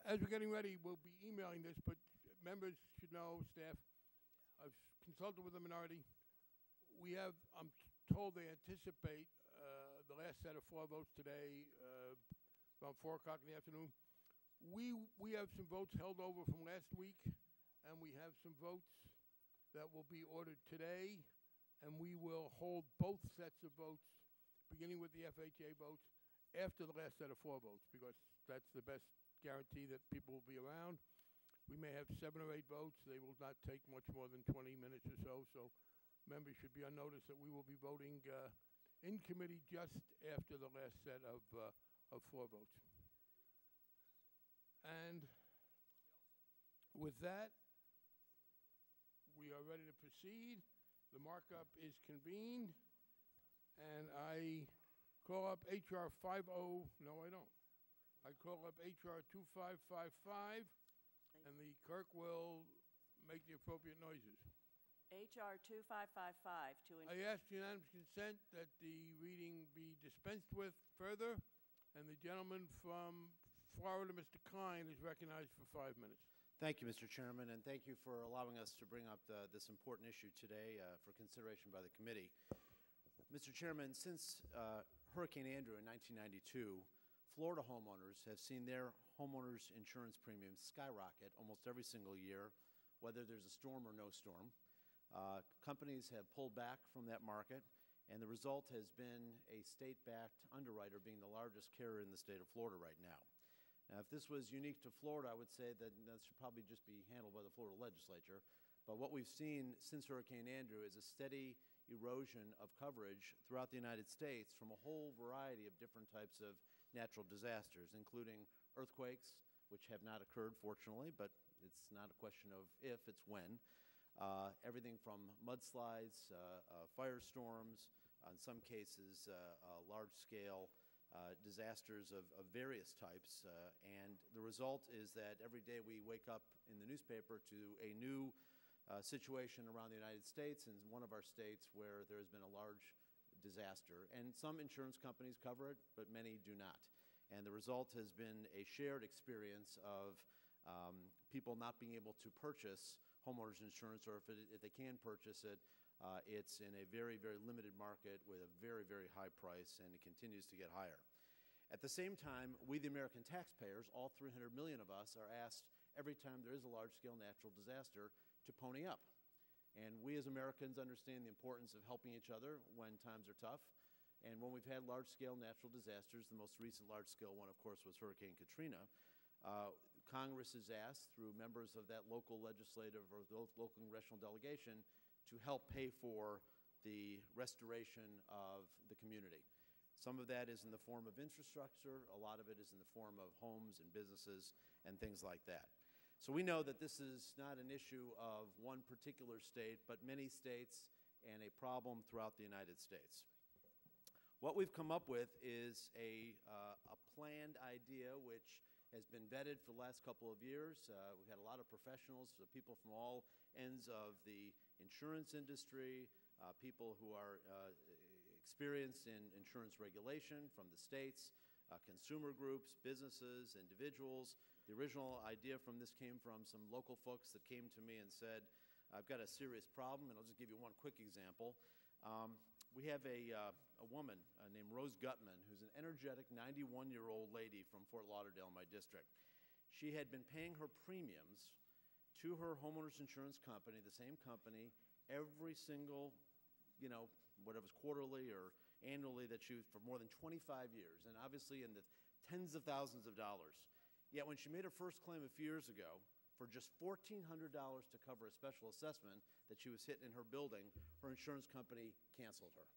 As we're getting ready, we'll be emailing this, but members should know, staff, I've consulted with the minority. We have, I'm told they anticipate the last set of floor votes today, around 4 o'clock in the afternoon. We have some votes held over from last week, and we have some votes that will be ordered today, and we will hold both sets of votes, beginning with the FHA votes, after the last set of floor votes, because that's the best guarantee that people will be around. We may have 7 or 8 votes. They will not take much more than 20 minutes or so, so members should be on notice that we will be voting in committee just after the last set of floor votes. And with that, we are ready to proceed. The markup is convened, and I call up HR 50, no I don't. I call up HR 2555, and the clerk will make the appropriate noises. HR 2555 to I ask unanimous consent that the reading be dispensed with further, and the gentleman from Florida, Mr. Kine, is recognized for 5 minutes. Thank you, Mr. Chairman, and thank you for allowing us to bring up this important issue today for consideration by the committee. Mr. Chairman, since Hurricane Andrew in 1992, Florida homeowners have seen their homeowners insurance premiums skyrocket almost every single year, whether there's a storm or no storm. Companies have pulled back from that market, and the result has been a state-backed underwriter being the largest carrier in the state of Florida right now. Now, if this was unique to Florida, I would say that should probably just be handled by the Florida legislature. But what we've seen since Hurricane Andrew is a steady erosion of coverage throughout the United States from a whole variety of different types of natural disasters, including earthquakes, which have not occurred, fortunately, but it's not a question of if, it's when. Everything from mudslides, firestorms, in some cases large-scale disasters of various types, and the result is that every day we wake up in the newspaper to a new situation around the United States, and one of our states where there has been a large disaster. And some insurance companies cover it, but many do not. And the result has been a shared experience of people not being able to purchase homeowners insurance, or if they can purchase it, it's in a very, very limited market with a very, very high price, and it continues to get higher. At the same time, we, the American taxpayers, all 300 million of us, are asked every time there is a large-scale natural disaster to pony up. And we as Americans understand the importance of helping each other when times are tough. And when we've had large-scale natural disasters, the most recent large-scale one, of course, was Hurricane Katrina, Congress is asked through members of that local legislative or local congressional delegation to help pay for the restoration of the community. Some of that is in the form of infrastructure. A lot of it is in the form of homes and businesses and things like that. So we know that this is not an issue of one particular state, but many states, and a problem throughout the United States. What we've come up with is a planned idea which has been vetted for the last couple of years. We've had a lot of professionals, people from all ends of the insurance industry, people who are experienced in insurance regulation from the states, consumer groups, businesses, individuals. The original idea from this came from some local folks that came to me and said, I've got a serious problem, and I'll just give you one quick example. We have a woman named Rose Gutman, who's an energetic 91-year-old lady from Fort Lauderdale, my district. She had been paying her premiums to her homeowners insurance company, the same company, every single, whatever it was quarterly or annually, that she was for more than 25 years, and obviously in the tens of thousands of dollars. Yet when she made her first claim a few years ago, for just $1,400 to cover a special assessment that she was hitting in her building, her insurance company canceled her.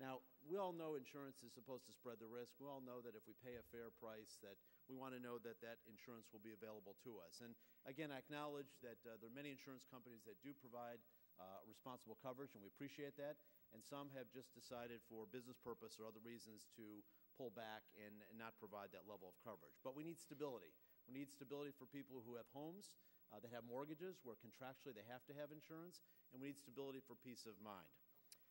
Now, we all know insurance is supposed to spread the risk. We all know that if we pay a fair price, that we want to know that that insurance will be available to us. And again, I acknowledge that there are many insurance companies that do provide responsible coverage, and we appreciate that. And some have just decided for business purpose or other reasons to pull back and not provide that level of coverage. But we need stability. We need stability for people who have homes, that have mortgages, where contractually they have to have insurance, and we need stability for peace of mind.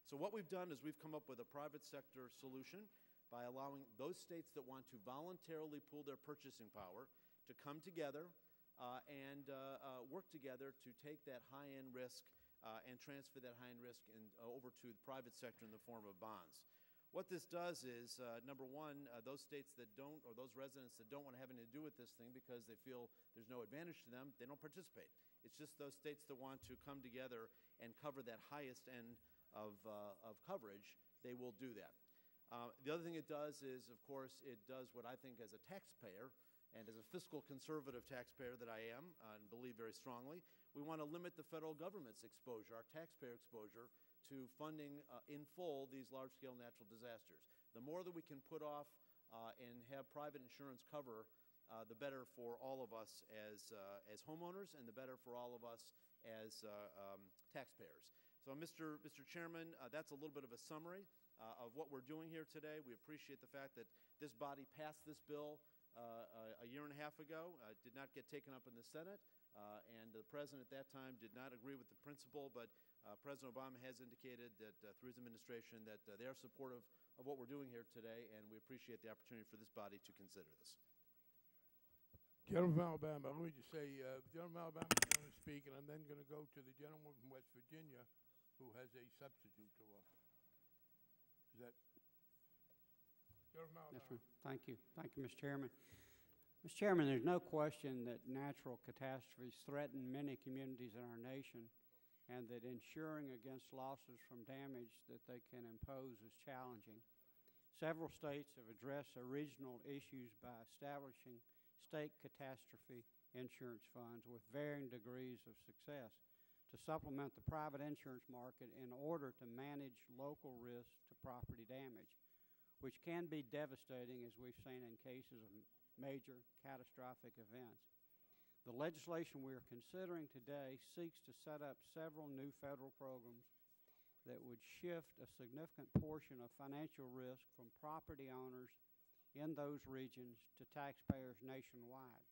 So what we've done is we've come up with a private sector solution by allowing those states that want to voluntarily pool their purchasing power to come together and work together to take that high-end risk and transfer that high-end risk over to the private sector in the form of bonds. What this does is, number one, those states that don't, or those residents that don't want to have anything to do with this thing because they feel there's no advantage to them, they don't participate. It's just those states that want to come together and cover that highest end of coverage, they will do that. The other thing it does is, of course, it does what I think as a taxpayer and as a fiscal conservative taxpayer that I am and believe very strongly, we want to limit the federal government's exposure, our taxpayer exposure, to funding in full these large-scale natural disasters. The more that we can put off and have private insurance cover, the better for all of us as homeowners and the better for all of us as taxpayers. So, Mr. Chairman, that's a little bit of a summary of what we're doing here today. We appreciate the fact that this body passed this bill a year and a half ago. It did not get taken up in the Senate, and the President at that time did not agree with the principle, but President Obama has indicated that through his administration that they are supportive of what we're doing here today, and we appreciate the opportunity for this body to consider this. Gentleman from Alabama, let me just say, gentleman from Alabama is going to speak, and I'm then going to go to the gentleman from West Virginia who has a substitute to offer. Is that? Gentleman from Alabama. Yes, sir. Thank you. Thank you, Mr. Chairman. Mr. Chairman, there's no question that natural catastrophes threaten many communities in our nation and that insuring against losses from damage that they can impose is challenging. Several states have addressed original issues by establishing state catastrophe insurance funds with varying degrees of success to supplement the private insurance market in order to manage local risk to property damage, which can be devastating, as we've seen in cases of major catastrophic events. The legislation we are considering today seeks to set up several new federal programs that would shift a significant portion of financial risk from property owners in those regions to taxpayers nationwide.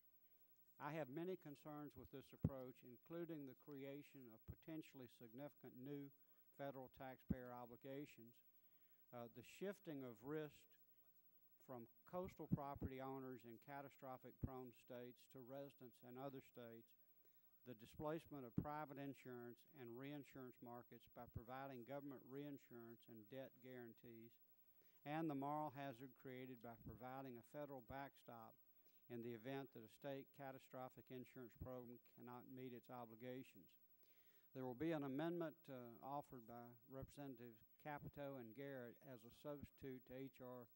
I have many concerns with this approach, including the creation of potentially significant new federal taxpayer obligations, the shifting of risk from coastal property owners in catastrophic-prone states to residents in other states, the displacement of private insurance and reinsurance markets by providing government reinsurance and debt guarantees, and the moral hazard created by providing a federal backstop in the event that a state catastrophic insurance program cannot meet its obligations. There will be an amendment offered by Representatives Capito and Garrett as a substitute to H.R.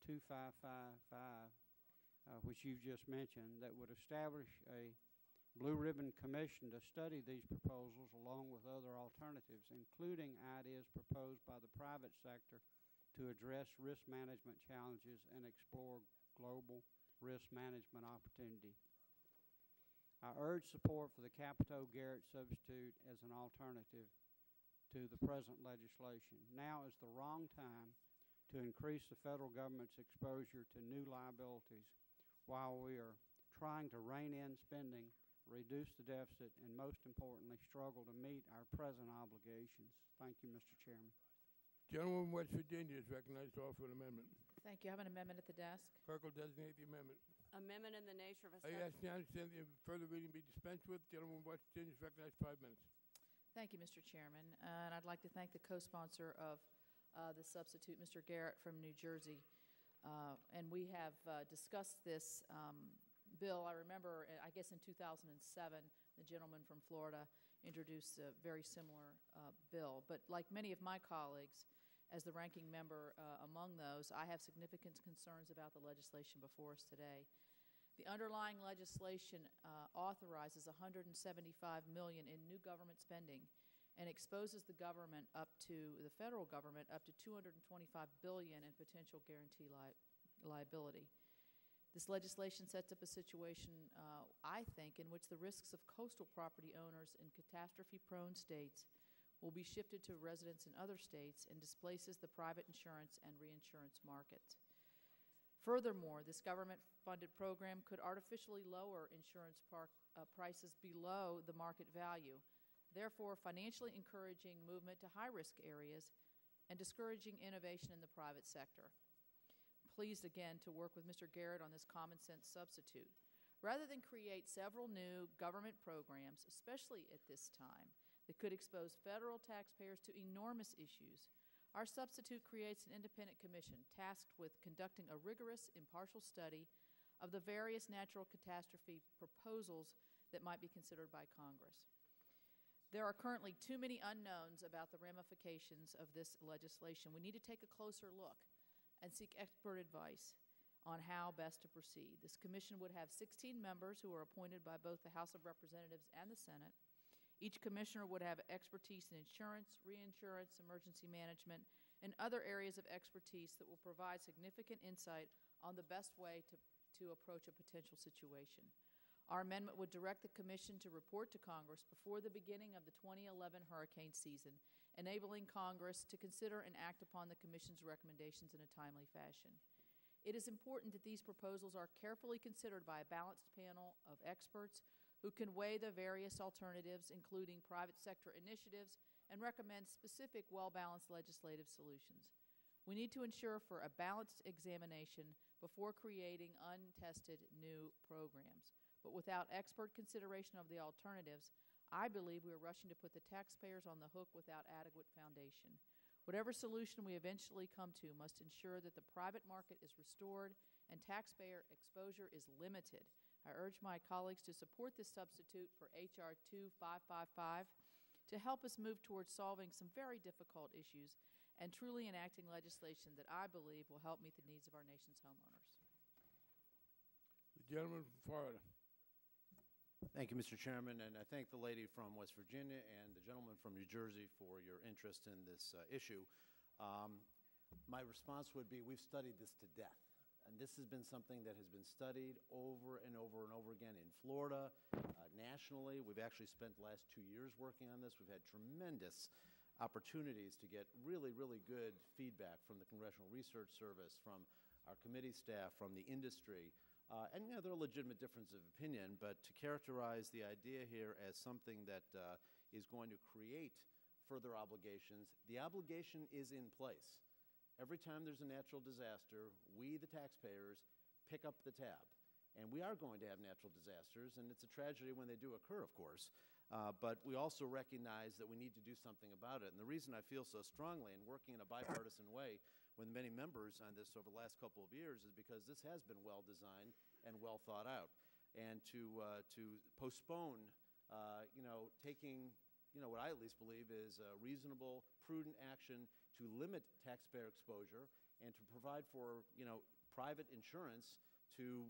2555, which you've just mentioned, that would establish a blue ribbon commission to study these proposals along with other alternatives, including ideas proposed by the private sector to address risk management challenges and explore global risk management opportunity. I urge support for the Capito-Garrett substitute as an alternative to the present legislation. Now is the wrong time to increase the federal government's exposure to new liabilities while we are trying to rein in spending, reduce the deficit, and most importantly, struggle to meet our present obligations. Thank you, Mr. Chairman. Gentleman from West Virginia is recognized to offer an amendment. Thank you. I have an amendment at the desk. Clerk will designate the amendment. Amendment in the nature of a I ask the understand the further reading be dispensed with. Gentleman from West Virginia is recognized 5 minutes. Thank you, Mr. Chairman. And I'd like to thank the co-sponsor of the substitute, Mr. Garrett from New Jersey. And we have discussed this bill. I remember, I guess in 2007, the gentleman from Florida introduced a very similar bill. But like many of my colleagues, as the ranking member among those, I have significant concerns about the legislation before us today. The underlying legislation authorizes $175 million in new government spending and exposes the government the federal government up to $225 billion in potential guarantee liability. This legislation sets up a situation, I think, in which the risks of coastal property owners in catastrophe-prone states will be shifted to residents in other states and displaces the private insurance and reinsurance markets. Furthermore, this government-funded program could artificially lower insurance prices below the market value, therefore financially encouraging movement to high-risk areas and discouraging innovation in the private sector. pleased again to work with Mr. Garrett on this common sense substitute. Rather than create several new government programs, especially at this time, that could expose federal taxpayers to enormous issues, our substitute creates an independent commission tasked with conducting a rigorous, impartial study of the various natural catastrophe proposals that might be considered by Congress. There are currently too many unknowns about the ramifications of this legislation. We need to take a closer look and seek expert advice on how best to proceed. This commission would have 16 members who are appointed by both the House of Representatives and the Senate. Each commissioner would have expertise in insurance, reinsurance, emergency management, and other areas of expertise that will provide significant insight on the best way to approach a potential situation. Our amendment would direct the commission to report to Congress before the beginning of the 2011 hurricane season, enabling Congress to consider and act upon the commission's recommendations in a timely fashion. It is important that these proposals are carefully considered by a balanced panel of experts who can weigh the various alternatives, including private sector initiatives, and recommend specific, well-balanced legislative solutions. We need to ensure for a balanced examination before creating untested new programs. But without expert consideration of the alternatives, I believe we are rushing to put the taxpayers on the hook without adequate foundation. Whatever solution we eventually come to must ensure that the private market is restored and taxpayer exposure is limited. I urge my colleagues to support this substitute for H.R. 2555 to help us move towards solving some very difficult issues and truly enacting legislation that I believe will help meet the needs of our nation's homeowners. The gentleman from Florida. Thank you, Mr. Chairman, and I thank the lady from West Virginia and the gentleman from New Jersey for your interest in this issue. My response would be we've studied this to death. And this has been something that has been studied over and over and over again in Florida, nationally. We've actually spent the last 2 years working on this. We've had tremendous opportunities to get really, really good feedback from the Congressional Research Service, from our committee staff, from the industry. And there are legitimate differences of opinion, but to characterize the idea here as something that is going to create further obligations, the obligation is in place. Every time there's a natural disaster, we, the taxpayers, pick up the tab. And we are going to have natural disasters, and it's a tragedy when they do occur, of course. But we also recognize that we need to do something about it. And the reason I feel so strongly in working in a bipartisan way with many members on this over the last couple of years is because this has been well-designed and well thought out. And to postpone, taking what I at least believe is reasonable, prudent action to limit taxpayer exposure and to provide for, private insurance to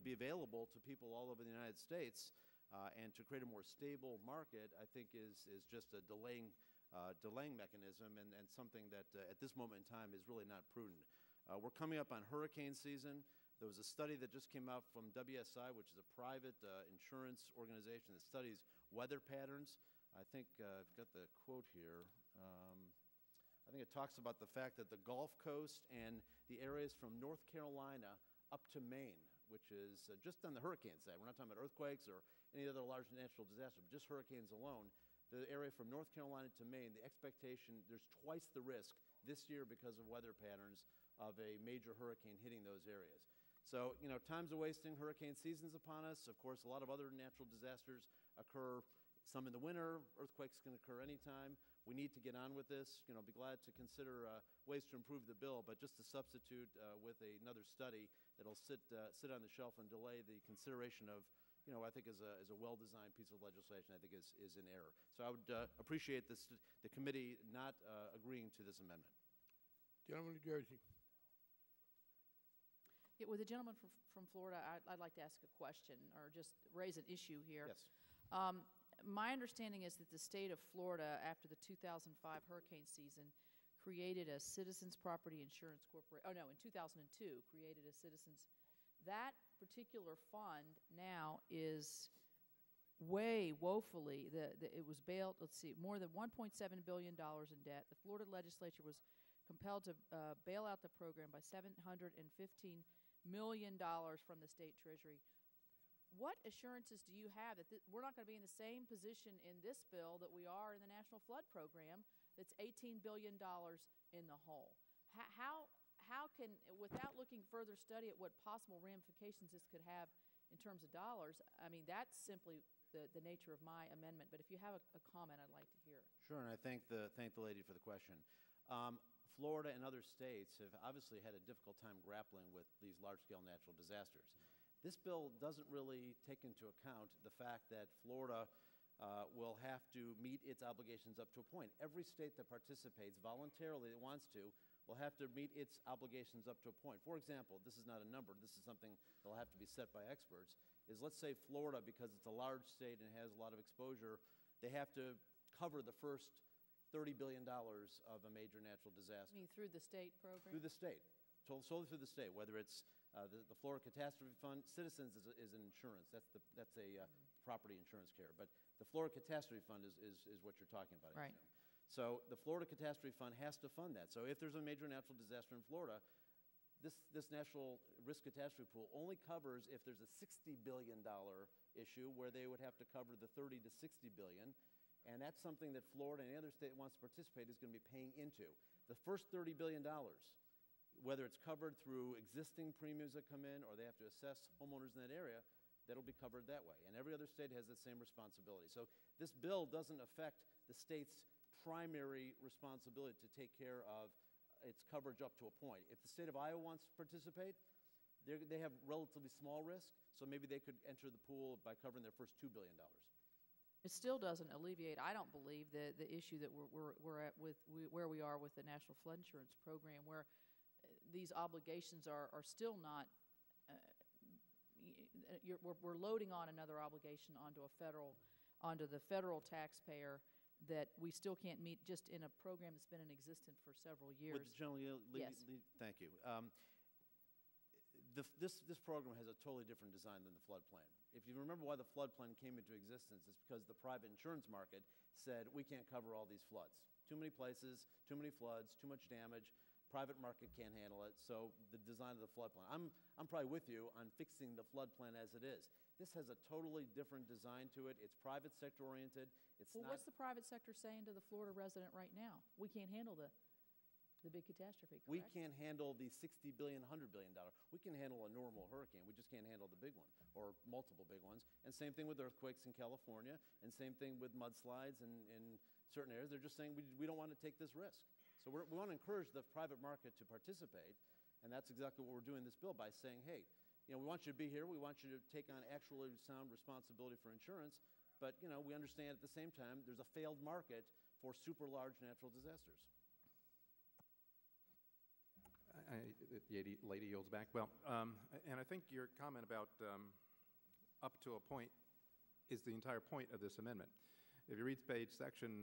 be available to people all over the United States and to create a more stable market, I think is just a delaying mechanism and something that at this moment in time is really not prudent. We're coming up on hurricane season. There was a study that just came out from WSI, which is a private insurance organization that studies weather patterns. I think I've got the quote here. I think it talks about the fact that the Gulf Coast and the areas from North Carolina up to Maine, which is just on the hurricane side. We're not talking about earthquakes or any other large natural disaster, but just hurricanes alone. The area from North Carolina to Maine, the expectation, there's twice the risk this year because of weather patterns of a major hurricane hitting those areas. So, time's a wasting. Hurricane season's upon us. Of course, a lot of other natural disasters occur, some in the winter. Earthquakes can occur anytime. We need to get on with this. Be glad to consider ways to improve the bill, but just to substitute with another study that'll sit on the shelf and delay the consideration of, I think is a well-designed piece of legislation, I think is in error. So I would appreciate the committee not agreeing to this amendment. Gentleman from New Jersey. Yeah, with the gentleman from Florida, I'd like to ask a question or just raise an issue here. Yes. My understanding is that the state of Florida, after the 2005 hurricane season, created a Citizens Property Insurance Corporation. Oh, no, in 2002, created a Citizens. That particular fund now is woefully, it was bailed, more than $1.7 billion in debt. The Florida legislature was compelled to bail out the program by $715 million from the state treasury. What assurances do you have that we're not going to be in the same position in this bill that we are in the National Flood Program that's $18 billion in the hole? how can, without looking further study at what possible ramifications this could have in terms of dollars, I mean, that's simply the nature of my amendment. But if you have a comment, I'd like to hear it. Sure, and I thank the lady for the question. Florida and other states have obviously had a difficult time grappling with these large-scale natural disasters. This bill doesn't really take into account the fact that Florida will have to meet its obligations up to a point. Every state that participates voluntarily that wants to will have to meet its obligations up to a point. For example, this is not a number, this is something that will have to be set by experts, is let's say Florida, because it's a large state and has a lot of exposure, they have to cover the first $30 billion of a major natural disaster. You mean through the state program? Through the state, solely through the state, whether it's the Florida Catastrophe Fund. Citizens is an insurance. That's a property insurance carrier. But the Florida Catastrophe Fund is what you're talking about. Right. So the Florida Catastrophe Fund has to fund that. So if there's a major natural disaster in Florida, this national risk catastrophe pool only covers if there's a $60 billion issue where they would have to cover the $30 to $60 billion. And that's something that Florida and any other state that wants to participate is going to be paying into. The first $30 billion, whether it's covered through existing premiums that come in or they have to assess homeowners in that area, that'll be covered that way. And every other state has the same responsibility. So this bill doesn't affect the state's primary responsibility to take care of its coverage up to a point. If the state of Iowa wants to participate, they have relatively small risk, so maybe they could enter the pool by covering their first $2 billion. It still doesn't alleviate, I don't believe, the issue that we're at with where we are with the National Flood Insurance Program, where these obligations are still not. We're loading on another obligation onto the federal taxpayer that we still can't meet just in a program that's been in existence for several years. Yes. Thank you. This program has a totally different design than the flood plan. If you remember why the flood plan came into existence, it's because the private insurance market said we can't cover all these floods. Too many places, too many floods, too much damage. Private market can't handle it, so the design of the flood plan. I'm probably with you on fixing the flood plan as it is. This has a totally different design to it. It's private sector oriented. What's the private sector saying to the Florida resident right now? We can't handle the big catastrophe, correct? We can't handle the $60 billion, $100 billion. We can handle a normal hurricane. We just can't handle the big one or multiple big ones. And same thing with earthquakes in California, and same thing with mudslides in certain areas. They're just saying we don't want to take this risk. So we want to encourage the private market to participate, and that's exactly what we're doing in this bill by saying, hey, we want you to be here. We want you to take on actually sound responsibility for insurance, but we understand at the same time there's a failed market for super large natural disasters. The lady yields back. Well, and I think your comment about up to a point is the entire point of this amendment. If you read page 7,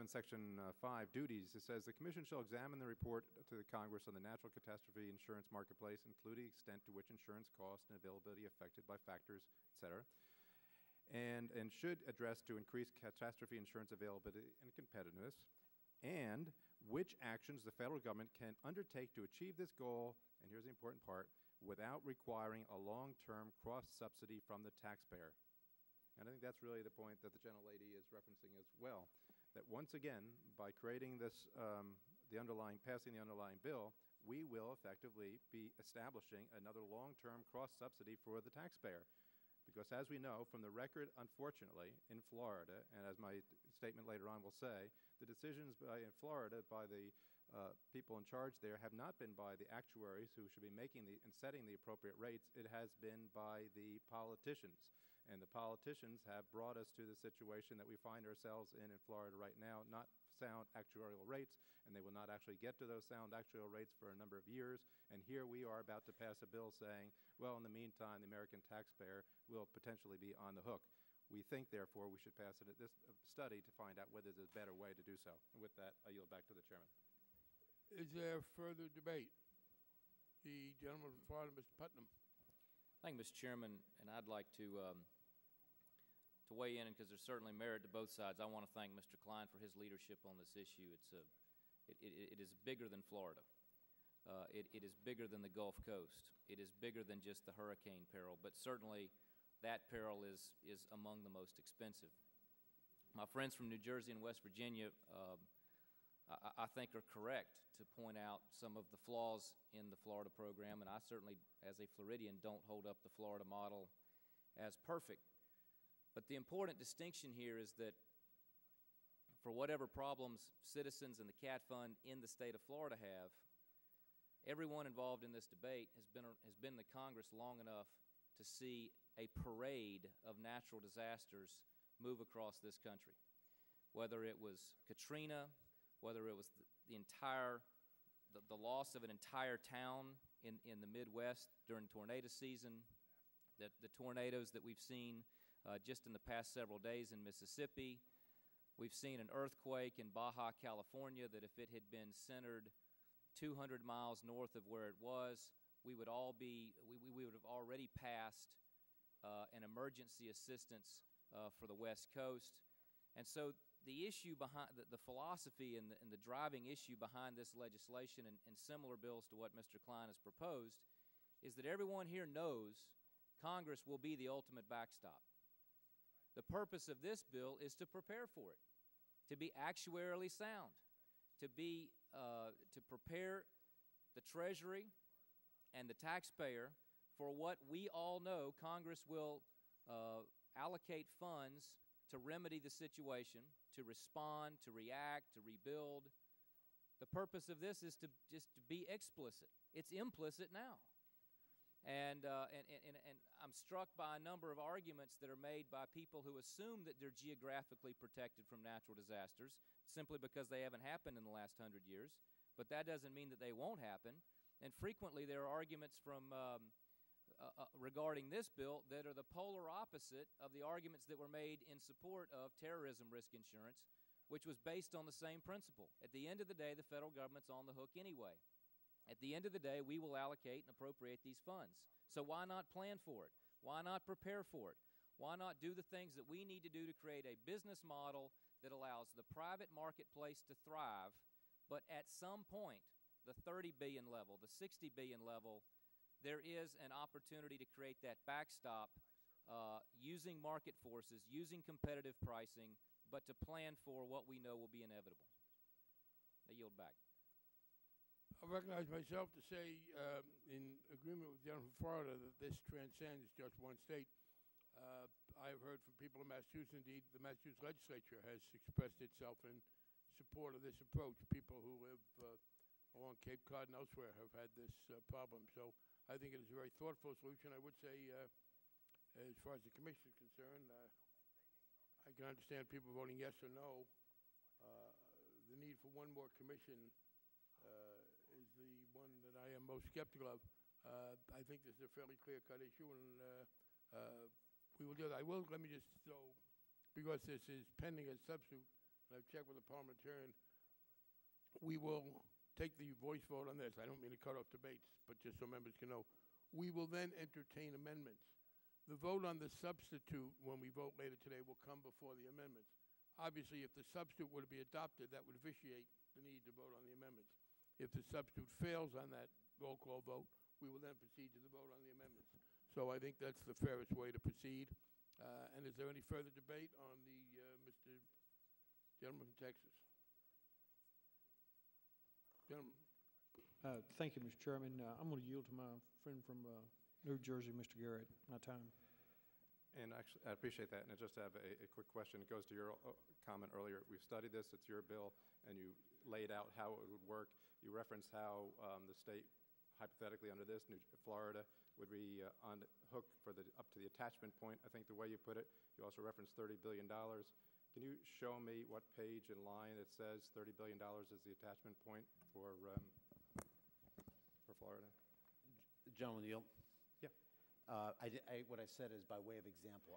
section 5, duties, it says the Commission shall examine the report to the Congress on the natural catastrophe insurance marketplace, including the extent to which insurance cost and availability affected by factors, etc., and should address to increase catastrophe insurance availability and competitiveness, and which actions the federal government can undertake to achieve this goal, and here's the important part, without requiring a long-term cross-subsidy from the taxpayer. And I think that's really the point that the gentlelady is referencing as well, that once again, by creating this, passing the underlying bill, we will effectively be establishing another long-term cross-subsidy for the taxpayer. Because as we know from the record, unfortunately, in Florida, and as my statement later on will say, the decisions in Florida by the people in charge there have not been by the actuaries who should be making and setting the appropriate rates. It has been by the politicians. And the politicians have brought us to the situation that we find ourselves in Florida right now, not sound actuarial rates, and they will not actually get to those sound actuarial rates for a number of years. And here we are about to pass a bill saying, well, in the meantime, the American taxpayer will potentially be on the hook. We think, therefore, we should pass this study to find out whether there's a better way to do so. And with that, I yield back to the chairman. Is there further debate? The gentleman from Florida, Mr. Putnam. Thank you, Mr. Chairman, and I'd like to weigh in because there's certainly merit to both sides. I want to thank Mr. Klein for his leadership on this issue. It is bigger than Florida. It is bigger than the Gulf Coast. It is bigger than just the hurricane peril, but certainly that peril is among the most expensive. My friends from New Jersey and West Virginia I think are correct to point out some of the flaws in the Florida program, and I certainly, as a Floridian, don't hold up the Florida model as perfect. But the important distinction here is that for whatever problems citizens and the CAT Fund in the state of Florida have, everyone involved in this debate has been in the Congress long enough to see a parade of natural disasters move across this country. Whether it was Katrina, whether it was the loss of an entire town in the Midwest during tornado season, the tornadoes that we've seen just in the past several days in Mississippi. We've seen an earthquake in Baja California that if it had been centered 200 miles north of where it was, we would have already passed an emergency assistance for the West Coast. And so the issue behind the philosophy and the driving issue behind this legislation and similar bills to what Mr. Klein has proposed is that everyone here knows Congress will be the ultimate backstop. The purpose of this bill is to prepare for it, to be actuarially sound, to prepare the Treasury and the taxpayer for what we all know Congress will allocate funds to remedy the situation, to respond, to react, to rebuild. The purpose of this is to be explicit. It's implicit now. And I'm struck by a number of arguments that are made by people who assume that they're geographically protected from natural disasters simply because they haven't happened in the last 100 years. But that doesn't mean that they won't happen. And frequently there are arguments from regarding this bill that are the polar opposite of the arguments that were made in support of terrorism risk insurance, which was based on the same principle. At the end of the day, the federal government's on the hook anyway. At the end of the day, we will allocate and appropriate these funds. So why not plan for it? Why not prepare for it? Why not do the things that we need to do to create a business model that allows the private marketplace to thrive, but at some point, the 30 billion level, the 60 billion level, there is an opportunity to create that backstop using market forces, using competitive pricing, but to plan for what we know will be inevitable. I yield back. I recognize myself to say, in agreement with the gentleman from Florida, that this transcends just one state. I have heard from people in Massachusetts, indeed, the Massachusetts legislature has expressed itself in support of this approach. People who live along Cape Cod and elsewhere have had this problem. So I think it is a very thoughtful solution. I would say, as far as the commission is concerned, I can understand people voting yes or no. The need for one more commission is the one that I am most skeptical of. I think this is a fairly clear-cut issue, and we will do that. Let me just, though, because this is pending as substitute, and I've checked with the parliamentarian, we will take the voice vote on this. I don't mean to cut off debates, but just so members can know. We will then entertain amendments. The vote on the substitute, when we vote later today, will come before the amendments. Obviously, if the substitute were to be adopted, that would vitiate the need to vote on the amendments. If the substitute fails on that roll call vote, we will then proceed to the vote on the amendments. So I think that's the fairest way to proceed. And is there any further debate on the Mr. Gentleman from Texas? Gentleman. Thank you, Mr. Chairman. I'm going to yield to my friend from New Jersey, Mr. Garrett, my time. And actually, I appreciate that. And I just have a quick question. It goes to your comment earlier. We've studied this. It's your bill, and you laid out how it would work. You referenced how the state, hypothetically under this, Florida, would be on the hook for up to the attachment point, I think the way you put it. You also referenced $30 billion. Can you show me what page and line it says $30 billion is the attachment point for Florida? Gentleman yield. Yeah. What I said is by way of example.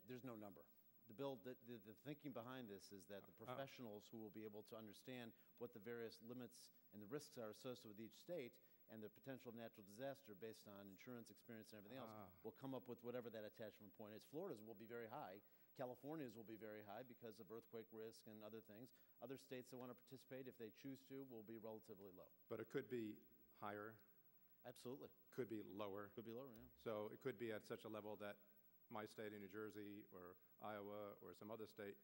There's no number. The bill, the thinking behind this is that the professionals who will be able to understand what the various limits and the risks are associated with each state and the potential natural disaster based on insurance experience and everything else will come up with whatever that attachment point is. Florida's will be very high. California's will be very high because of earthquake risk and other things. Other states that want to participate, if they choose to, will be relatively low. But it could be higher. Absolutely. Could be lower. Could be lower, yeah. So it could be at such a level that my state in New Jersey or Iowa or some other state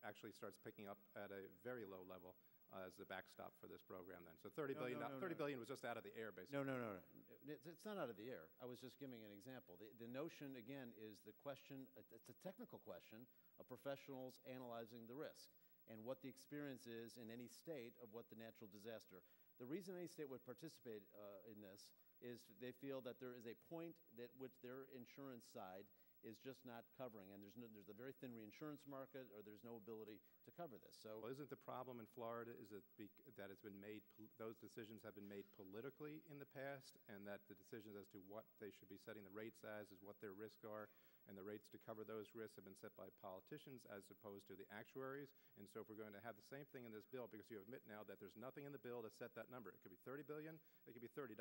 actually starts picking up at a very low level as the backstop for this program then. So $30 No. billion was just out of the air, basically. No. It's not out of the air. I was just giving an example. The notion, again, is the question, it's a technical question of professionals analyzing the risk and what the experience is in any state of what the natural disaster. The reason any state would participate in this is they feel that there is a point that which their insurance side is just not covering, and there's a very thin reinsurance market, or there's no ability to cover this. So, well, isn't the problem in Florida is that it's been made, those decisions have been made politically in the past, and that the decisions as to what they should be setting the rates as is what their risks are, and the rates to cover those risks have been set by politicians as opposed to the actuaries. And so if we're going to have the same thing in this bill, because you admit now that there's nothing in the bill to set that number. It could be $30 billion, it could be $30,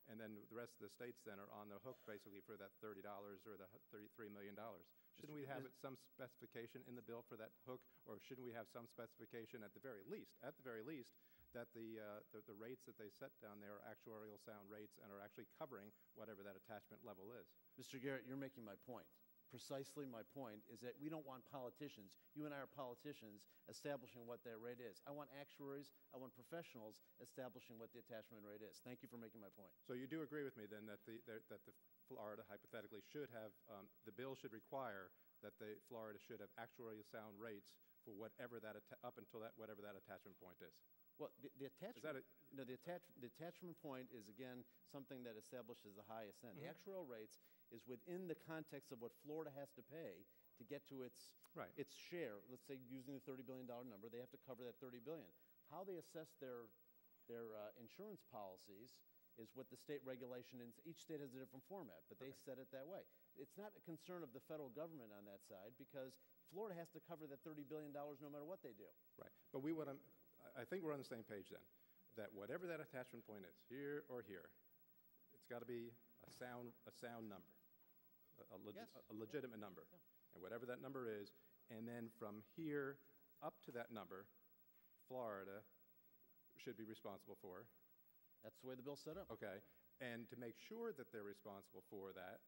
and then the rest of the states then are on the hook basically for that $30 or the $33 million. Shouldn't we have some specification in the bill for that hook, or shouldn't we have some specification at the very least, that the rates that they set down there are actuarial sound rates and are actually covering whatever that attachment level is? Mr. Garrett, you're making my point. Precisely my point is that we don't want politicians, you and I are politicians, establishing what that rate is. I want actuaries, I want professionals establishing what the attachment rate is. Thank you for making my point. So you do agree with me then that the Florida hypothetically should have, the bill should require that the Florida should have actuarially sound rates for whatever that, up until that, whatever that attachment point is? Well, the attachment point is, again, something that establishes the highest end. The actuarial rates is within the context of what Florida has to pay to get to its share. Let's say using the $30 billion number, they have to cover that $30 billion. How they assess their insurance policies is what the state regulation is. Each state has a different format, but they set it that way. It's not a concern of the federal government on that side, because Florida has to cover that $30 billion no matter what they do. Right. But I think we're on the same page then, that whatever that attachment point is, here or here, it's got to be a sound number, a legitimate number. Yeah. And whatever that number is, and then from here up to that number, Florida should be responsible for. That's the way the bill's set up. Okay. And to make sure that they're responsible for that,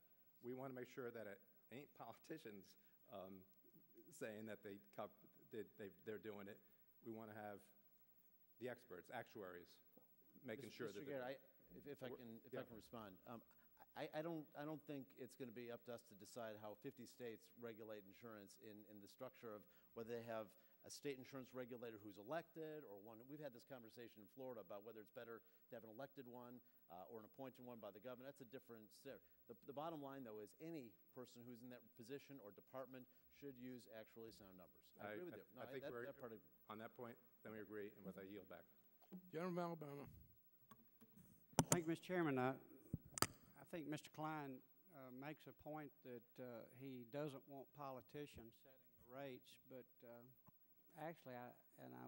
we want to make sure that it ain't politicians saying that they're doing it. We want to have the experts, actuaries, making sure that. Mr. Garrett, if I can respond, I don't think it's going to be up to us to decide how 50 states regulate insurance in the structure of whether they have a state insurance regulator who's elected or one. We've had this conversation in Florida about whether it's better to have an elected one or an appointed one by the governor. That's a different step. The bottom line, though, is any person who's in that position or department should use actually sound numbers. I agree with you. I think we're on that point, then we agree, and with I yield back. Gentleman from Alabama. Thank you, Mr. Chairman. I think Mr. Klein makes a point that he doesn't want politicians setting the rates, but actually, I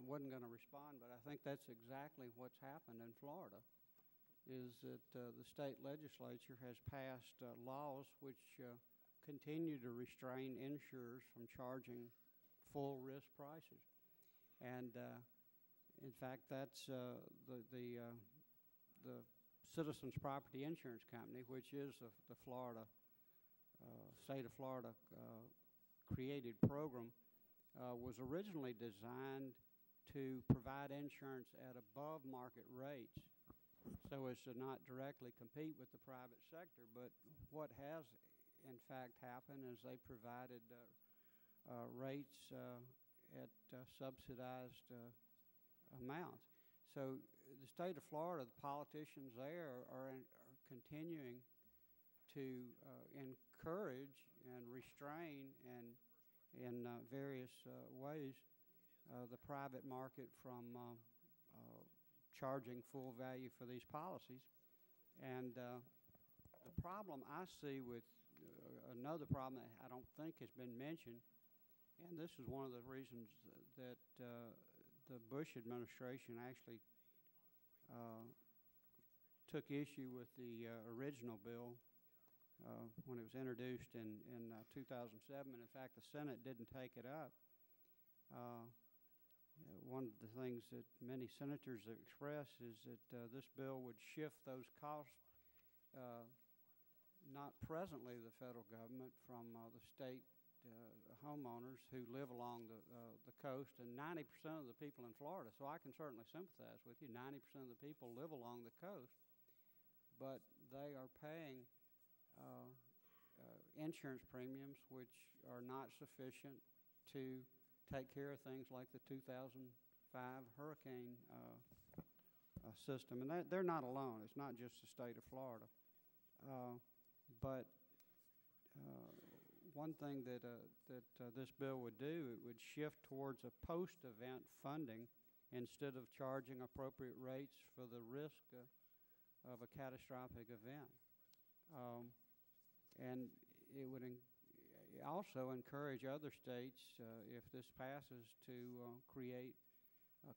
wasn't going to respond, but I think that's exactly what's happened in Florida, is that the state legislature has passed laws which continue to restrain insurers from charging full risk prices. And in fact, that's the Citizens Property Insurance Company, which is the Florida, state of Florida created program, was originally designed to provide insurance at above market rates so as to not directly compete with the private sector. But what has in fact happened is they provided rates at subsidized amounts. So the state of Florida, the politicians there are continuing to encourage and restrain and in various ways the private market from charging full value for these policies. And the problem I see with another problem that I don't think has been mentioned, and this is one of the reasons that the Bush administration actually took issue with the original bill when it was introduced in 2007. In fact, the Senate didn't take it up. One of the things that many senators have expressed is that this bill would shift those costs, not presently the federal government, from the state homeowners who live along the coast, and 90% of the people in Florida, so I can certainly sympathize with you. 90% of the people live along the coast, but they are paying insurance premiums which are not sufficient to take care of things like the 2005 hurricane system. And they're not alone. It's not just the state of Florida. But one thing that this bill would do, it would shift towards a post-event funding instead of charging appropriate rates for the risk of a catastrophic event. And it would also encourage other states, if this passes, to create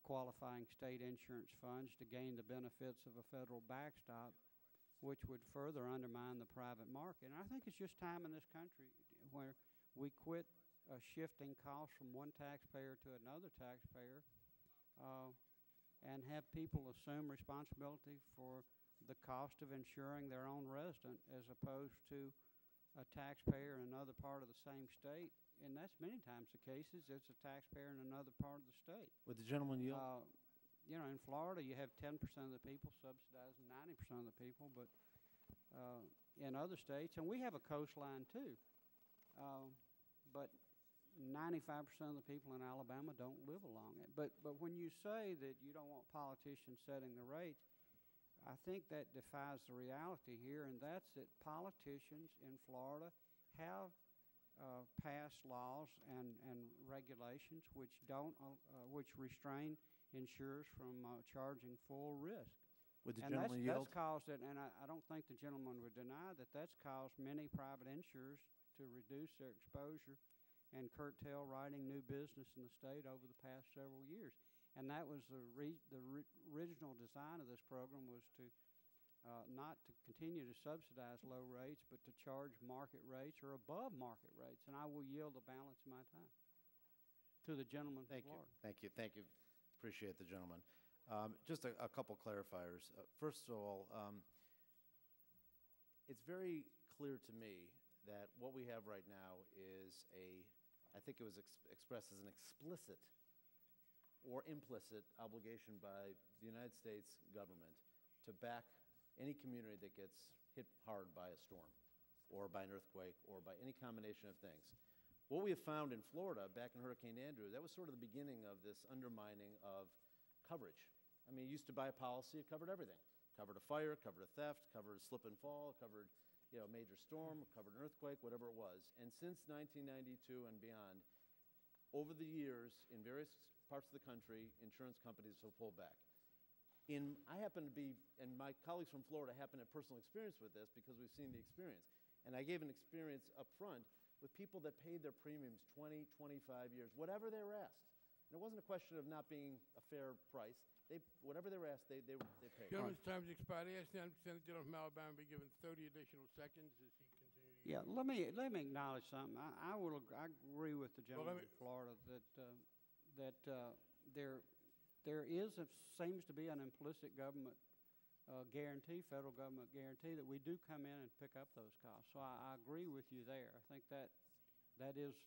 qualifying state insurance funds to gain the benefits of a federal backstop, which would further undermine the private market. And I think it's just time in this country where we quit shifting costs from one taxpayer to another taxpayer and have people assume responsibility for the cost of insuring their own resident as opposed to a taxpayer in another part of the same state. And that's many times the cases. It's a taxpayer in another part of the state. Would the gentleman yield? You know, in Florida, you have 10% of the people subsidizing 90% of the people, but in other states, and we have a coastline too, but 95% of the people in Alabama don't live along it. But when you say that you don't want politicians setting the rates, I think that defies the reality here, and that's that politicians in Florida have passed laws and regulations which which restrain insurers from charging full risk. Would the And gentleman yield? that's caused it, and I don't think the gentleman would deny that that's caused many private insurers to reduce their exposure and curtail writing new business in the state over the past several years. And that was the original design of this program, was to not to continue to subsidize low rates, but to charge market rates or above market rates. And I will yield the balance of my time to the gentleman from Florida. Thank you. Thank you. Appreciate the gentleman. Just a couple clarifiers. First of all, it's very clear to me that what we have right now is I think it was expressed as an explicit or implicit obligation by the United States government to back any community that gets hit hard by a storm or by an earthquake or by any combination of things. What we have found in Florida back in Hurricane Andrew, that was sort of the beginning of this undermining of coverage. I mean, you used to buy a policy, it covered everything. Covered a fire, covered a theft, covered a slip and fall, covered a major storm, covered an earthquake, whatever it was. And since 1992 and beyond, over the years, in various parts of the country, insurance companies have pulled back. I happen to be, and my colleagues from Florida happen to have personal experience with this because we've seen the experience. And I gave an experience up front with people that paid their premiums 20, 25 years, whatever they were asked. And it wasn't a question of not being a fair price. Whatever they were asked, they paid. Gentleman's time's expired. I understand the gentleman from Alabama be given 30 additional seconds as he continues. Yeah, let me acknowledge something. I agree with the gentleman from Florida that there seems to be an implicit government guarantee, federal government guarantee, that we do come in and pick up those costs. So I agree with you there. I think that is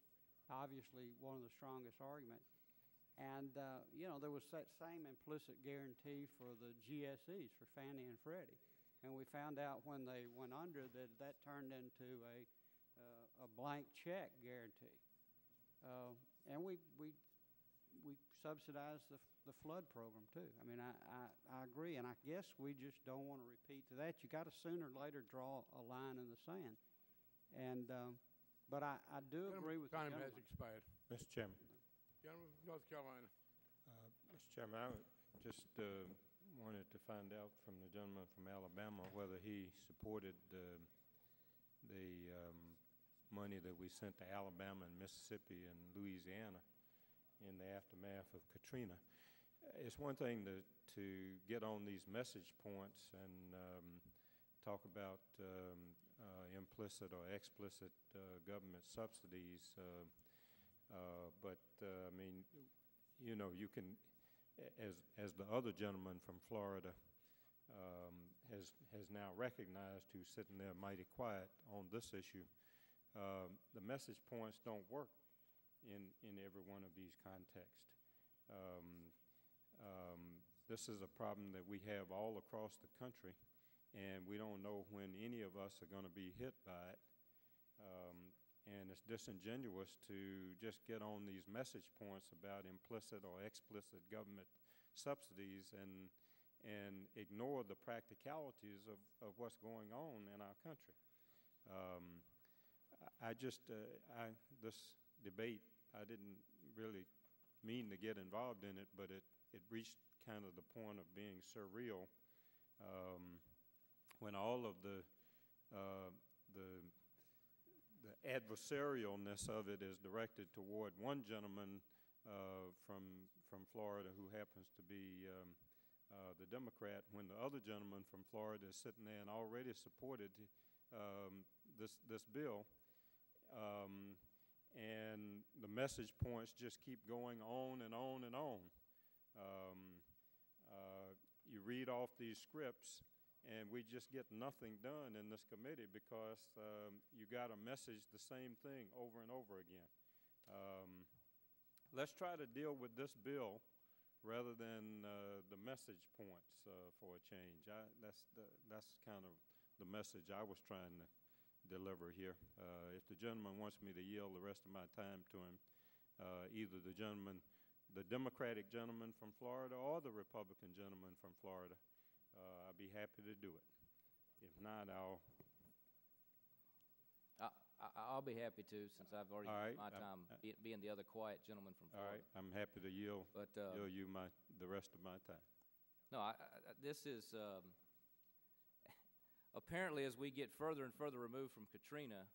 obviously one of the strongest arguments. And there was that same implicit guarantee for the GSEs, for Fannie and Freddie. And we found out when they went under that turned into a blank check guarantee. And we subsidized the flood program too. I mean, I agree, and I guess we just don't want to repeat to that. You got to sooner or later draw a line in the sand. And but I do agree with the gentleman. Time has expired. Mr. Chairman. Gentleman from North Carolina. Mr. Chairman, I just wanted to find out from the gentleman from Alabama whether he supported the money that we sent to Alabama and Mississippi and Louisiana in the aftermath of Katrina. It's one thing to get on these message points and talk about implicit or explicit government subsidies, but I mean, you can, as the other gentleman from Florida has now recognized, who's sitting there mighty quiet on this issue, the message points don't work in every one of these contexts. This is a problem that we have all across the country, and we don't know when any of us are going to be hit by it. And it's disingenuous to just get on these message points about implicit or explicit government subsidies and ignore the practicalities of what's going on in our country. This debate, I didn't really mean to get involved in it, but it reached kind of the point of being surreal when all of the adversarialness of it is directed toward one gentleman from Florida who happens to be the Democrat, when the other gentleman from Florida is sitting there and already supported this bill. And the message points just keep going on and on and on. You read off these scripts, and we just get nothing done in this committee because you got to message the same thing over and over again. Let's try to deal with this bill rather than the message points for a change. That's kind of the message I was trying to deliver here. If the gentleman wants me to yield the rest of my time to him, either the Democratic gentleman from Florida or the Republican gentleman from Florida, I'd be happy to do it. If not, I'll be happy to, since I've already used my time being the other quiet gentleman from Florida. All right, I'm happy to yield you the rest of my time. No, this is apparently, as we get further and further removed from Katrina,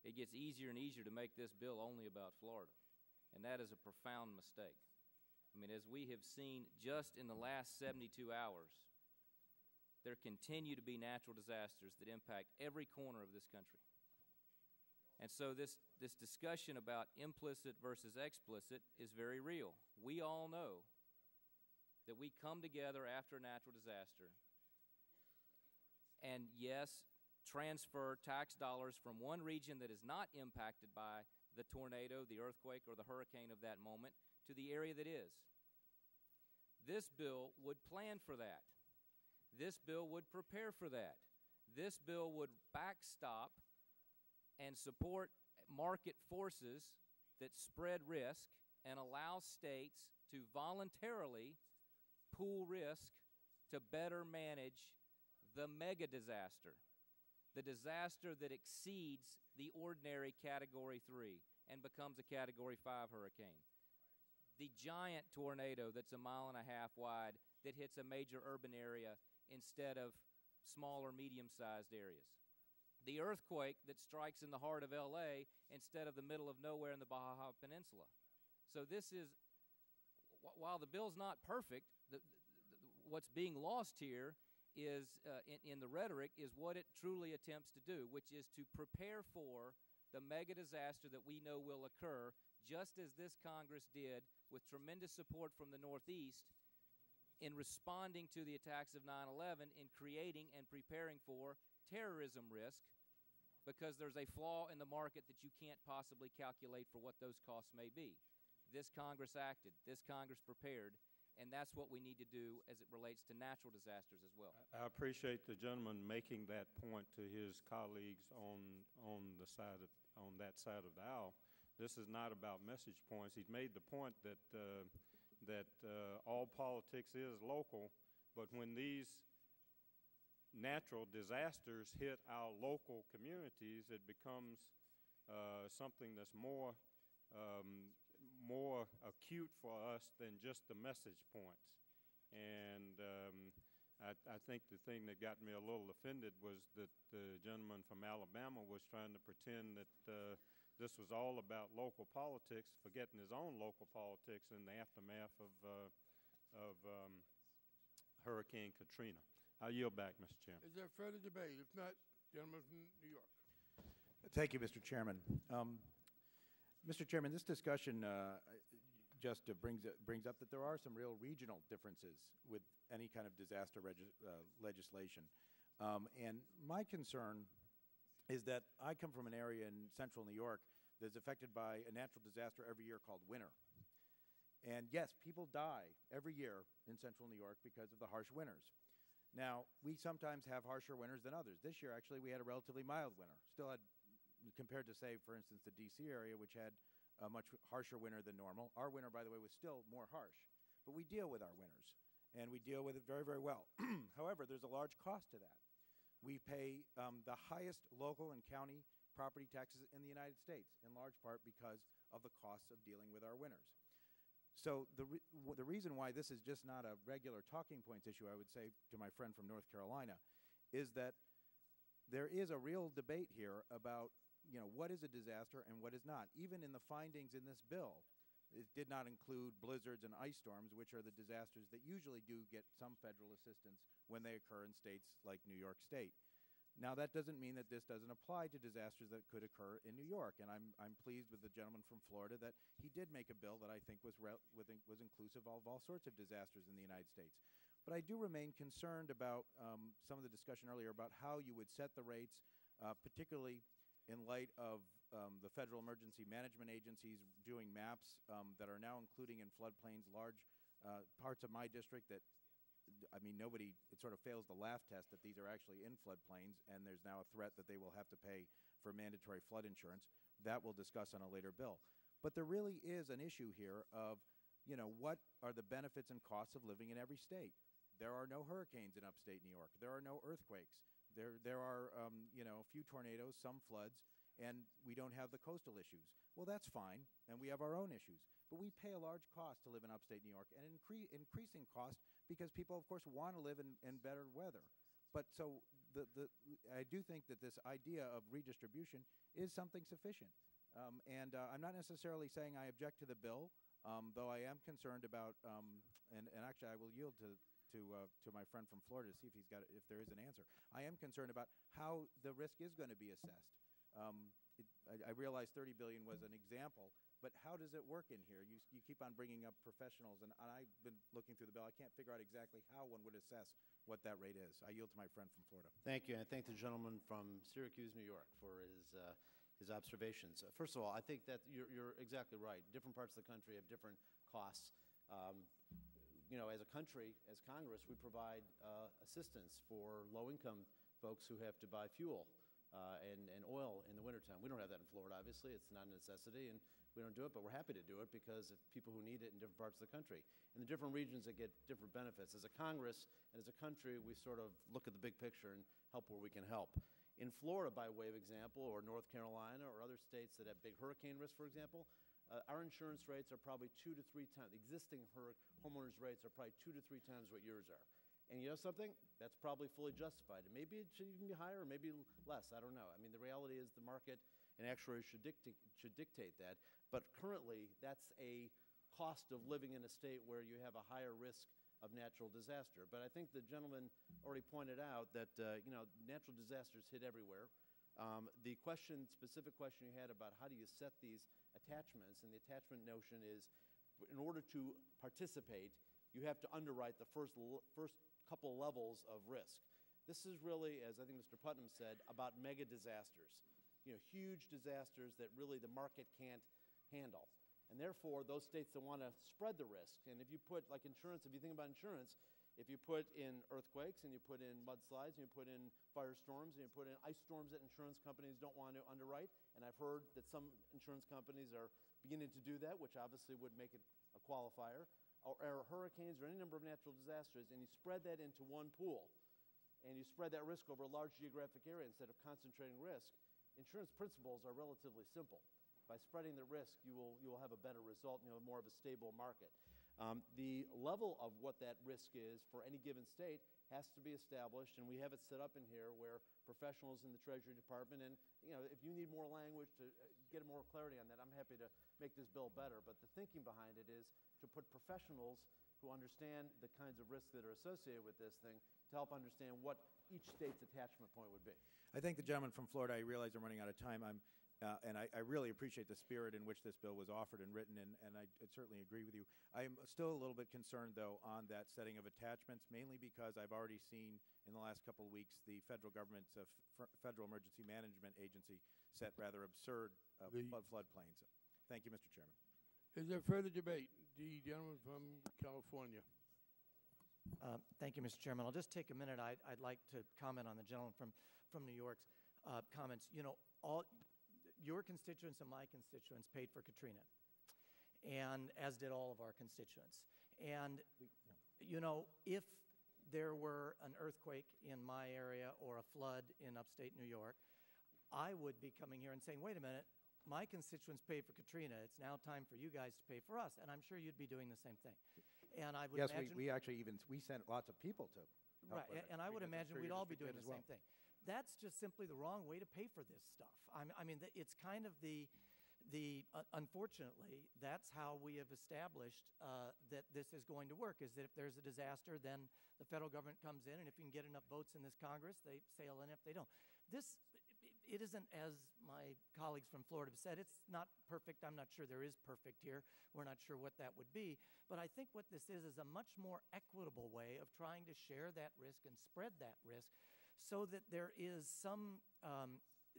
it gets easier and easier to make this bill only about Florida, and that is a profound mistake. I mean, as we have seen just in the last 72 hours, there continue to be natural disasters that impact every corner of this country. And so this discussion about implicit versus explicit is very real. We all know that we come together after a natural disaster and, yes, transfer tax dollars from one region that is not impacted by the tornado, the earthquake, or the hurricane of that moment to the area that is. This bill would plan for that. This bill would prepare for that. This bill would backstop and support market forces that spread risk and allow states to voluntarily pool risk to better manage the mega disaster, the disaster that exceeds the ordinary Category 3 and becomes a Category 5 hurricane, the giant tornado that's 1.5 miles wide that hits a major urban area instead of small or medium-sized areas, the earthquake that strikes in the heart of L.A. instead of the middle of nowhere in the Baja Peninsula. So this is, while the bill's not perfect, what's being lost here is, in the rhetoric, is what it truly attempts to do, which is to prepare for the mega disaster that we know will occur, just as this Congress did with tremendous support from the Northeast in responding to the attacks of 9/11, in creating and preparing for terrorism risk, because there's a flaw in the market that you can't possibly calculate for what those costs may be. This Congress acted, this Congress prepared, and that's what we need to do as it relates to natural disasters as well. I appreciate the gentleman making that point to his colleagues on that side of the aisle. This is not about message points. He's made the point that all politics is local, but when these natural disasters hit our local communities, it becomes something that's more acute for us than just the message points. And I think the thing that got me a little offended was that the gentleman from Alabama was trying to pretend that this was all about local politics, forgetting his own local politics in the aftermath of Hurricane Katrina. I'll yield back, Mr. Chairman. Is there further debate? If not, gentleman from New York. Thank you, Mr. Chairman. Mr. Chairman, this discussion just brings up that there are some real regional differences with any kind of disaster legislation. And my concern is that I come from an area in central New York that's affected by a natural disaster every year called winter. And yes, people die every year in central New York because of the harsh winters. Now, we sometimes have harsher winters than others. This year, actually, we had a relatively mild winter. Still had, compared to, say, for instance, the D.C. area, which had a much harsher winter than normal. Our winter, by the way, was still more harsh. But we deal with our winters, and we deal with it very, very well. However, there's a large cost to that. We pay the highest local and county property taxes in the United States, in large part because of the costs of dealing with our winters. So the reason why this is just not a regular talking points issue, I would say to my friend from North Carolina, is that there is a real debate here about, what is a disaster and what is not. Even in the findings in this bill, it did not include blizzards and ice storms, which are the disasters that usually do get some federal assistance when they occur in states like New York State. Now, that doesn't mean that this doesn't apply to disasters that could occur in New York, and I'm pleased with the gentleman from Florida that he did make a bill that I think was inclusive of all sorts of disasters in the United States. But I do remain concerned about some of the discussion earlier about how you would set the rates, particularly in light of the federal emergency management agencies doing maps that are now including in floodplains large parts of my district that, it sort of fails the laugh test that these are actually in floodplains, and there's now a threat that they will have to pay for mandatory flood insurance. That we'll discuss on a later bill. But there really is an issue here of, what are the benefits and costs of living in every state? There are no hurricanes in upstate New York. There are no earthquakes. There are, a few tornadoes, some floods, and we don't have the coastal issues. Well, that's fine, and we have our own issues. But we pay a large cost to live in upstate New York, and increasing cost because people, of course, want to live in better weather. But so I do think that this idea of redistribution is something sufficient. And I'm not necessarily saying I object to the bill, though I am concerned about, and actually I will yield to my friend from Florida to see if there is an answer. I am concerned about how the risk is going to be assessed. I realize $30 billion was an example, but how does it work in here? You keep on bringing up professionals, and I've been looking through the bill. I can't figure out exactly how one would assess what that rate is. I yield to my friend from Florida. Thank you, and I thank the gentleman from Syracuse, New York, for his observations. First of all, I think that you're exactly right. Different parts of the country have different costs. As a country, as Congress, we provide assistance for low-income folks who have to buy fuel and oil in the wintertime. We don't have that in Florida, obviously. It's not a necessity, and we don't do it, but we're happy to do it because of people who need it in different parts of the country. And the different regions that get different benefits. As a Congress and as a country, we sort of look at the big picture and help where we can help. In Florida, by way of example, or North Carolina, or other states that have big hurricane risk, for example, our insurance rates are probably 2 to 3 times. Existing homeowners rates are probably 2 to 3 times what yours are. And you know something? That's probably fully justified. And maybe it should even be higher or maybe less. I don't know. The reality is the market and actuaries should dictate that. But currently, that's a cost of living in a state where you have a higher risk of natural disaster. But I think the gentleman already pointed out that natural disasters hit everywhere. The specific question you had about how do you set these attachments, and the attachment notion is in order to participate, you have to underwrite the first couple levels of risk. This is really, as I think Mr. Putnam said, about mega disasters, huge disasters that really the market can't handle. And therefore, those states that want to spread the risk, and if you put, like insurance, if you think about insurance, if you put in earthquakes and you put in mudslides and you put in firestorms and you put in ice storms that insurance companies don't want to underwrite, and I've heard that some insurance companies are beginning to do that, which obviously would make it a qualifier, or hurricanes or any number of natural disasters, and you spread that into one pool, and you spread that risk over a large geographic area instead of concentrating risk, insurance principles are relatively simple. By spreading the risk, you will have a better result, more of a stable market. The level of what that risk is for any given state has to be established, and we have it set up in here where professionals in the Treasury Department, and if you need more language to get more clarity on that, I'm happy to make this bill better. But the thinking behind it is to put professionals who understand the kinds of risks that are associated with this thing to help understand what each state's attachment point would be. I thank the gentleman from Florida. I realize I'm running out of time. I'm And I really appreciate the spirit in which this bill was offered and written, and I certainly agree with you. I'm still a little bit concerned, though, on that setting of attachments, mainly because I've already seen in the last couple of weeks the federal government's Federal Emergency Management Agency set rather absurd floodplains. Thank you, Mr. Chairman. Is there further debate? The gentleman from California. Thank you, Mr. Chairman. I'll just take a minute. I'd like to comment on the gentleman from New York's comments. You know, all your constituents and my constituents paid for Katrina, and as did all of our constituents. And, you know, if there were an earthquake in my area or a flood in upstate New York, I would be coming here and saying, wait a minute, my constituents paid for Katrina. It's now time for you guys to pay for us. And I'm sure you'd be doing the same thing. And I would imagine... Yes, we actually we sent lots of people to help. Right, and I would imagine we'd all be doing the same thing. That's just simply the wrong way to pay for this stuff. I mean, it's kind of unfortunately, that's how we have established that this is going to work, is that if there's a disaster, then the federal government comes in, and if you can get enough votes in this Congress, they sail in. If they don't. It isn't, as my colleagues from Florida have said, it's not perfect. I'm not sure there is perfect here. We're not sure what that would be. But I think what this is a much more equitable way of trying to share that risk and spread that risk, so that there is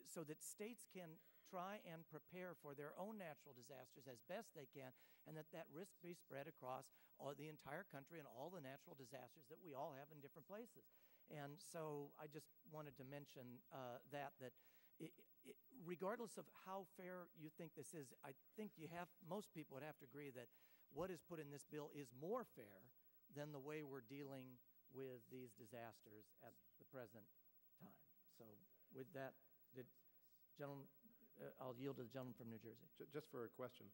so that states can try and prepare for their own natural disasters as best they can, and that risk be spread across the entire country and all the natural disasters that we all have in different places. And so I just wanted to mention that regardless of how fair you think this is, I think most people would have to agree that what is put in this bill is more fair than the way we're dealing with these disasters at the present time. So with that, I'll yield to the gentleman from New Jersey. Just for a question,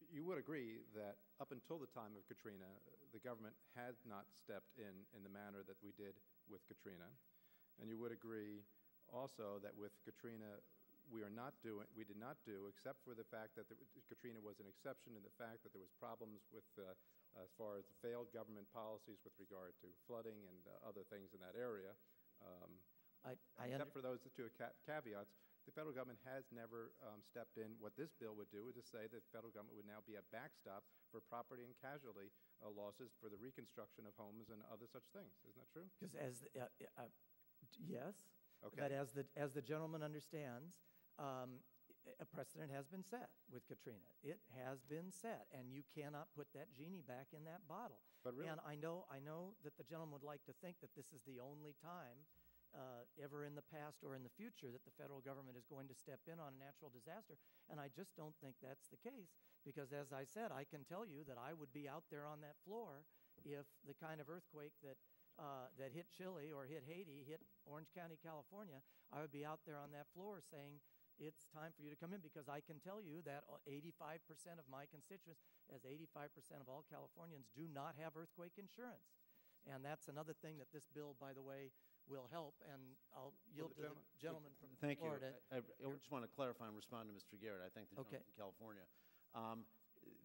you would agree that up until the time of Katrina, the government had not stepped in the manner that we did with Katrina, and you would agree also that with Katrina, we did not do, except for the fact that Katrina was an exception, and the fact that there was problems with as far as the failed government policies with regard to flooding and other things in that area. Except for those two caveats, the federal government has never stepped in. What this bill would do is to say that the federal government would now be a backstop for property and casualty losses for the reconstruction of homes and other such things. Isn't that true? Because yes, okay. But as the gentleman understands, a precedent has been set with Katrina. It has been set, and you cannot put that genie back in that bottle. But really? And I know that the gentleman would like to think that this is the only time ever in the past or in the future that the federal government is going to step in on a natural disaster, and I just don't think that's the case, because as I said, I can tell you that I would be out there on that floor if the kind of earthquake that hit Chile or hit Haiti hit Orange County, California. I would be out there on that floor saying, it's time for you to come in, because I can tell you that 85% of my constituents, as 85% of all Californians, do not have earthquake insurance. And that's another thing that this bill, by the way, will help. And I'll yield to the gentleman from Florida. Thank you. I just want to clarify and respond to Mr. Garrett. I think the gentleman from California.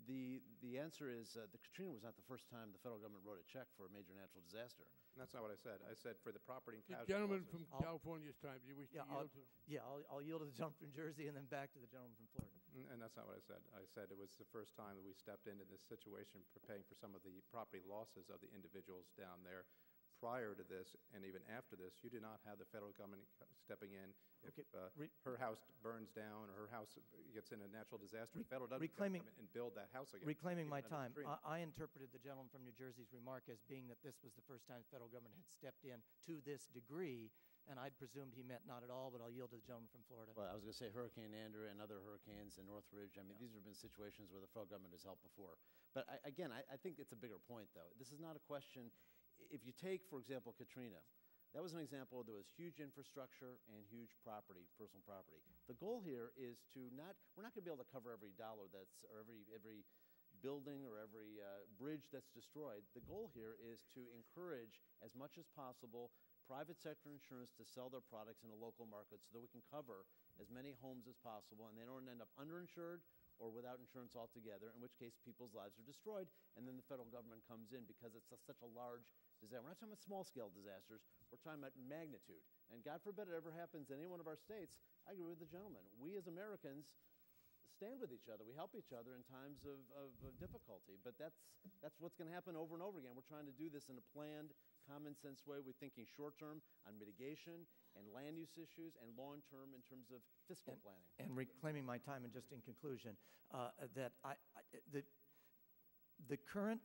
The answer is the Katrina was not the first time the federal government wrote a check for a major natural disaster. And that's not what I said. I said for the property and The casualty gentleman losses. from California's time. Do you wish to yield to? Yeah, I'll yield to the gentleman from Jersey and then back to the gentleman from Florida. And that's not what I said. I said it was the first time that we stepped into this situation paying for some of the property losses of the individuals down there. Prior to this and even after this, you did not have the federal government stepping in. If her house burns down or her house gets in a natural disaster, the federal government come in and build that house again. Reclaiming my time, I interpreted the gentleman from New Jersey's remark as being that this was the first time the federal government had stepped in to this degree, and I'd presumed he meant not at all, but I'll yield to the gentleman from Florida. Well, I was going to say Hurricane Andrew and other hurricanes in Northridge. I mean, these have been situations where the federal government has helped before. But I think it's a bigger point, though. This is not a question. If you take, for example, Katrina, that was an example where there was huge infrastructure and huge property, personal property. The goal here is we're not going to be able to cover every dollar or every building or every bridge that's destroyed. The goal here is to encourage, as much as possible, private sector insurance to sell their products in a local market so that we can cover as many homes as possible, and they don't end up underinsured or without insurance altogether, in which case people's lives are destroyed, and then the federal government comes in because it's such a large disaster. We're not talking about small-scale disasters. We're talking about magnitude. And God forbid it ever happens in any one of our states. I agree with the gentleman. We as Americans stand with each other. We help each other in times of difficulty. But that's what's going to happen over and over again. We're trying to do this in a planned, common-sense way. We're thinking short-term on mitigation and land use issues, and long-term in terms of fiscal planning. And reclaiming my time, and just in conclusion, the current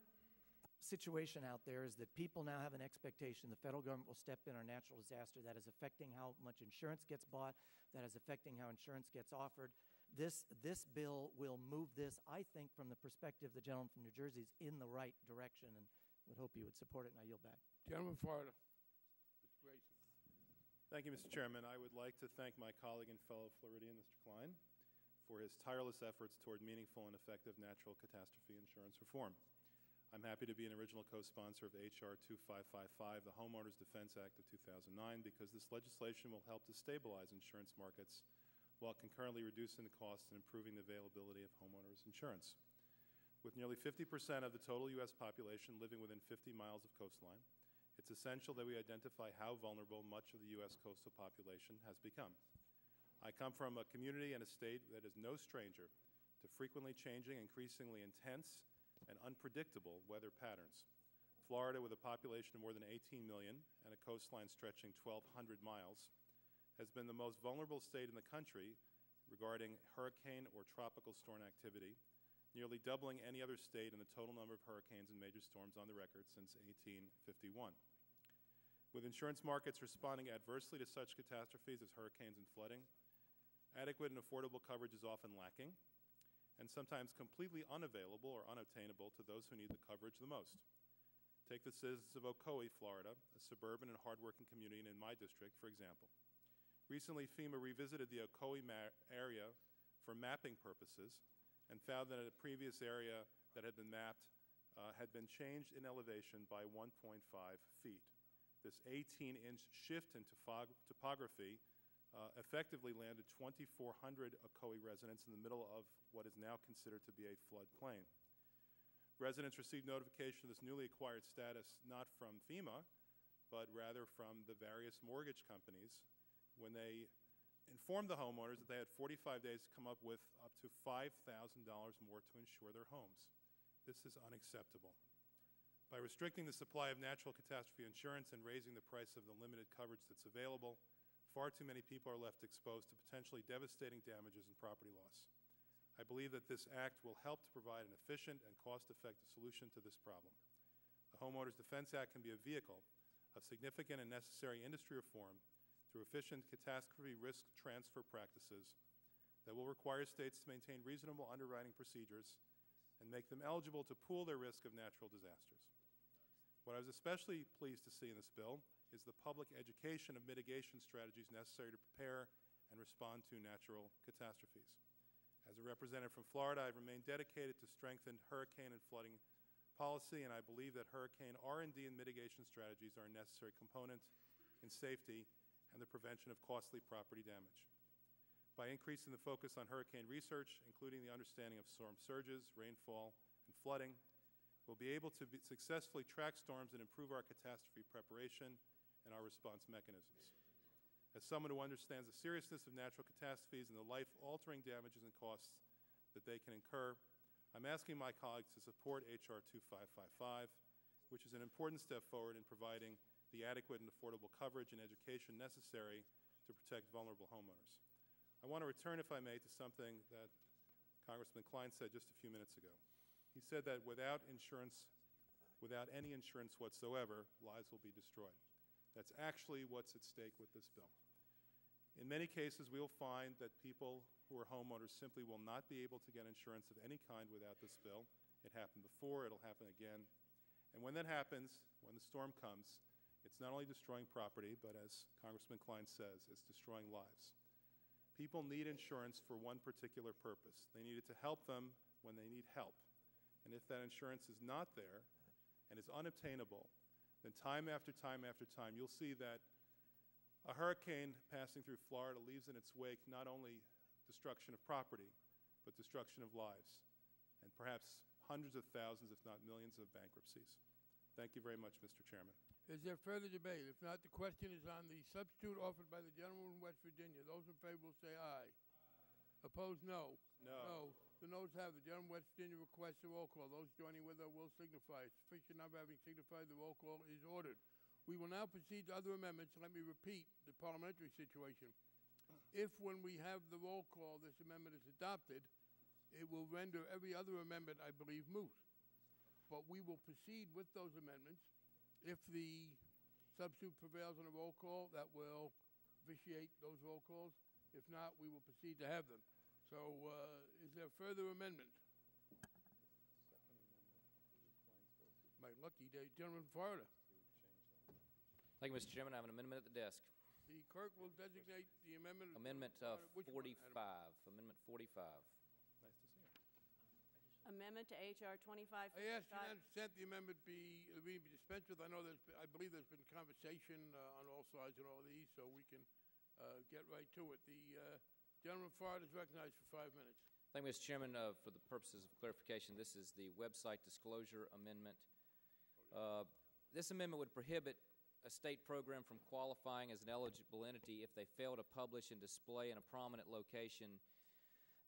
situation out there is that people now have an expectation the federal government will step in on natural disaster. That is affecting how much insurance gets bought. That is affecting how insurance gets offered. This bill will move this, I think, from the perspective of the gentleman from New Jersey, is in the right direction, and would hope you would support it, and I yield back. Gentleman from Florida. Mr. Grayson. Thank you, Mr. Chairman. I would like to thank my colleague and fellow Floridian, Mr. Klein, for his tireless efforts toward meaningful and effective natural catastrophe insurance reform. I'm happy to be an original co-sponsor of H.R. 2555, the Homeowners Defense Act of 2009, because this legislation will help to stabilize insurance markets while concurrently reducing the cost and improving the availability of homeowners insurance. With nearly 50% of the total U.S. population living within 50 miles of coastline, it's essential that we identify how vulnerable much of the U.S. coastal population has become. I come from a community and a state that is no stranger to frequently changing, increasingly intense, and unpredictable weather patterns. Florida, with a population of more than 18 million and a coastline stretching 1,200 miles, has been the most vulnerable state in the country regarding hurricane or tropical storm activity, nearly doubling any other state in the total number of hurricanes and major storms on the record since 1851. With insurance markets responding adversely to such catastrophes as hurricanes and flooding, adequate and affordable coverage is often lacking, and sometimes completely unavailable or unobtainable to those who need the coverage the most. Take the citizens of Ocoee, Florida, a suburban and hardworking community in my district, for example. Recently, FEMA revisited the Ocoee area for mapping purposes and found that a previous area that had been mapped had been changed in elevation by 1.5 feet. This 18-inch shift in topography effectively landed 2,400 Ocoee residents in the middle of what is now considered to be a floodplain. Residents received notification of this newly acquired status not from FEMA, but rather from the various mortgage companies when they informed the homeowners that they had 45 days to come up with up to $5,000 more to insure their homes. This is unacceptable. By restricting the supply of natural catastrophe insurance and raising the price of the limited coverage that's available, far too many people are left exposed to potentially devastating damages and property loss. I believe that this act will help to provide an efficient and cost-effective solution to this problem. The Homeowners Defense Act can be a vehicle of significant and necessary industry reform through efficient catastrophe risk transfer practices that will require states to maintain reasonable underwriting procedures and make them eligible to pool their risk of natural disasters. What I was especially pleased to see in this bill is the public education of mitigation strategies necessary to prepare and respond to natural catastrophes. As a representative from Florida, I've remained dedicated to strengthen hurricane and flooding policy, and I believe that hurricane R&D and mitigation strategies are a necessary component in safety and the prevention of costly property damage. By increasing the focus on hurricane research, including the understanding of storm surges, rainfall, and flooding, we'll be able to successfully track storms and improve our catastrophe preparation and our response mechanisms. As someone who understands the seriousness of natural catastrophes and the life-altering damages and costs that they can incur, I'm asking my colleagues to support H.R. 2555, which is an important step forward in providing the adequate and affordable coverage and education necessary to protect vulnerable homeowners. I want to return, if I may, to something that Congressman Klein said just a few minutes ago. He said that without insurance, without any insurance whatsoever, lives will be destroyed. That's actually what's at stake with this bill. In many cases, we will find that people who are homeowners simply will not be able to get insurance of any kind without this bill. It happened before, it'll happen again. And when that happens, when the storm comes, it's not only destroying property, but as Congressman Klein says, it's destroying lives. People need insurance for one particular purpose. They need it to help them when they need help. And if that insurance is not there and is unobtainable, then time after time after time, you'll see that a hurricane passing through Florida leaves in its wake not only destruction of property, but destruction of lives, and perhaps hundreds of thousands, if not millions, of bankruptcies. Thank you very much, Mr. Chairman. Is there further debate? If not, the question is on the substitute offered by the gentleman from West Virginia. Those in favor will say aye. Opposed, no. No. The noes have. The gentleman from West Virginia requests a roll call. Those joining with her will signify. Sufficient number having signified, the roll call is ordered. We will now proceed to other amendments. Let me repeat the parliamentary situation. If, when we have the roll call, this amendment is adopted, it will render every other amendment, I believe, moot. But we will proceed with those amendments. If the substitute prevails on a roll call, that will vitiate those roll calls. If not, we will proceed to have them. So, is there further amendment? My lucky day, gentleman from Florida. Thank you, Mr. Chairman. I have an amendment at the desk. The clerk will designate the amendment. Amendment Which one, 45. Adam? Amendment 45. Nice to see you. Amendment to H.R. 2555. I ask unanimous consent the amendment be dispensed with. I know I believe there's been conversation on all sides on all of these, so we can get right to it. The gentleman from Florida is recognized for 5 minutes. Thank you, Mr. Chairman. For the purposes of clarification, this is the website disclosure amendment. This amendment would prohibit a state program from qualifying as an eligible entity if they fail to publish and display in a prominent location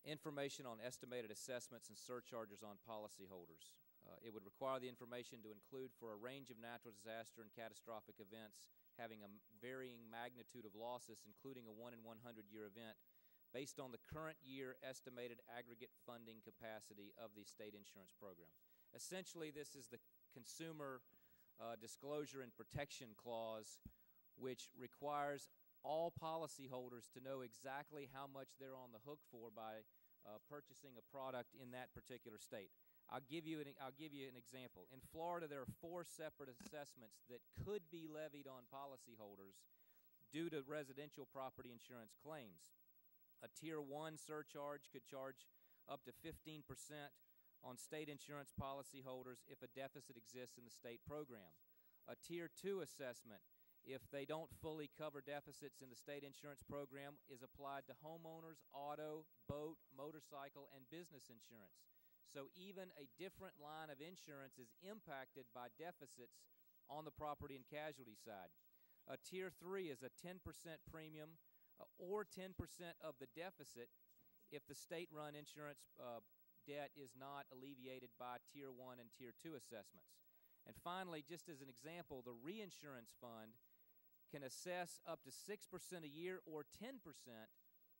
information on estimated assessments and surcharges on policyholders. It would require the information to include for a range of natural disaster and catastrophic events having a varying magnitude of losses, including a 1 in 100 year event, based on the current year estimated aggregate funding capacity of the state insurance program. Essentially, this is the consumer disclosure and protection clause, which requires all policyholders to know exactly how much they're on the hook for by purchasing a product in that particular state. I'll give you an example. In Florida, there are 4 separate assessments that could be levied on policyholders due to residential property insurance claims. A Tier 1 surcharge could charge up to 15% on state insurance policyholders if a deficit exists in the state program. A Tier 2 assessment, if they don't fully cover deficits in the state insurance program, is applied to homeowners, auto, boat, motorcycle, and business insurance. So even a different line of insurance is impacted by deficits on the property and casualty side. A Tier 3 is a 10% premium or 10% of the deficit if the state-run insurance debt is not alleviated by Tier 1 and Tier 2 assessments. And finally, just as an example, the reinsurance fund can assess up to 6% a year or 10%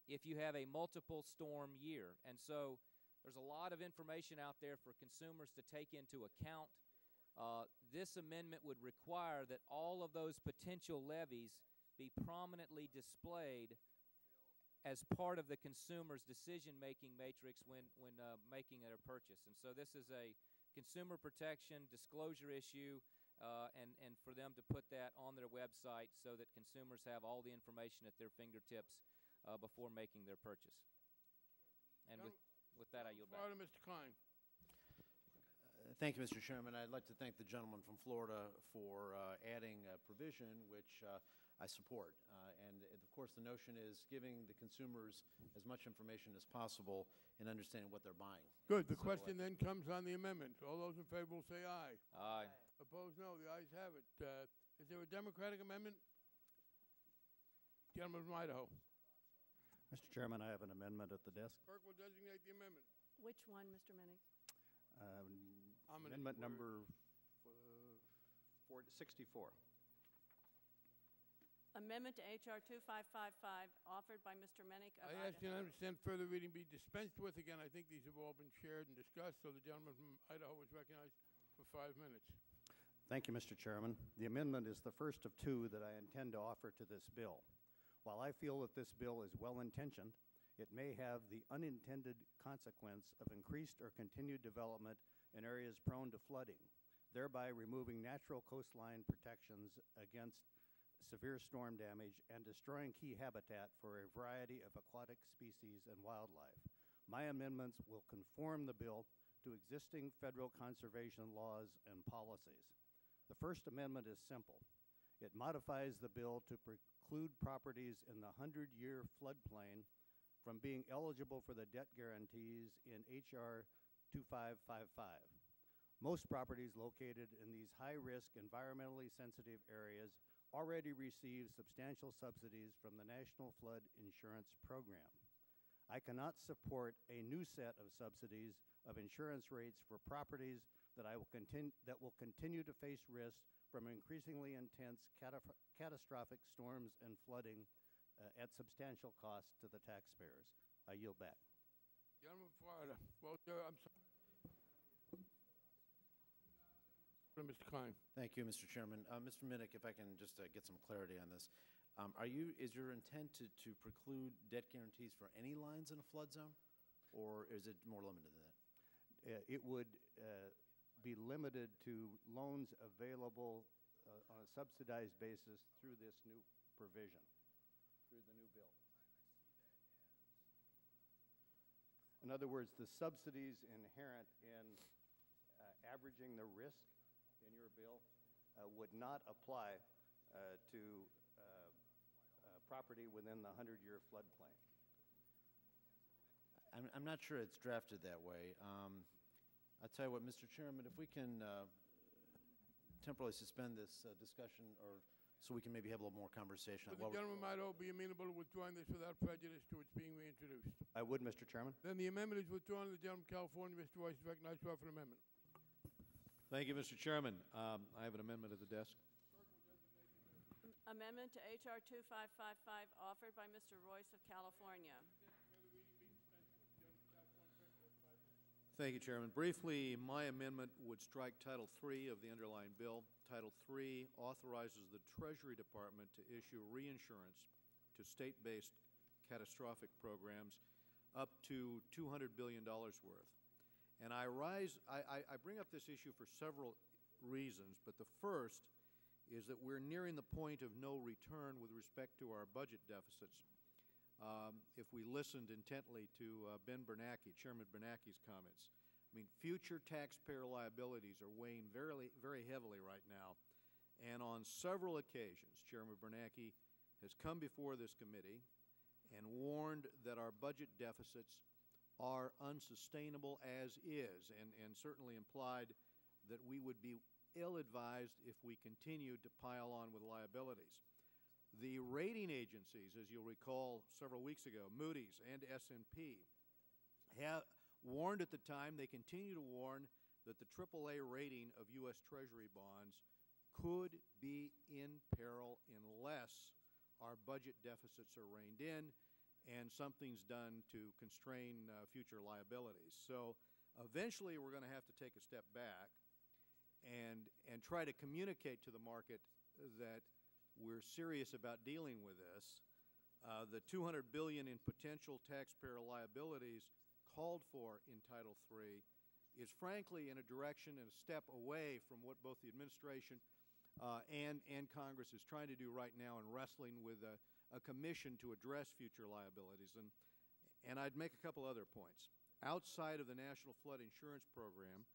if you have a multiple storm year. And so there's a lot of information out there for consumers to take into account. This amendment would require that all of those potential levies be prominently displayed as part of the consumer's decision-making matrix when making a purchase. And so this is a consumer protection disclosure issue, and for them to put that on their website so that consumers have all the information at their fingertips before making their purchase. And with that, I yield back. Florida, Mr. Klein. Thank you, Mr. Chairman. I'd like to thank the gentleman from Florida for adding a provision which I support. And of course, the notion is giving the consumers as much information as possible in understanding what they're buying. Good. The question then comes on the amendment. All those in favor will say aye. Aye. Opposed, no. The ayes have it. Is there a Democratic amendment? Gentleman from Idaho. Mr. Chairman, I have an amendment at the desk. Clerk will designate the amendment. Which one, Mr. Minnick? Amendment number 64. Amendment to H.R. 2555, offered by Mr. Minnick of I ask Idaho. unanimous consent further reading be dispensed with. Again, I think these have all been shared and discussed, so the gentleman from Idaho is recognized for 5 minutes. Thank you, Mr. Chairman. The amendment is the first of 2 that I intend to offer to this bill. While I feel that this bill is well-intentioned, it may have the unintended consequence of increased or continued development in areas prone to flooding, thereby removing natural coastline protections against severe storm damage and destroying key habitat for a variety of aquatic species and wildlife. My amendments will conform the bill to existing federal conservation laws and policies. The First Amendment is simple. It modifies the bill to preclude properties in the 100-year floodplain from being eligible for the debt guarantees in H.R. 2555. Most properties located in these high-risk, environmentally sensitive areas already receive substantial subsidies from the National Flood Insurance Program. I cannot support a new set of subsidies of insurance rates for properties that will continue to face risk from increasingly intense catastrophic storms and flooding at substantial cost to the taxpayers. I yield back. Gentleman from Florida. Well, I'm sorry. Mr. Klein. Thank you, Mr. Chairman. Mr. Minnick, if I can just get some clarity on this. Is your intent to preclude debt guarantees for any lines in a flood zone, or is it more limited than that? It would be limited to loans available on a subsidized basis through this new provision, through the new bill. In other words, the subsidies inherent in averaging the risk in your bill would not apply to property within the 100-year floodplain. I'm not sure it's drafted that way. I'll tell you what, Mr. Chairman, if we can temporarily suspend this discussion, or so we can maybe have a little more conversation. The gentleman might be amenable to withdrawing this without prejudice to its being reintroduced. I would, Mr. Chairman. Then the amendment is withdrawn. The gentleman from California, Mr. Royce, is recognized to offer an amendment. Thank you, Mr. Chairman. I have an amendment at the desk. Amendment to H.R. 2555 offered by Mr. Royce of California. Thank you, Chairman. Briefly, my amendment would strike Title III of the underlying bill. Title III authorizes the Treasury Department to issue reinsurance to state-based catastrophic programs up to $200 billion worth. And I bring up this issue for several reasons, but the first is that we're nearing the point of no return with respect to our budget deficits. If we listened intently to Ben Bernanke, Chairman Bernanke's comments, I mean, future taxpayer liabilities are weighing very, very heavily right now. And on several occasions, Chairman Bernanke has come before this committee and warned that our budget deficits are unsustainable as is, and certainly implied that we would be ill-advised if we continued to pile on with liabilities. The rating agencies, as you'll recall several weeks ago, Moody's and S&P, have warned at the time, they continue to warn, that the AAA rating of U.S. Treasury bonds could be in peril unless our budget deficits are reined in and something's done to constrain future liabilities. So eventually we're going to have to take a step back and try to communicate to the market that we're serious about dealing with this. The $200 billion in potential taxpayer liabilities called for in Title III is frankly in a direction and a step away from what both the administration and Congress is trying to do right now in wrestling with a commission to address future liabilities. And I'd make a couple other points. Outside of the National Flood Insurance Program,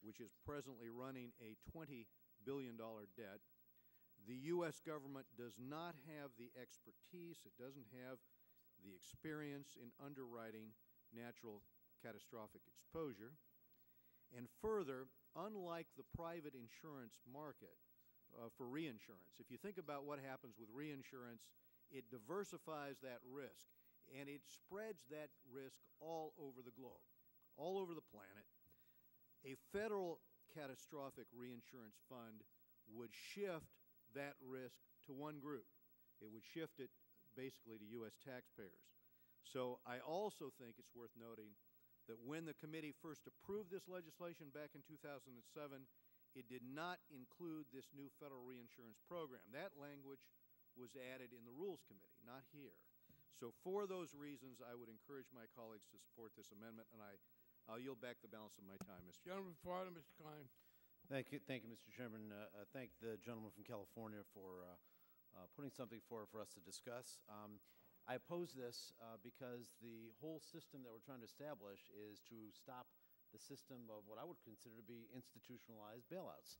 which is presently running a $20 billion debt, the U.S. government does not have the expertise, it doesn't have the experience in underwriting natural catastrophic exposure. And further, unlike the private insurance market for reinsurance, if you think about what happens with reinsurance, it diversifies that risk, and it spreads that risk all over the globe, all over the planet. A federal catastrophic reinsurance fund would shift that risk to one group. It would shift it basically to U.S. taxpayers. So I also think it's worth noting that when the committee first approved this legislation back in 2007, it did not include this new federal reinsurance program. That language was added in the Rules Committee, not here. So for those reasons, I would encourage my colleagues to support this amendment, and I'll yield back the balance of my time, Mr. Chairman. Gentleman from Florida, Mr. Klein. Thank you, Mr. Chairman. Thank the gentleman from California for putting something forward for us to discuss. I oppose this because the whole system that we're trying to establish is to stop the system of what I would consider to be institutionalized bailouts.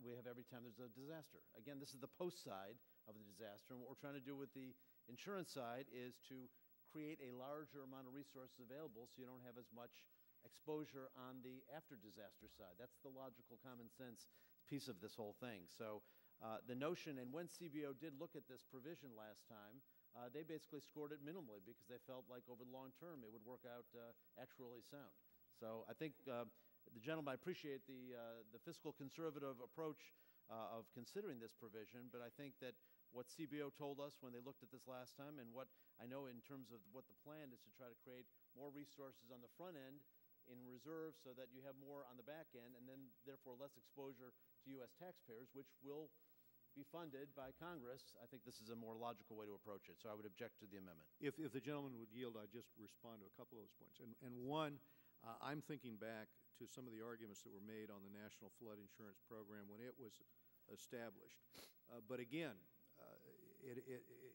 We have every time there's a disaster. Again, this is the post side of the disaster, and what we're trying to do with the insurance side is to create a larger amount of resources available so you don't have as much exposure on the after-disaster side. That's the logical common sense piece of this whole thing. So the notion, and when CBO did look at this provision last time, they basically scored it minimally because they felt like over the long term it would work out actuarially sound. So I think the gentleman, I appreciate the fiscal conservative approach of considering this provision, but I think that what CBO told us when they looked at this last time, and what I know in terms of what the plan is to try to create more resources on the front end in reserve so that you have more on the back end, and then therefore less exposure to U.S. taxpayers, which will be funded by Congress. I think this is a more logical way to approach it, so I would object to the amendment. If the gentleman would yield, I'd just respond to a couple of those points. And one, I'm thinking back to some of the arguments that were made on the National Flood Insurance Program when it was established. But again,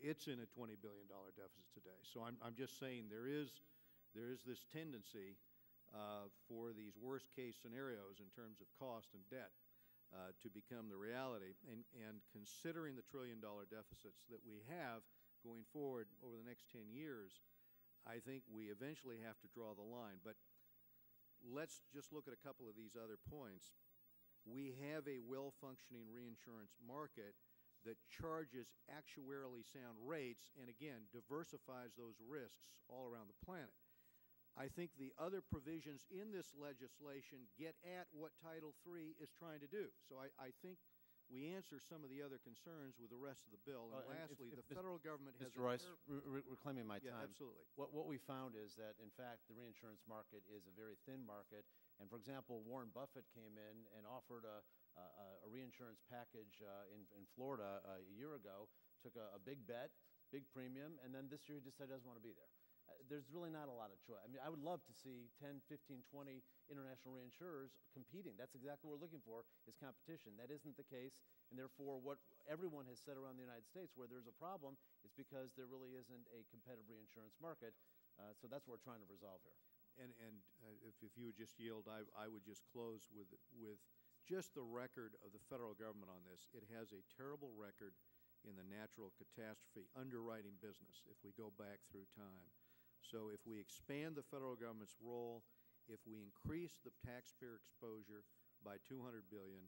it's in a $20 billion deficit today. So I'm just saying there is this tendency for these worst-case scenarios in terms of cost and debt to become the reality. And considering the trillion-dollar deficits that we have going forward over the next 10 years, I think we eventually have to draw the line. But let's just look at a couple of these other points. We have a well-functioning reinsurance market that charges actuarially sound rates and, again, diversifies those risks all around the planet. I think the other provisions in this legislation get at what Title III is trying to do. So I think we answer some of the other concerns with the rest of the bill. And lastly, the federal government has... Mr. Royce, reclaiming my time. Yeah, absolutely. What we found is that, in fact, the reinsurance market is a very thin market. And, for example, Warren Buffett came in and offered a reinsurance package in Florida a year ago, took a big bet, big premium, and then this year he decided he doesn't want to be there. There's really not a lot of choice. I mean, I would love to see 10, 15, 20 international reinsurers competing. That's exactly what we're looking for, is competition. That isn't the case, and therefore what everyone has said around the United States, where there's a problem, is because there really isn't a competitive reinsurance market. So that's what we're trying to resolve here. And if you would just yield, I would just close with just the record of the federal government on this. It has a terrible record in the natural catastrophe underwriting business if we go back through time. So if we expand the federal government's role, if we increase the taxpayer exposure by $200 billion,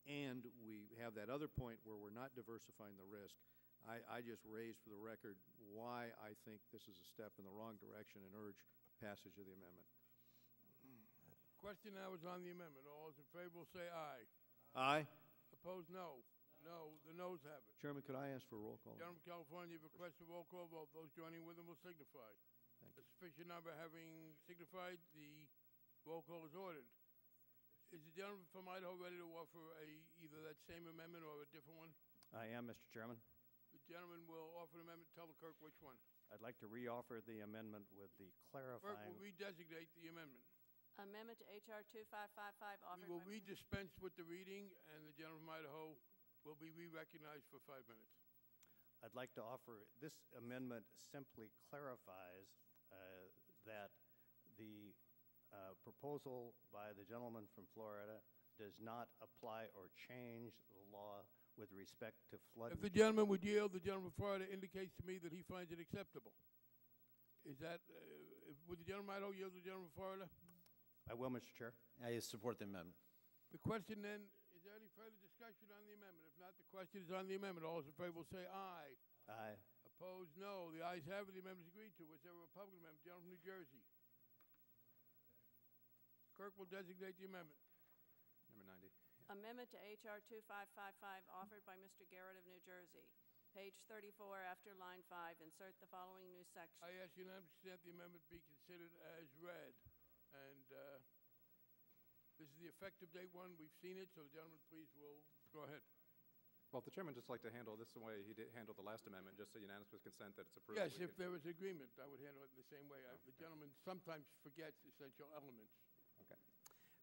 and we have that other point where we're not diversifying the risk, I just raised for the record why I think this is a step in the wrong direction and urge passage of the amendment. Question now is on the amendment. All those in favor will say aye. Aye. Opposed, no. No. The noes have it. Chairman, could I ask for a roll call? Gentleman from California, you request a roll call vote. Those joining with him will signify. Thank you. A sufficient number having signified, the roll call is ordered. Is the gentleman from Idaho ready to offer either that same amendment or a different one? I am, Mr. Chairman. The gentleman will offer an amendment. Tell the clerk which one. I'd like to reoffer the amendment with the Clerk clarifying... will redesignate the amendment. Amendment to H.R. 2555 offered We will by... dispense with the reading, and the gentleman from Idaho will be re-recognized for 5 minutes. I'd like to offer, this amendment simply clarifies that the proposal by the gentleman from Florida does not apply or change the law with respect to flood. If the gentleman would yield, the gentleman from Florida indicates to me that he finds it acceptable. Is that, would the gentleman from Idaho yield to the gentleman from Florida? I will, Mr. Chair. I support the amendment. The question then, is there any further discussion on the amendment? If not, the question is on the amendment. All those in favor will say aye. Aye. Opposed, no. The ayes have it. The amendment is agreed to. Was there a Republican amendment? Gentleman from New Jersey. Clerk will designate the amendment. Number 90. Amendment to H.R. 2555 offered by Mr. Garrett of New Jersey. Page 34, after line 5, insert the following new section. I ask unanimous consent the amendment be considered as read. And this is the effective date one. We've seen it, so the gentleman, please, will go ahead. Well, if the chairman just like to handle this the way he did handle the last amendment, just so unanimous consent that it's approved. Yes, if there was agreement, I would handle it in the same way. The gentleman sometimes forgets essential elements. Okay.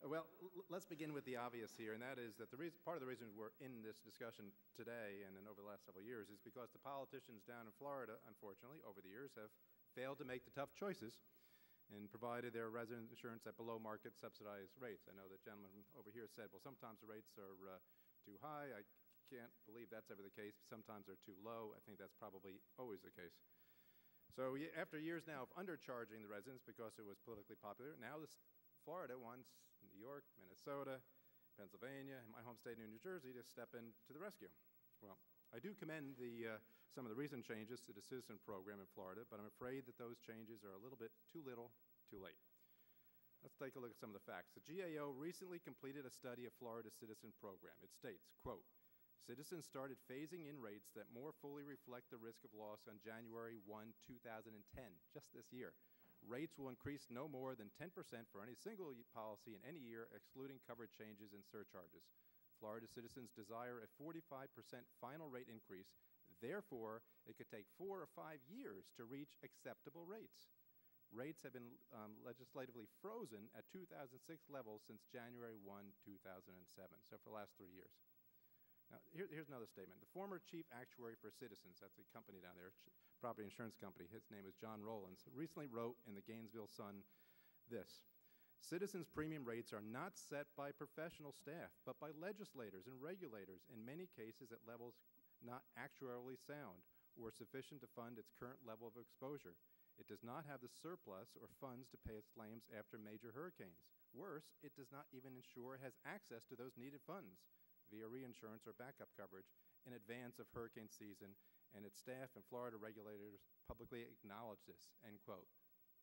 Well, let's begin with the obvious here, and that is that part of the reason we're in this discussion today and over the last several years is because the politicians down in Florida, unfortunately, over the years have failed to make the tough choices and provided their resident insurance at below-market subsidized rates. I know the gentleman over here said, well, sometimes the rates are too high. I can't believe that's ever the case. Sometimes they're too low. I think that's probably always the case. So after years now of undercharging the residents because it was politically popular, now Florida wants New York, Minnesota, Pennsylvania, and my home state, New Jersey, to step in to the rescue. Well, I do commend some of the recent changes to the Citizen program in Florida, but I'm afraid that those changes are a little bit too little, too late. Let's take a look at some of the facts. The GAO recently completed a study of Florida's Citizen program. It states, quote, Citizens started phasing in rates that more fully reflect the risk of loss on January 1, 2010, just this year. Rates will increase no more than 10% for any single policy in any year, excluding coverage changes and surcharges. Florida citizens desire a 45% final rate increase. Therefore, it could take 4 or 5 years to reach acceptable rates. Rates have been legislatively frozen at 2006 levels since January 1, 2007, so for the last 3 years. Now, here's another statement. The former chief actuary for Citizens, that's a company down there, property insurance company, his name is John Rowlands, recently wrote in the Gainesville Sun this: Citizens' premium rates are not set by professional staff, but by legislators and regulators, in many cases at levels not actuarially sound or sufficient to fund its current level of exposure. It does not have the surplus or funds to pay its claims after major hurricanes. Worse, it does not even ensure it has access to those needed funds via reinsurance or backup coverage in advance of hurricane season, and its staff and Florida regulators publicly acknowledge this, end quote.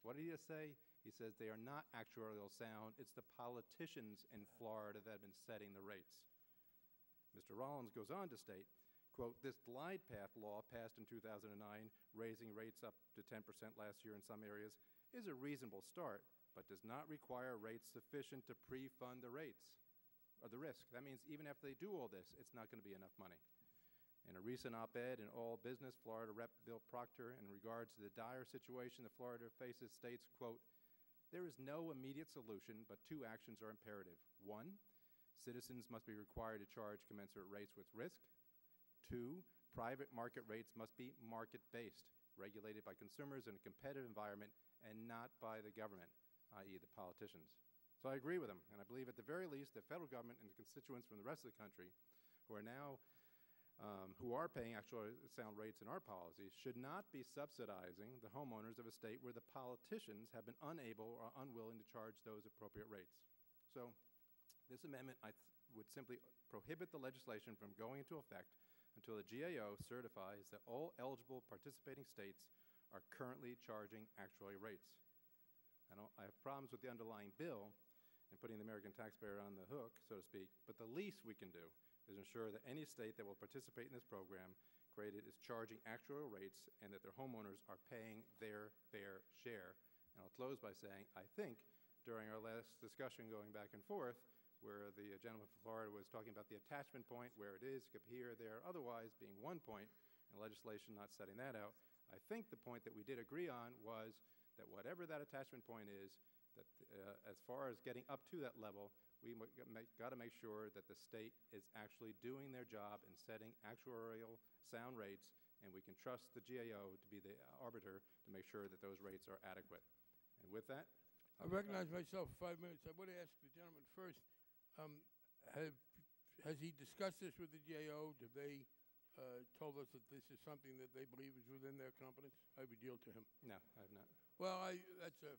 What did he just say? He says they are not actuarial sound. It's the politicians in Florida that have been setting the rates. Mr. Rollins goes on to state, quote, this glide path law passed in 2009, raising rates up to 10% last year in some areas, is a reasonable start, but does not require rates sufficient to pre-fund the rates or the risk. That means even after they do all this, it's not going to be enough money. In a recent op-ed in All Business, Florida Rep. Bill Proctor, in regards to the dire situation that Florida faces, states, quote, there is no immediate solution, but 2 actions are imperative. 1, citizens must be required to charge commensurate rates with risk. 2, private market rates must be market-based, regulated by consumers in a competitive environment and not by the government, i.e. the politicians. So I agree with him, and I believe at the very least the federal government and the constituents from the rest of the country who are now who are paying actual sound rates in our policies should not be subsidizing the homeowners of a state where the politicians have been unable or unwilling to charge those appropriate rates. So this amendment would simply prohibit the legislation from going into effect until the GAO certifies that all eligible participating states are currently charging actuarial rates. I have problems with the underlying bill and putting the American taxpayer on the hook, so to speak, but the least we can do is ensure that any state that will participate in this program created is charging actuarial rates and that their homeowners are paying their fair share. And I'll close by saying, I think during our last discussion going back and forth, where the gentleman from Florida was talking about the attachment point, where it is, could be here, there, otherwise being one point, and legislation not setting that out, I think the point that we did agree on was that whatever that attachment point is, that as far as getting up to that level, we got to make sure that the state is actually doing their job in setting actuarial sound rates, and we can trust the GAO to be the arbiter to make sure that those rates are adequate. And with that, I recognize myself for 5 minutes. I would ask the gentleman first, has he discussed this with the GAO? Have they told us that this is something that they believe is within their competence? I would yield to him. No, I have not. Well, that's an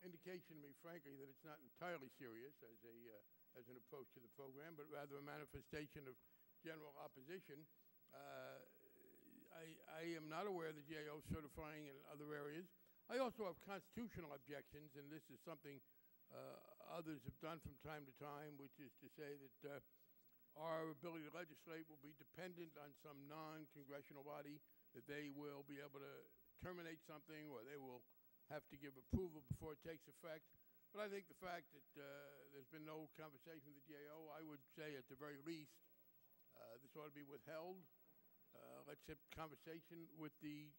indication to me, frankly, that it's not entirely serious as an approach to the program, but rather a manifestation of general opposition. I am not aware of the GAO certifying in other areas. I also have constitutional objections, and this is something others have done from time to time, which is to say that our ability to legislate will be dependent on some non-congressional body, that they will be able to terminate something or they will have to give approval before it takes effect. But I think the fact that there's been no conversation with the GAO, I would say at the very least, this ought to be withheld. Let's have conversation with the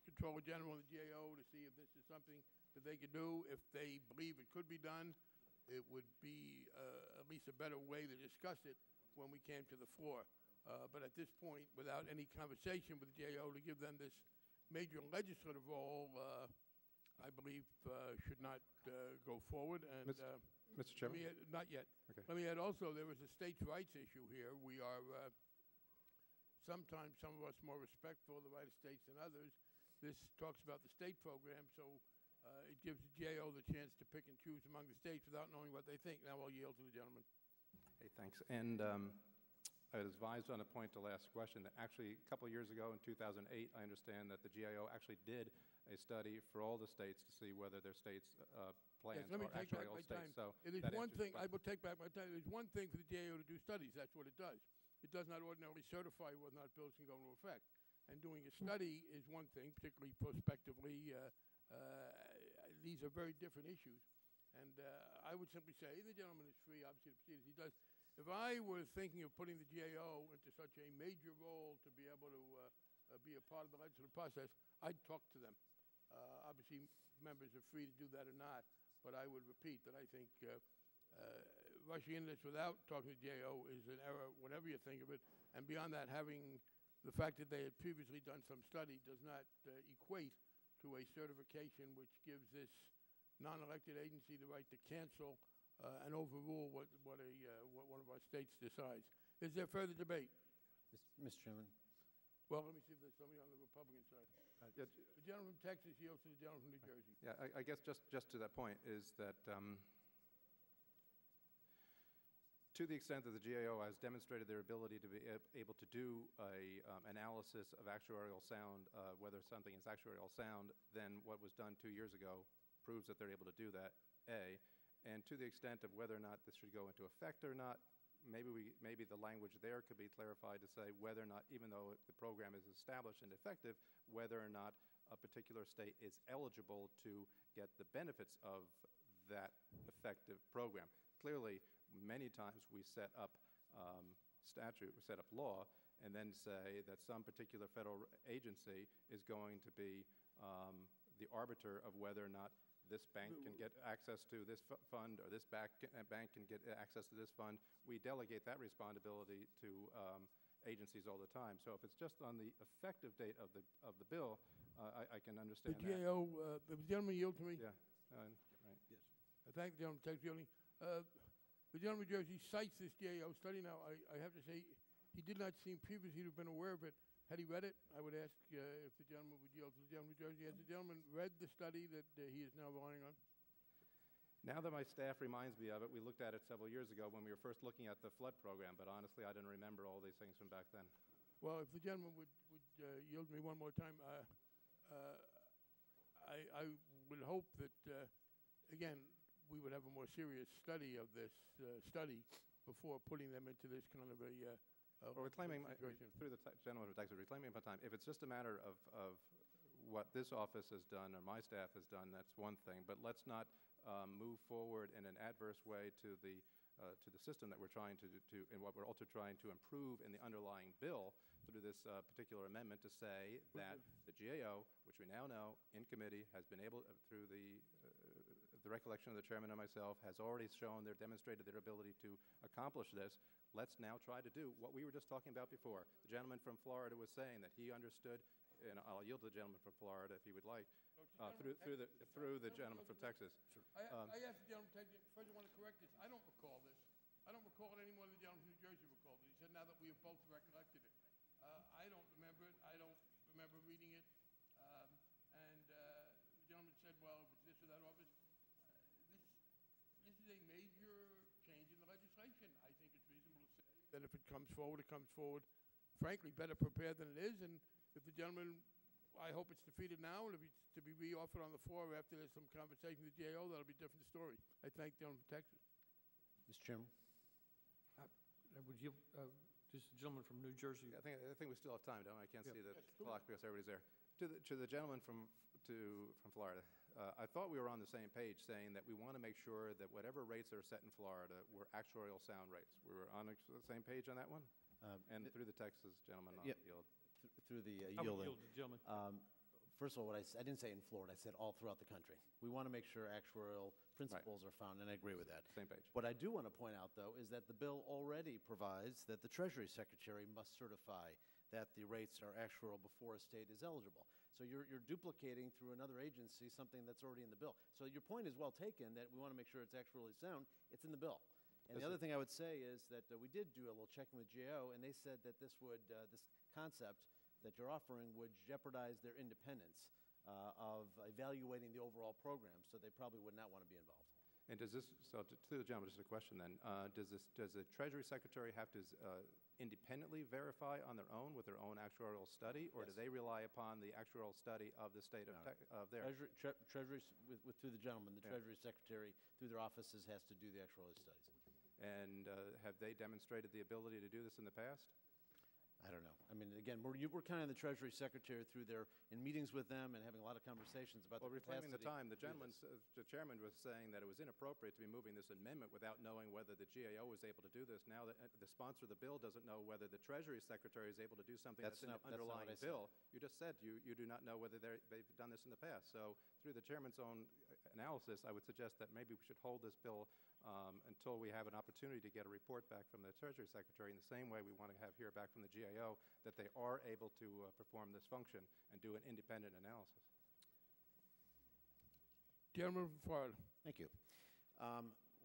Controller General of the GAO to see if this is something that they could do. If they believe it could be done, it would be at least a better way to discuss it when we came to the floor. But at this point, without any conversation with the GAO to give them this major legislative role, I believe should not go forward. And Mr. Chairman? Not yet. Okay. Let me add also, there was a states' rights issue here. We are sometimes some of us more respectful of the right of states than others. This talks about the state program, so it gives the GAO the chance to pick and choose among the states without knowing what they think. Now I'll yield to the gentleman. Hey, thanks. And I was advised on a point to last question that actually a couple of years ago in 2008, I understand that the GAO actually did a study for all the states to see whether their states' plans Let me are take back actuarial my states. time. So It is that one answers thing, the I question. will take back my time. It is one thing for the GAO to do studies. That's what it does. It does not ordinarily certify whether or not bills can go into effect. And doing a study is one thing, particularly prospectively. These are very different issues. And I would simply say, the gentleman is free, obviously, to proceed as he does. If I were thinking of putting the GAO into such a major role to be able to be a part of the legislative process, I'd talk to them. Obviously, members are free to do that or not, but I would repeat that I think rushing into this without talking to the GAO is an error, whatever you think of it. And beyond that, having the fact that they had previously done some study does not equate to a certification which gives this non-elected agency the right to cancel and overrule what one of our states decides. Is there further debate? Mr. Chairman. Well, let me see if there's somebody on the Republican side. The gentleman from Texas yields to the gentleman from New Jersey. Yeah, I guess just to that point is that to the extent that the GAO has demonstrated their ability to be able to do a analysis of actuarial sound, whether something is actuarial sound, then what was done 2 years ago proves that they're able to do that, A. And to the extent of whether or not this should go into effect or not, maybe the language there could be clarified to say whether or not, even though the program is established and effective, whether or not a particular state is eligible to get the benefits of that effective program. Clearly, many times we set up statute, we set up law, and then say that some particular federal agency is going to be the arbiter of whether or not this bank can get access to this fund or this bank can get access to this fund. We delegate that responsibility to agencies all the time. So if it's just on the effective date of the bill, I can understand the GAO, the gentleman yield to me? Yeah, right. Yes. Thank the gentleman. Thanks, yielding. The gentleman from Jersey cites this GAO study. Now, I have to say, he did not seem previously to have been aware of it. Had he read it, I would ask if the gentleman would yield to the gentleman from Jersey. Has the gentleman read the study that he is now relying on? Now that my staff reminds me of it, we looked at it several years ago when we were first looking at the flood program, but honestly, I didn't remember all these things from back then. Well, if the gentleman would yield me one more time, I would hope that, again, we would have a more serious study of this study before putting them into this kind of a Well, reclaiming, through the gentleman from Texas, reclaiming my time, if it's just a matter of what this office has done or my staff has done, that's one thing. But let's not move forward in an adverse way to the system that we're trying to and what we're also trying to improve in the underlying bill through this particular amendment to say that the GAO, which we now know in committee, has been able, through the recollection of the chairman and myself, has already demonstrated their ability to accomplish this. Let's now try to do what we were just talking about before. The gentleman from Florida was saying that he understood, and I'll yield to the gentleman from Florida if he would like, through the gentleman from Texas. Sure. I asked the gentleman from Texas, first I want to correct this. I don't recall this. I don't recall it any more than the gentleman from New Jersey recalled it. He said now that we have both recollected it. I don't remember it. I don't remember reading it. The gentleman said, well, if it's this or that office, this is a major change in the legislation. I think it's reasonable to say that if it comes forward, frankly, better prepared than it is. And if the gentleman, I hope it's defeated now, and if it's to be re-offered on the floor after there's some conversation with the GAO, that'll be a different story. I thank the gentleman from Texas. Mr. Chairman. Would you, just the gentleman from New Jersey. I think we still have time, don't we? I can't see the clock because everybody's there. To the gentleman from Florida, I thought we were on the same page saying that we want to make sure that whatever rates are set in Florida were actuarial sound rates. We were on the same page on that one? And through the Texas gentleman, I'll yield. Through the I would yielding. yield to the gentleman. First of all, I didn't say in Florida. I said all throughout the country. We want to make sure actuarial principles are found, and I agree with that. Same page. What I do want to point out, though, is that the bill already provides that the Treasury Secretary must certify that the rates are actuarial before a state is eligible. So you're duplicating through another agency something that's already in the bill. So your point is well taken that we want to make sure it's actually sound. It's in the bill. And the other thing I would say is that we did do a little checking with GAO, and they said that this concept that you're offering would jeopardize their independence of evaluating the overall program, so they probably would not want to be involved. And does this, so to the gentleman, just a question then, does the Treasury Secretary have to independently verify on their own with their own actuarial study, or do they rely upon the actuarial study of the state of their? Treasury, through the gentleman, the Treasury Secretary, through their offices, has to do the actuarial studies. And have they demonstrated the ability to do this in the past? I don't know. I mean, again, we're kind of the Treasury Secretary through there in meetings with them and having a lot of conversations about the capacity. Reclaiming the time, the chairman was saying that it was inappropriate to be moving this amendment without knowing whether the GAO was able to do this. Now that the sponsor of the bill doesn't know whether the Treasury Secretary is able to do something that's in the underlying bill. You just said you do not know whether they've done this in the past. So through the chairman's own analysis, I would suggest that maybe we should hold this bill until we have an opportunity to get a report back from the Treasury Secretary in the same way we want to hear back from the GAO that they are able to perform this function and do an independent analysis. Gentleman from Florida. Thank you.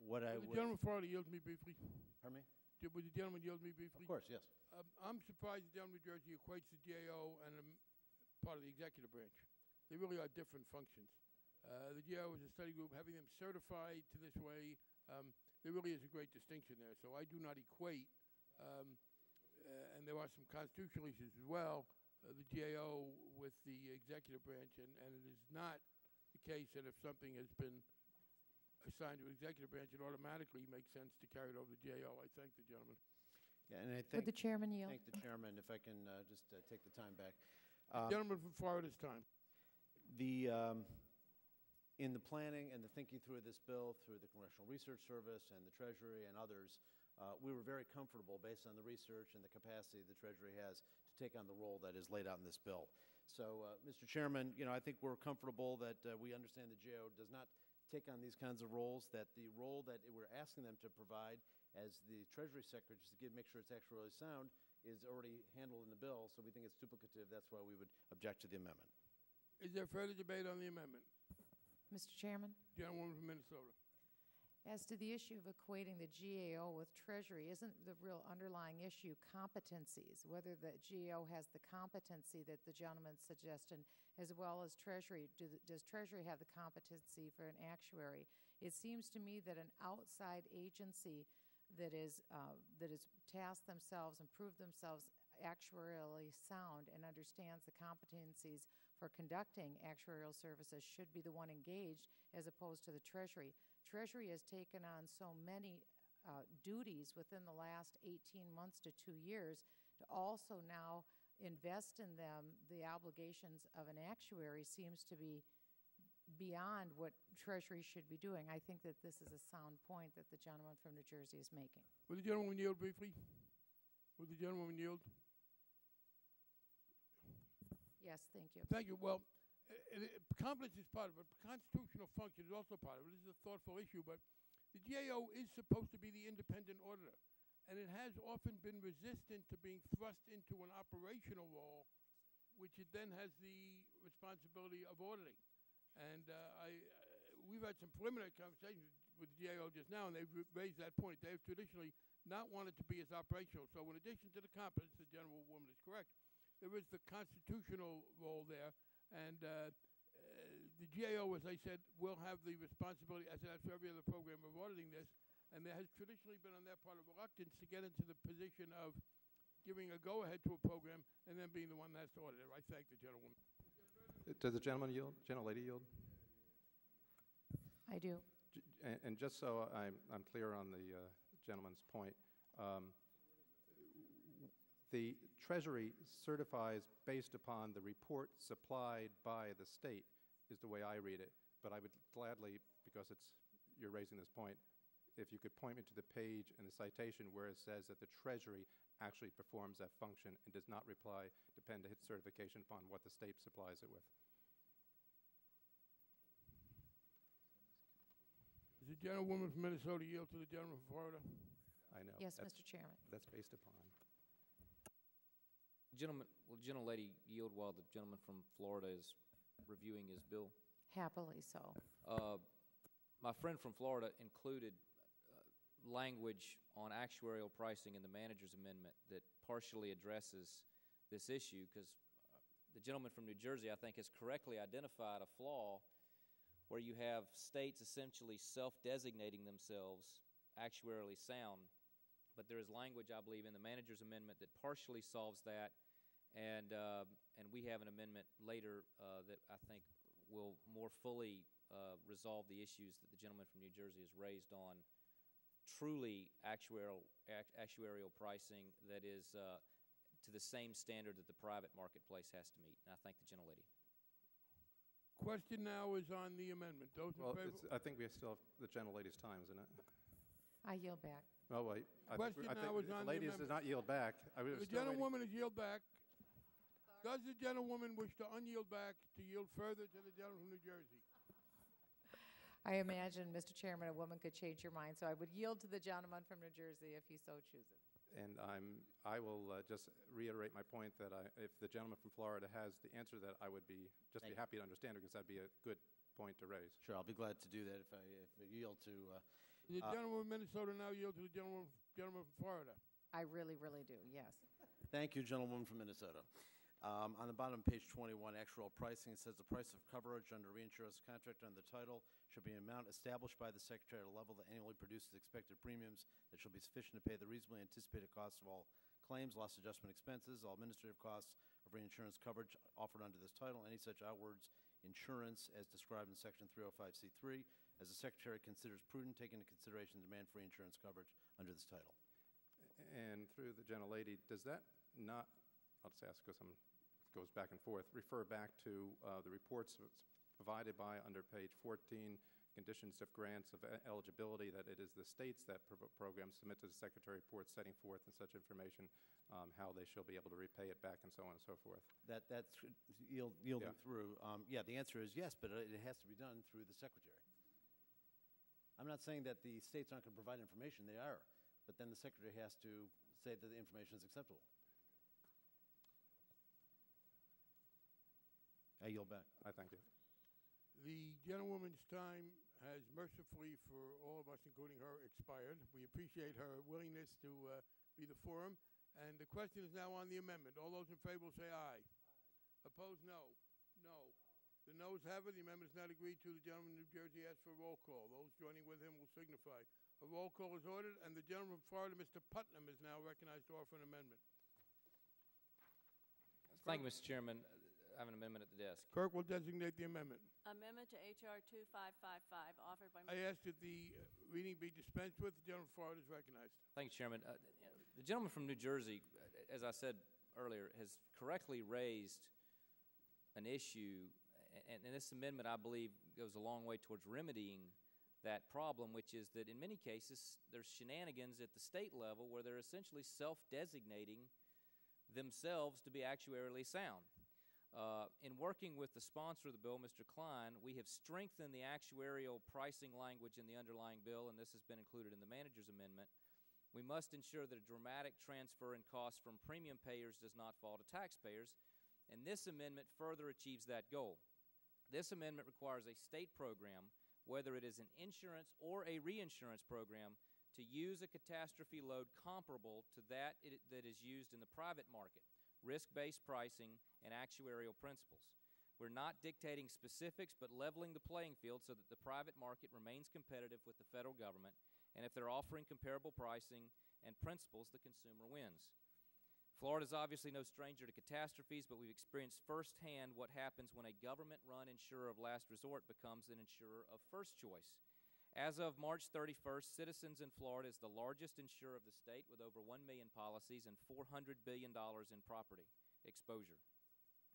Would the gentleman from Florida yield to me briefly? Pardon me? Would the gentleman yield to me briefly? Of course, yes. I'm surprised the gentleman from New Jersey equates the GAO and part of the executive branch. They really are different functions. The GAO is a study group. Having them certified to this way, there really is a great distinction there. So I do not equate, and there are some constitutional issues as well, the GAO with the executive branch, and it is not the case that if something has been assigned to the executive branch, it automatically makes sense to carry it over to the GAO. I thank the gentleman. Yeah, and I Would the chairman yield? Thank the chairman, if I can just take the time back. Gentleman from Florida's time. In the planning and the thinking through this bill, through the Congressional Research Service and the Treasury and others, we were very comfortable based on the research and the capacity the Treasury has to take on the role that is laid out in this bill. So, Mr. Chairman, I think we're comfortable that we understand the GAO does not take on these kinds of roles, that the role that we're asking them to provide as the Treasury Secretary to make sure it's actually sound is already handled in the bill, so we think it's duplicative. That's why we would object to the amendment. Is there further debate on the amendment? Mr. Chairman? Gentlewoman from Minnesota. As to the issue of equating the GAO with Treasury, isn't the real underlying issue competencies, whether the GAO has the competency that the gentleman suggested, as well as Treasury? Does Treasury have the competency for an actuary? It seems to me that an outside agency that is tasked themselves and proved themselves actuarially sound and understands the competencies for conducting actuarial services should be the one engaged, as opposed to the Treasury. Treasury has taken on so many duties within the last 18 months to 2 years to also now invest in them. The obligations of an actuary seems to be beyond what Treasury should be doing. I think that this is a sound point that the gentleman from New Jersey is making. Will the gentleman yield briefly? Will the gentleman yield? Yes, thank you. Thank you. Well, competence is part of it. Constitutional function is also part of it. This is a thoughtful issue, but the GAO is supposed to be the independent auditor, and it has often been resistant to being thrust into an operational role, which it then has the responsibility of auditing. And we've had some preliminary conversations with the GAO just now, and they've raised that point. They've traditionally not wanted to be as operational. So in addition to the competence, the gentlewoman is correct, there is the constitutional role there, and the GAO, as I said, will have the responsibility, as it has for every other program, of auditing this, and there has traditionally been on their part a reluctance to get into the position of giving a go-ahead to a program and then being the one that has to audit it. I thank the gentlewoman. Does the gentleman yield? Gentlelady yield? I do. And just so I'm clear on the gentleman's point, the Treasury certifies based upon the report supplied by the state, is the way I read it. But I would gladly, because you're raising this point, if you could point me to the page in the citation where it says that the Treasury actually performs that function and does not depend its certification upon what the state supplies it with. Does the gentlewoman from Minnesota yield to the gentleman from Florida? I know. Yes, Mr. Chairman. That's based upon. Gentlelady yield while the gentleman from Florida is reviewing his bill. Happily so. My friend from Florida included language on actuarial pricing in the manager's amendment that partially addresses this issue, because the gentleman from New Jersey, I think, has correctly identified a flaw where you have states essentially self-designating themselves actuarially sound. But there is language, I believe, in the manager's amendment that partially solves that, and we have an amendment later that I think will more fully resolve the issues that the gentleman from New Jersey has raised on truly actuarial pricing that is to the same standard that the private marketplace has to meet. And I thank the gentlelady. Question now is on the amendment. Those in favor? I think we still have the gentlelady's time, isn't it? I yield back. Oh, wait. Question now is on the ladies does not yield back. The gentlewoman has yield back. Does the gentlewoman wish to unyield back to yield further to the gentleman from New Jersey? I imagine, Mr. Chairman, a woman could change her mind, so I would yield to the gentleman from New Jersey if he so chooses. And I will just reiterate my point that if the gentleman from Florida has the answer, that I would be happy to understand it, because that'd be a good point to raise. Sure, I'll be glad to do that if I yield to. The gentleman from Minnesota now yield to the gentleman from Florida. I really, really do, yes. Thank you, gentleman from Minnesota. On the bottom of page 21, actual pricing, it says the price of coverage under reinsurance contract under the title should be an amount established by the Secretary at a level that annually produces expected premiums that shall be sufficient to pay the reasonably anticipated costs of all claims, loss adjustment expenses, all administrative costs of reinsurance coverage offered under this title, any such outwards insurance as described in Section 305C3, as the Secretary considers prudent, taking into consideration the demand for reinsurance coverage under this title. And through the gentlelady, does that not, I'll just ask because goes back and forth, refer back to the reports provided by under page 14, conditions of grants of eligibility, that it is the states that programs submit to the Secretary reports setting forth and such information, how they shall be able to repay it back and so on and so forth. That's yielding through. Yeah, the answer is yes, but it has to be done through the Secretary. I'm not saying that the states aren't going to provide information. They are. But then the Secretary has to say that the information is acceptable. I yield back. I thank you. The gentlewoman's time has mercifully, for all of us, including her, expired. We appreciate her willingness to be the forum. And the question is now on the amendment. All those in favor will say aye. Opposed, no. No. The noes have it. The amendment is not agreed to. The gentleman from New Jersey asks for a roll call. Those joining with him will signify. A roll call is ordered, and the gentleman from Florida, Mr. Putnam, is now recognized to offer an amendment. Thank you, Mr. Chairman. I have an amendment at the desk. Clerk will designate the amendment. Amendment to H.R. 2555, offered by I ask that the reading be dispensed with. The gentleman from Florida is recognized. Thank you, Chairman. The gentleman from New Jersey, as I said earlier, has correctly raised an issue, and this amendment, I believe, goes a long way towards remedying that problem, which is that in many cases there's shenanigans at the state level where they're essentially self-designating themselves to be actuarially sound. In working with the sponsor of the bill, Mr. Klein, we have strengthened the actuarial pricing language in the underlying bill, and this has been included in the manager's amendment. We must ensure that a dramatic transfer in costs from premium payers does not fall to taxpayers, and this amendment further achieves that goal. This amendment requires a state program, whether it is an insurance or a reinsurance program, to use a catastrophe load comparable to that is used in the private market, risk-based pricing, and actuarial principles. We're not dictating specifics, but leveling the playing field so that the private market remains competitive with the federal government, and if they're offering comparable pricing and principles, the consumer wins. Florida is obviously no stranger to catastrophes, but we've experienced firsthand what happens when a government-run insurer of last resort becomes an insurer of first choice. As of March 31st, Citizens in Florida is the largest insurer of the state with over 1 million policies and $400 billion in property exposure.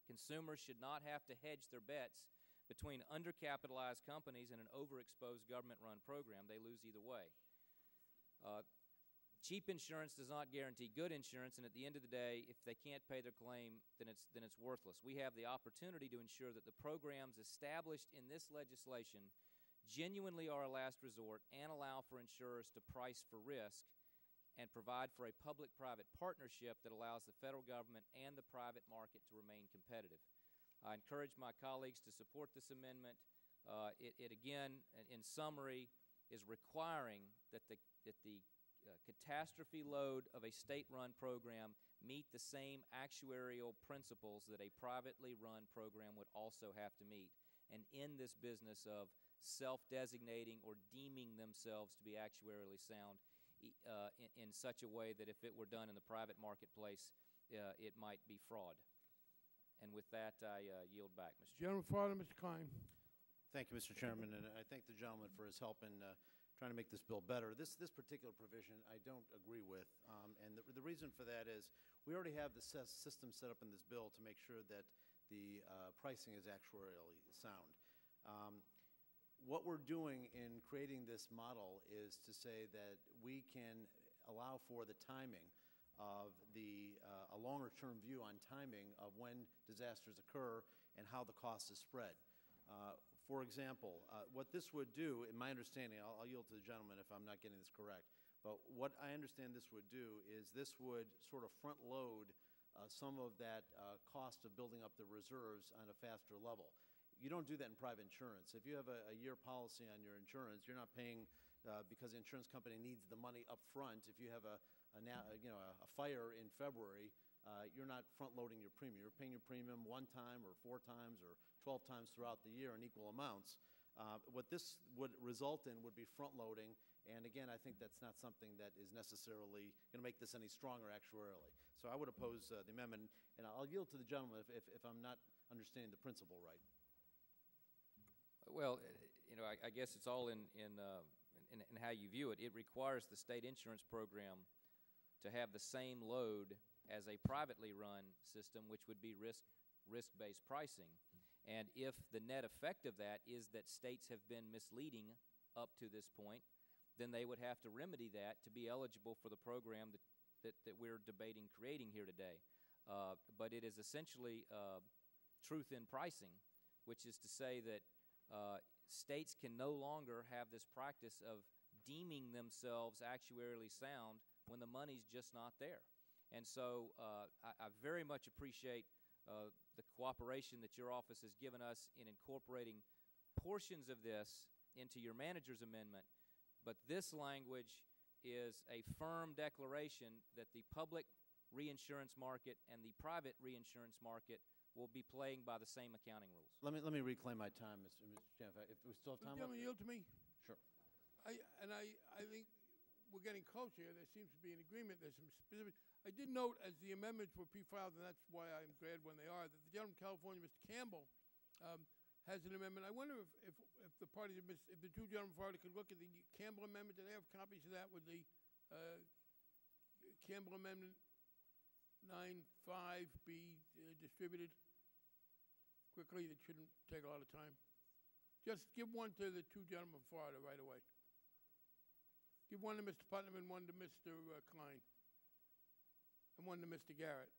Consumers should not have to hedge their bets between undercapitalized companies and an overexposed government-run program. They lose either way. Cheap insurance does not guarantee good insurance, and at the end of the day, if they can't pay their claim, then it's worthless. We have the opportunity to ensure that the programs established in this legislation genuinely are a last resort and allow for insurers to price for risk and provide for a public-private partnership that allows the federal government and the private market to remain competitive. I encourage my colleagues to support this amendment. It again, in summary, is requiring that the catastrophe load of a state-run program meet the same actuarial principles that a privately run program would also have to meet, and in this business of self-designating or deeming themselves to be actuarially sound in such a way that if it were done in the private marketplace, it might be fraud. And with that, I yield back, Mr. Chairman. Gentleman Florida, Mr. Klein. Thank you, Mr. Chairman, and I thank the gentleman for his help in trying to make this bill better. This particular provision I don't agree with, and the reason for that is we already have the system set up in this bill to make sure that the pricing is actuarially sound. What we're doing in creating this model is to say that we can allow for the timing of a longer-term view on timing of when disasters occur and how the cost is spread. For example, what this would do, in my understanding, I'll yield to the gentleman if I'm not getting this correct, but what I understand this would do is this would sort of front-load some of that cost of building up the reserves on a faster level. You don't do that in private insurance. If you have a year policy on your insurance, you're not paying because the insurance company needs the money up front. If you have a fire in February, you're not front-loading your premium. You're paying your premium one time or 4 times or 12 times throughout the year in equal amounts. What this would result in would be front-loading, and again, I think that's not something that is necessarily going to make this any stronger actuarially. So I would oppose the amendment, and I'll yield to the gentleman if I'm not understanding the principle right. Well, I guess it's all in how you view it. It requires the state insurance program to have the same load as a privately run system, which would be risk-based pricing. And if the net effect of that is that states have been misleading up to this point, then they would have to remedy that to be eligible for the program that we're debating creating here today. But it is essentially truth in pricing, which is to say that states can no longer have this practice of deeming themselves actuarially sound when the money's just not there. And so I very much appreciate the cooperation that your office has given us in incorporating portions of this into your manager's amendment, but this language is a firm declaration that the public reinsurance market and the private reinsurance market will be playing by the same accounting rules. Let me reclaim my time, Mr. Chairman. If we still have time left. Yield to me. Sure. I think we're getting close here. There seems to be an agreement. There's some specific. I did note as the amendments were pre-filed, and that's why I'm glad when they are, that the gentleman from California, Mr. Campbell, has an amendment. I wonder if the party, if the two gentlemen from Florida could look at the Campbell amendment. Do they have copies of that with the Campbell amendment 9.5 be distributed quickly? It shouldn't take a lot of time. Just give one to the two gentlemen from Florida right away. Give one to Mr. Putnam and one to Mr. Klein. And one to Mr. Garrett.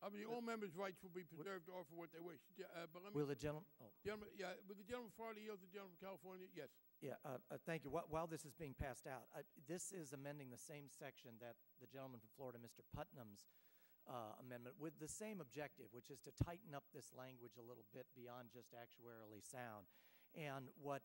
All members' rights will be preserved to offer what they wish. But let me, Will the gentleman? Oh. Gentleman, yeah, with the gentleman from Florida yield to the gentleman from California? Yes. Yeah, thank you. While this is being passed out, this is amending the same section that the gentleman from Florida, Mr. Putnam's amendment, with the same objective, which is to tighten up this language a little bit beyond just actuarially sound. And what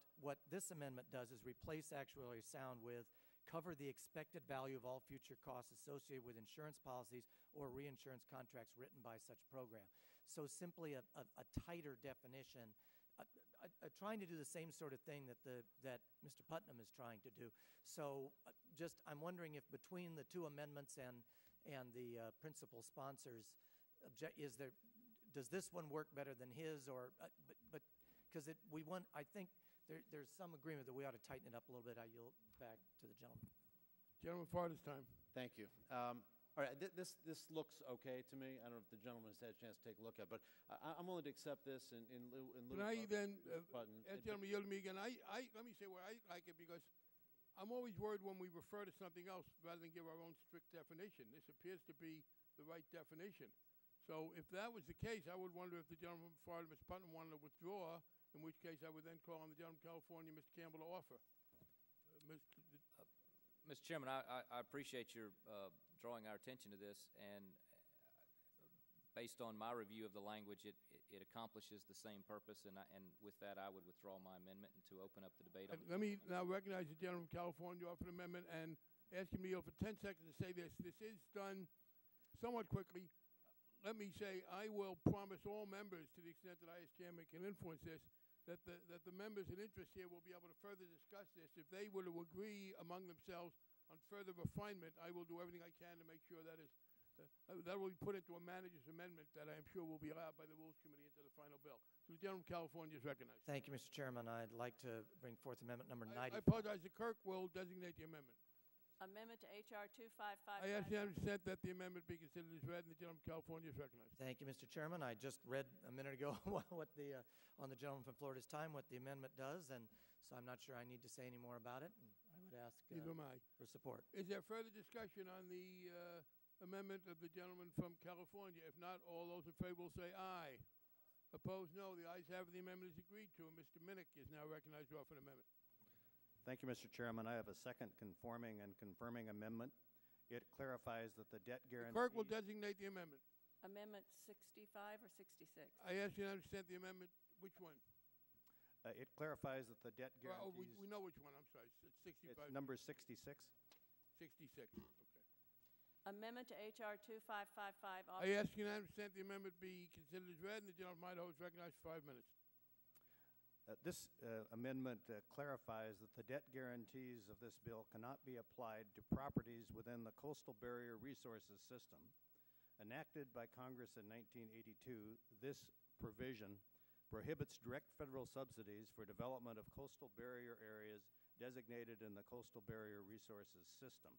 this amendment does is replace actuarially sound with cover the expected value of all future costs associated with insurance policies or reinsurance contracts written by such program. So simply a tighter definition, trying to do the same sort of thing that Mr. Putnam is trying to do. So I'm wondering if between the two amendments and the principal sponsors, does this one work better than his, or but because I think there's some agreement that we ought to tighten it up a little bit. I yield back to the gentleman. Gentleman Florida's time. Thank you. All right, this looks okay to me. I don't know if the gentleman has had a chance to take a look at it, but I'm willing to accept this in lieu Can I then, Putnam. gentleman, yield to me again. Let me say where I like it, because I'm always worried when we refer to something else rather than give our own strict definition. This appears to be the right definition. So if that was the case, I would wonder if the gentleman from Florida, Mr. Putnam, wanted to withdraw, in which case I would then call on the gentleman from California, Mr. Campbell, to offer. Mr. Chairman, I appreciate your drawing our attention to this, and based on my review of the language, it accomplishes the same purpose, and with that, I would withdraw my amendment and to open up the debate on the Let me now recognize the gentleman from California who offered an amendment and ask him to yield for 10 seconds to say this. This is done somewhat quickly. Let me say, I will promise all members, to the extent that I as chairman can influence this, that the members in interest here will be able to further discuss this. If they were to agree among themselves on further refinement, I will do everything I can to make sure that will be put into a manager's amendment that I am sure will be allowed by the Rules Committee into the final bill. So the gentleman from California is recognized. Thank you, Mr. Chairman. I'd like to bring forth amendment number 90. I apologize. The clerk will designate the amendment. Amendment to H.R. 2555. I ask unanimous consent that the amendment be considered as read, and the gentleman from California is recognized. Thank you, Mr. Chairman. I just read a minute ago what the on the gentleman from Florida's time what the amendment does, and so I'm not sure I need to say any more about it. And I would ask for support. Is there further discussion on the amendment of the gentleman from California? If not, all those in favor will say aye. Opposed, no. The ayes have it. The amendment is agreed to, and Mr. Minnick is now recognized to offer an amendment. Thank you, Mr. Chairman. I have a second conforming and confirming amendment. It clarifies that the debt guarantee... The clerk will designate the amendment. Amendment 65 or 66? I ask unanimous consent the amendment. Which one? It clarifies that the debt guarantees... we know which one. I'm sorry. It's 65. It's number 66. 66. Okay. Amendment to H.R. 2555. I ask unanimous consent the amendment be considered as read, and the gentleman from Idaho is recognized for 5 minutes. This amendment clarifies that the debt guarantees of this bill cannot be applied to properties within the Coastal Barrier Resources System. Enacted by Congress in 1982, this provision prohibits direct federal subsidies for development of coastal barrier areas designated in the Coastal Barrier Resources System.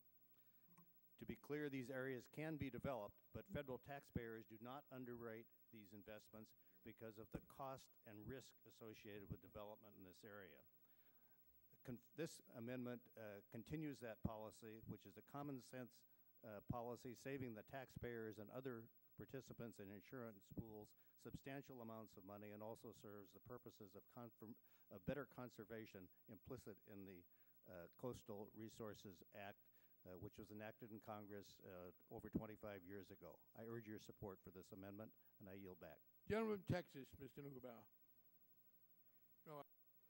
To be clear, these areas can be developed, but federal taxpayers do not underwrite these investments because of the cost and risk associated with development in this area. This amendment continues that policy, which is a common sense policy, saving the taxpayers and other participants in insurance pools substantial amounts of money, and also serves the purposes of better conservation implicit in the Coastal Resources Act, which was enacted in Congress over 25 years ago. I urge your support for this amendment, and I yield back. Gentleman from Texas, Mr. Neugebauer. No,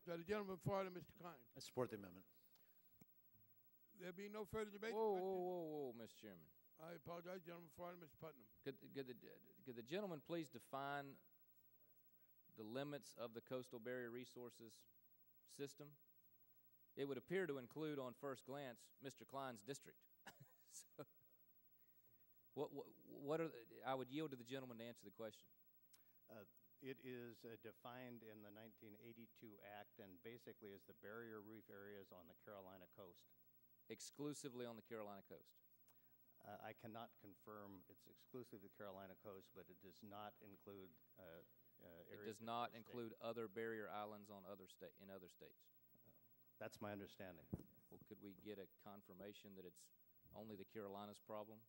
the gentleman from Florida, Mr. Klein. I support the amendment. There being no further debate. Whoa, Mr. Chairman. I apologize, gentleman from Florida, Mr. Putnam. Could the gentleman please define the limits of the Coastal Barrier Resources System? It would appear to include, on first glance, Mr. Klein's district. So, I would yield to the gentleman to answer the question. It is defined in the 1982 Act, and basically is the barrier reef areas on the Carolina coast. Exclusively on the Carolina coast? I cannot confirm it's exclusively the Carolina coast, but it does not include areas. It does not include other barrier islands in other states? That's my understanding. Well, could we get a confirmation that it's only the Carolinas problem?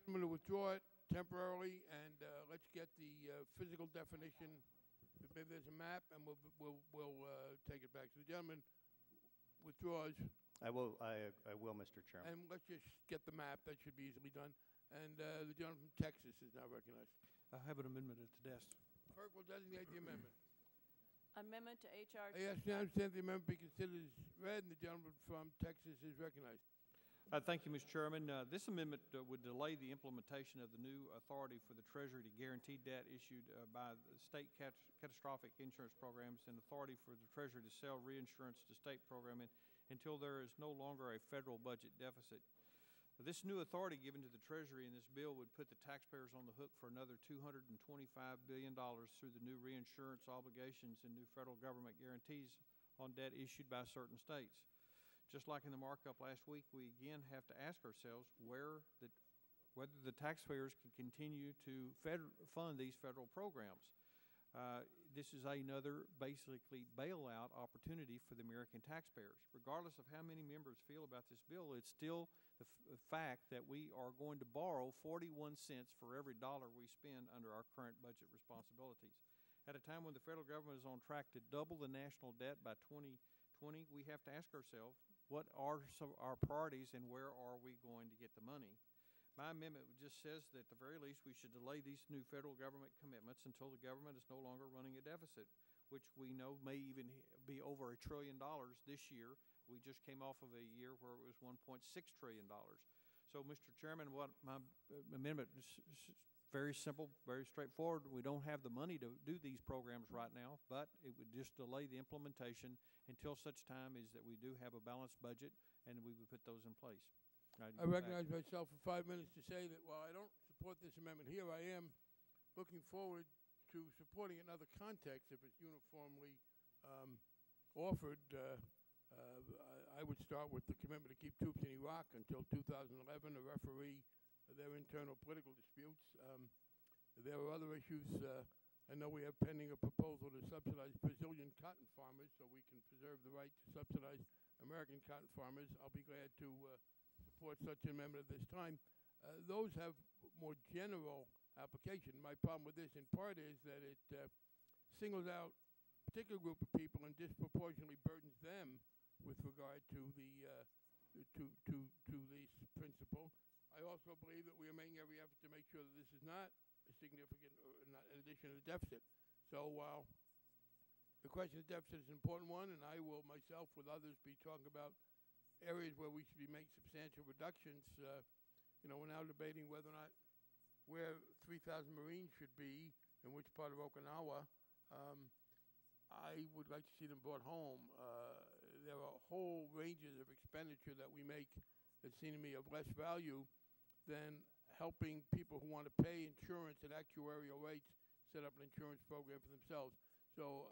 I'm going to withdraw it temporarily, and let's get the physical definition. Maybe there's a map, and we'll take it back. So the gentleman withdraws. I will, Mr. Chairman. And let's just get the map. That should be easily done. And the gentleman from Texas is now recognized. I have an amendment at the desk. Clerk will designate the amendment. Amendment to H.R. I ask unanimous consent the amendment be considered as read, and the gentleman from Texas is recognized. Thank you, Mr. Chairman. This amendment would delay the implementation of the new authority for the Treasury to guarantee debt issued by the state catastrophic insurance programs and authority for the Treasury to sell reinsurance to state programming until there is no longer a federal budget deficit. This new authority given to the Treasury in this bill would put the taxpayers on the hook for another $225 billion through the new reinsurance obligations and new federal government guarantees on debt issued by certain states. Just like in the markup last week, we again have to ask ourselves whether the taxpayers can continue to fund these federal programs. this is another basically bailout opportunity for the American taxpayers. Regardless of how many members feel about this bill, it's still the fact that we are going to borrow 41 cents for every dollar we spend under our current budget responsibilities. At a time when the federal government is on track to double the national debt by 2020, we have to ask ourselves, what are some of our priorities and where are we going to get the money? My amendment just says that at the very least we should delay these new federal government commitments until the government is no longer running a deficit, which we know may even be over $1 trillion this year. We just came off of a year where it was $1.6 trillion. So, Mr. Chairman, what my amendment is very simple, very straightforward. We don't have the money to do these programs right now, but it would just delay the implementation until such time as that we do have a balanced budget, and we would put those in place. I recognize myself for 5 minutes to say that while I don't support this amendment here, I am looking forward to supporting it in other contexts if it's uniformly offered. I would start with the commitment to keep troops in Iraq until 2011, to referee their internal political disputes. There are other issues. I know we have pending a proposal to subsidize Brazilian cotton farmers so we can preserve the right to subsidize American cotton farmers. I'll be glad to support such an amendment at this time. Those have more general application. My problem with this in part is that it singles out a particular group of people and disproportionately burdens them with regard to this principle. I also believe that we are making every effort to make sure that this is not a significant, not in addition to the deficit. So while the question of deficit is an important one, and I will myself with others be talking about areas where we should be making substantial reductions, we're now debating whether or not where 3,000 Marines should be, in which part of Okinawa. I would like to see them brought home. There are whole ranges of expenditure that we make that seem to me of less value than helping people who want to pay insurance at actuarial rates set up an insurance program for themselves. So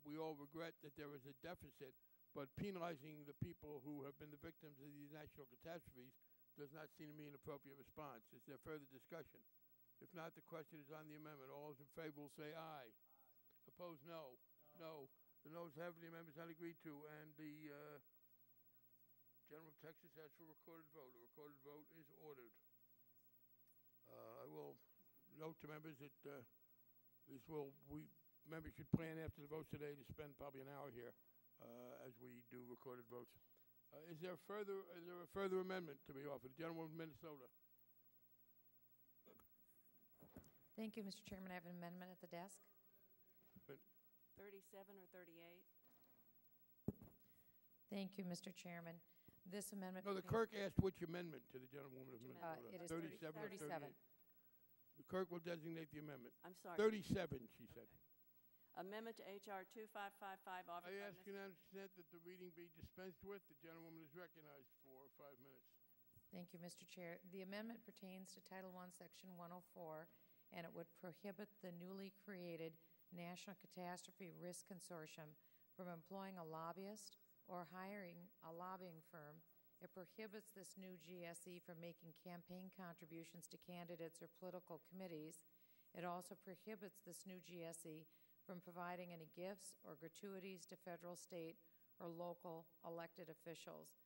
we all regret that there is a deficit, but penalizing the people who have been the victims of these natural catastrophes does not seem to me an appropriate response. Is there further discussion? If not, the question is on the amendment. All those in favor will say aye. Opposed, no. No. The noes have it. The amendment is not agreed to, and the gentleman of Texas has for recorded vote. A recorded vote is ordered. I will note to members that members should plan after the votes today to spend probably an hour here as we do recorded votes. Is there a further amendment to be offered? The gentleman from Minnesota. Thank you, Mr. Chairman. I have an amendment at the desk. 37 or 38? Thank you, Mr. Chairman. This amendment... No, the clerk asked which amendment to the gentlewoman of Minnesota. It is 37 or 38? 37. The clerk will designate the amendment. I'm sorry. 37, she said. Amendment to H.R. 2555 offered I by ask unanimous consent that the reading be dispensed with. The gentlewoman is recognized for 5 minutes. Thank you, Mr. Chair. The amendment pertains to Title I, Section 104, and it would prohibit the newly created National Catastrophe Risk Consortium from employing a lobbyist or hiring a lobbying firm. It prohibits this new GSE from making campaign contributions to candidates or political committees. It also prohibits this new GSE from providing any gifts or gratuities to federal, state, or local elected officials.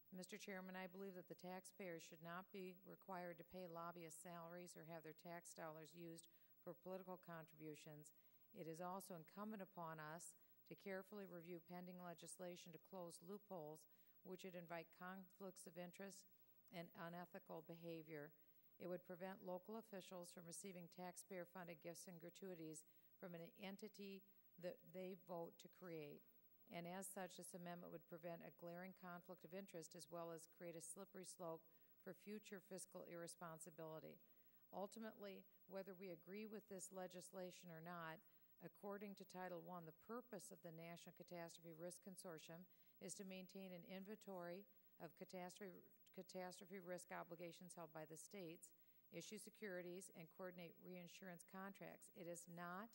Mr. Chairman, I believe that the taxpayers should not be required to pay lobbyist salaries or have their tax dollars used for political contributions. It is also incumbent upon us to carefully review pending legislation to close loopholes which would invite conflicts of interest and unethical behavior. It would prevent local officials from receiving taxpayer-funded gifts and gratuities from an entity that they vote to create. And as such, this amendment would prevent a glaring conflict of interest as well as create a slippery slope for future fiscal irresponsibility. Ultimately, whether we agree with this legislation or not, according to Title I, the purpose of the National Catastrophe Risk Consortium is to maintain an inventory of catastrophe risk obligations held by the states, issue securities, and coordinate reinsurance contracts. It is not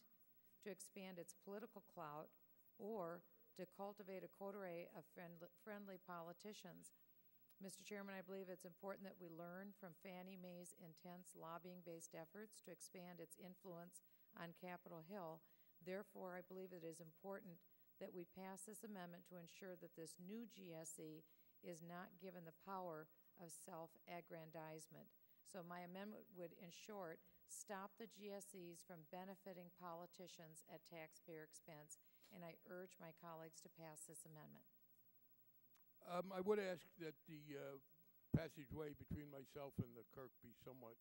to expand its political clout or to cultivate a coterie of friendly politicians. Mr. Chairman, I believe it's important that we learn from Fannie Mae's intense lobbying-based efforts to expand its influence on Capitol Hill. Therefore, I believe it is important that we pass this amendment to ensure that this new GSE is not given the power of self-aggrandizement. So my amendment would, in short, stop the GSEs from benefiting politicians at taxpayer expense, and I urge my colleagues to pass this amendment. I would ask that the passageway between myself and the clerk be somewhat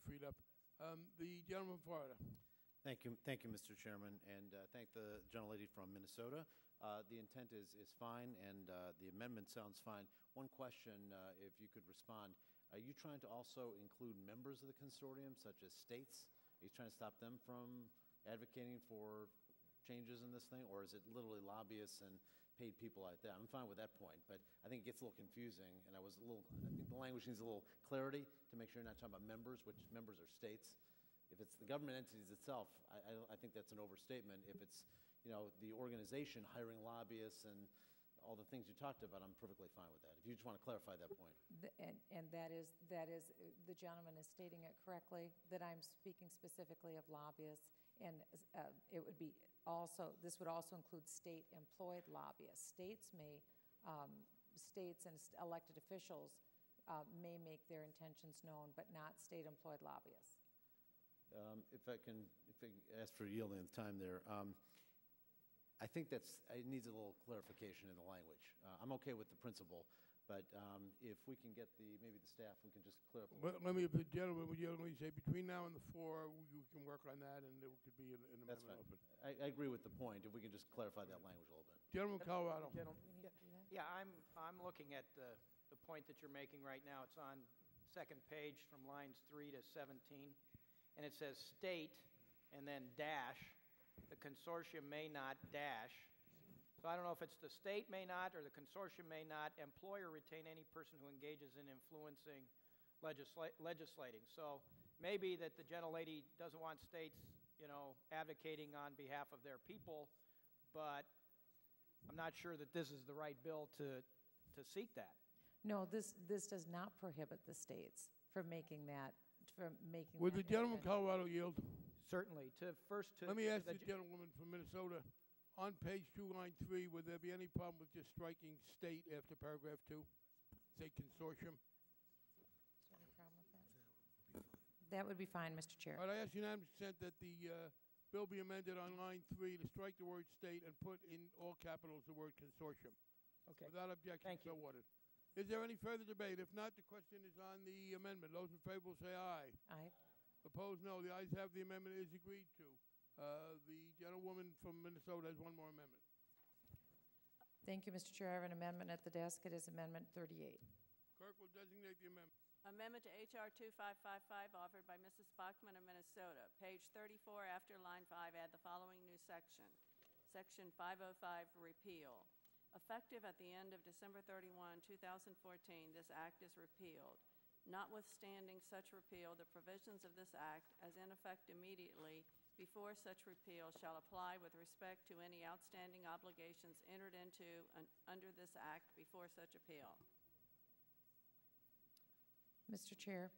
freed up. The gentleman from Florida. Thank you, Mr. Chairman, and thank the gentlelady from Minnesota. The intent is fine, and the amendment sounds fine. One question, if you could respond. Are you trying to also include members of the consortium, such as states? Are you trying to stop them from advocating for changes in this thing, or is it literally lobbyists and paid people like that? I'm fine with that point, but I think it gets a little confusing, and I think the language needs a little clarity to make sure you're not talking about members, which members are states. If it's the government entities itself, I think that's an overstatement. If it's, the organization hiring lobbyists and all the things you talked about, I'm perfectly fine with that. If you just want to clarify that point. And that is, the gentleman is stating it correctly, that I'm speaking specifically of lobbyists, and it would be also, this would also include state-employed lobbyists. States and elected officials may make their intentions known, but not state-employed lobbyists. If I can ask for yielding of time there. I think it needs a little clarification in the language. I'm okay with the principle, but if we can get maybe the staff, we can just clear up. Let me, the gentleman, would you let me say between now and the floor, you can work on that, and there could be an amendment. That's fine. I agree with the point. If we can just clarify that language a little bit. Gentleman, Colorado. Yeah, I'm looking at the point that you're making right now. It's on second page from lines 3 to 17, and it says state and then dash. The consortium may not dash. So I don't know if it's the state may not or the consortium may not employ or retain any person who engages in influencing legislating. So maybe that the gentlelady doesn't want states, advocating on behalf of their people, but I'm not sure that this is the right bill to seek that. No, this does not prohibit the states from making that. Would the gentleman from Colorado yield? Certainly. Let me ask the gentlewoman from Minnesota, on page 2, line 3, would there be any problem with just striking state after paragraph 2? Say consortium? Is there any problem with that? That would be fine, Mr. Chair. All right, I ask unanimous consent that the bill be amended on line 3 to strike the word state and put in all capitals the word consortium. Okay. Without objection, so ordered. Is there any further debate? If not, the question is on the amendment. Those in favor will say aye. Aye. Opposed, no. The ayes have the amendment is agreed to. The gentlewoman from Minnesota has one more amendment. Thank you, Mr. Chair. I have an amendment at the desk. It is Amendment 38. Clerk will designate the amendment. Amendment to H.R. 2555 offered by Mrs. Bachman of Minnesota. Page 34, after line 5, add the following new section. Section 505, repeal. Effective at the end of December 31, 2014, this act is repealed. Notwithstanding such repeal, the provisions of this act, as in effect immediately before such repeal, shall apply with respect to any outstanding obligations entered into under this act before such appeal. Mr. Chair,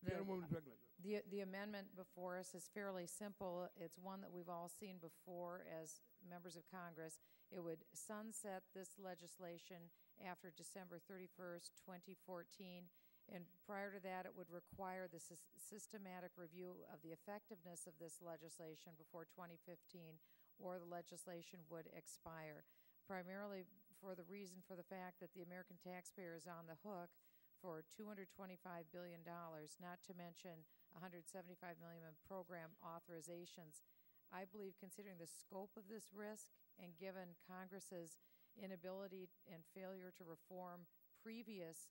the amendment before us is fairly simple. It's one that we've all seen before as members of Congress. It would sunset this legislation after December 31st, 2014. And prior to that, it would require the systematic review of the effectiveness of this legislation before 2015, or the legislation would expire, primarily for the fact that the American taxpayer is on the hook for $225 billion, not to mention $175 million in program authorizations. I believe, considering the scope of this risk and given Congress's inability and failure to reform previous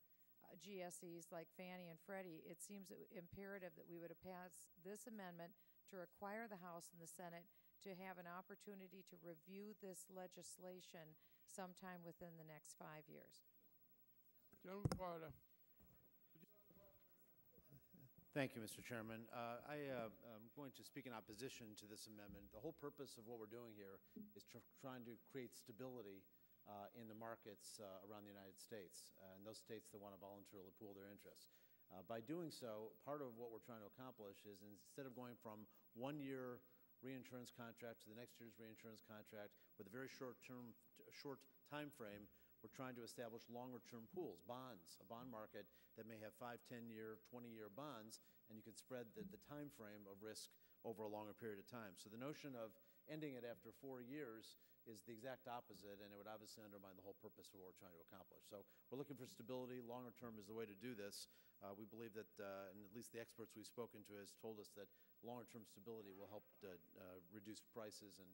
GSEs like Fannie and Freddie, it seems imperative that we would pass this amendment to require the House and the Senate to have an opportunity to review this legislation sometime within the next 5 years. Gentleman from Florida. Thank you, Mr. Chairman. I'm going to speak in opposition to this amendment. The whole purpose of what we're doing here is trying to create stability in the markets around the United States, and those states that want to voluntarily pool their interests. By doing so, part of what we're trying to accomplish is, instead of going from 1 year reinsurance contract to the next year's reinsurance contract with a very short time frame. We're trying to establish longer-term pools, bonds, a bond market that may have 5, 10-year, 20-year bonds, and you can spread the time frame of risk over a longer period of time. So the notion of ending it after 4 years is the exact opposite, and it would obviously undermine the whole purpose of what we're trying to accomplish. So we're looking for stability. Longer term is the way to do this. We believe that, and at least the experts we've spoken to has told us that longer term stability will help reduce prices and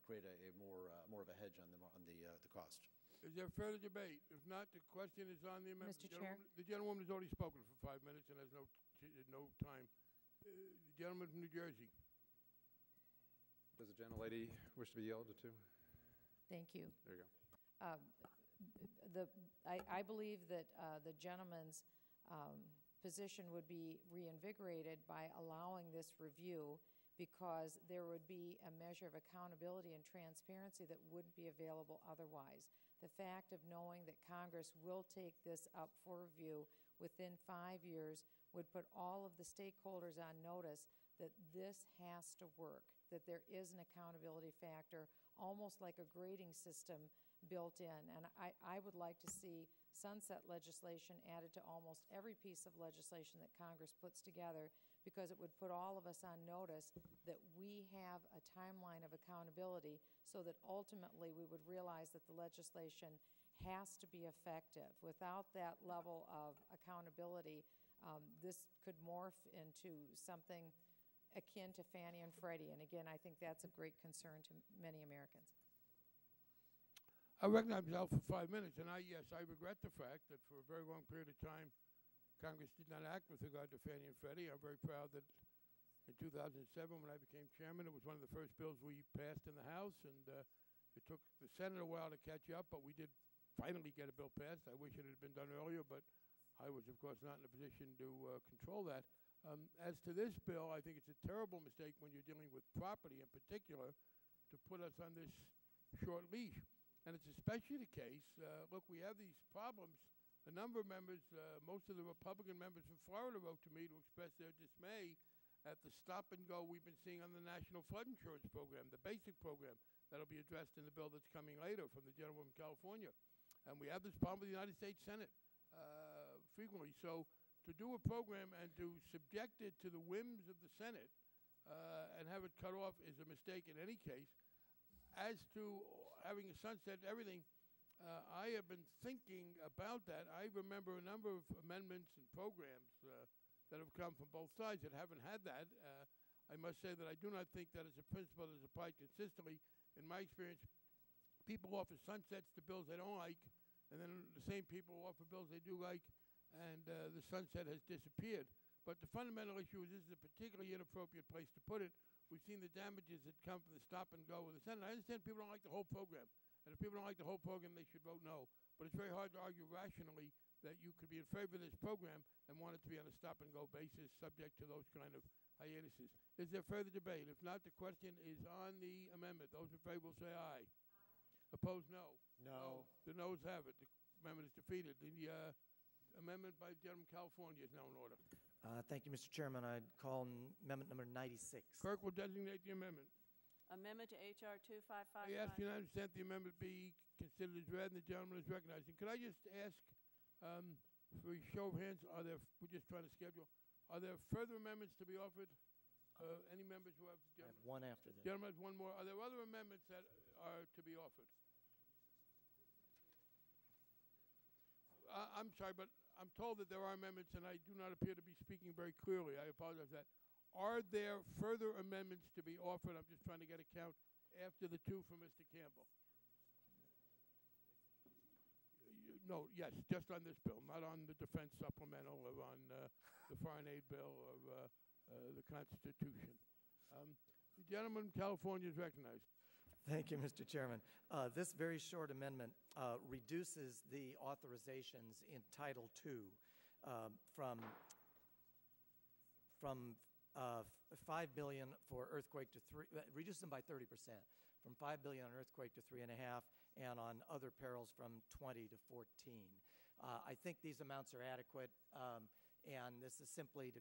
create a more of a hedge on the cost. Is there further debate? If not, the question is on the amendment. Mr. Chair? The gentlewoman has already spoken for 5 minutes and has no time. The gentleman from New Jersey. Does the gentlelady wish to be yielded to? Thank you. There you go. I believe that the gentleman's position would be reinvigorated by allowing this review, because there would be a measure of accountability and transparency that wouldn't be available otherwise. The fact of knowing that Congress will take this up for review within 5 years would put all of the stakeholders on notice that this has to work, that there is an accountability factor, almost like a grading system built in. And I would like to see sunset legislation added to almost every piece of legislation that Congress puts together, because it would put all of us on notice that we have a timeline of accountability, so that ultimately we would realize that the legislation has to be effective. Without that level of accountability, this could morph into something akin to Fannie and Freddie. And again, I think that's of great concern to many Americans. I recognize myself for 5 minutes, and I regret the fact that for a very long period of time, Congress did not act with regard to Fannie and Freddie. I'm very proud that in 2007, when I became chairman, it was one of the first bills we passed in the House, and it took the Senate a while to catch up, but we did finally get a bill passed. I wish it had been done earlier, but I was, of course, not in a position to control that. As to this bill, I think it's a terrible mistake when you're dealing with property in particular to put us on this short leash. And it's especially the case, look, we have these problems. A number of members, most of the Republican members from Florida wrote to me to express their dismay at the stop and go we've been seeing on the National Flood Insurance Program, the basic program that'll be addressed in the bill that's coming later from the gentleman from California. And we have this problem with the United States Senate frequently. So to do a program and to subject it to the whims of the Senate and have it cut off is a mistake in any case. As to having a sunset everything, I have been thinking about that. I remember a number of amendments and programs that have come from both sides that haven't had that. I must say that I do not think that is a principle that is applied consistently. In my experience, people offer sunsets to bills they don't like, and then the same people offer bills they do like, and the sunset has disappeared. But the fundamental issue is this is a particularly inappropriate place to put it. We've seen the damages that come from the stop and go with the Senate. I understand people don't like the whole program. And if people don't like the whole program, they should vote no. But it's very hard to argue rationally that you could be in favor of this program and want it to be on a stop and go basis subject to those kind of hiatuses. Is there further debate? If not, the question is on the amendment. Those in favor will say aye. Opposed, no. No. The noes have it. The amendment is defeated. The amendment by the gentleman from California is now in order. Thank you, Mr. Chairman. I'd call amendment number 96. Clerk will designate the amendment. Amendment to H.R. 2555. I ask unanimous consent the amendment be considered as read, and the gentleman is recognized. And could I just ask, for a show of hands, we're just trying to schedule, are there further amendments to be offered? Any members who have? I have one after this. Gentlemen, one more. Are there other amendments that are to be offered? I'm sorry, but I'm told that there are amendments, and I do not appear to be speaking very clearly. I apologize for that. Are there further amendments to be offered? I'm just trying to get a count after the two from Mr. Campbell. No, yes, just on this bill, not on the defense supplemental or on the foreign aid bill or the Constitution. The gentleman from California is recognized. Thank you, Mr. Chairman. This very short amendment reduces the authorizations in Title II from $5 billion for earthquake to reduce them by 30%, from $5 billion on earthquake to $3.5 billion, and on other perils from 20 to 14. I think these amounts are adequate, and this is simply to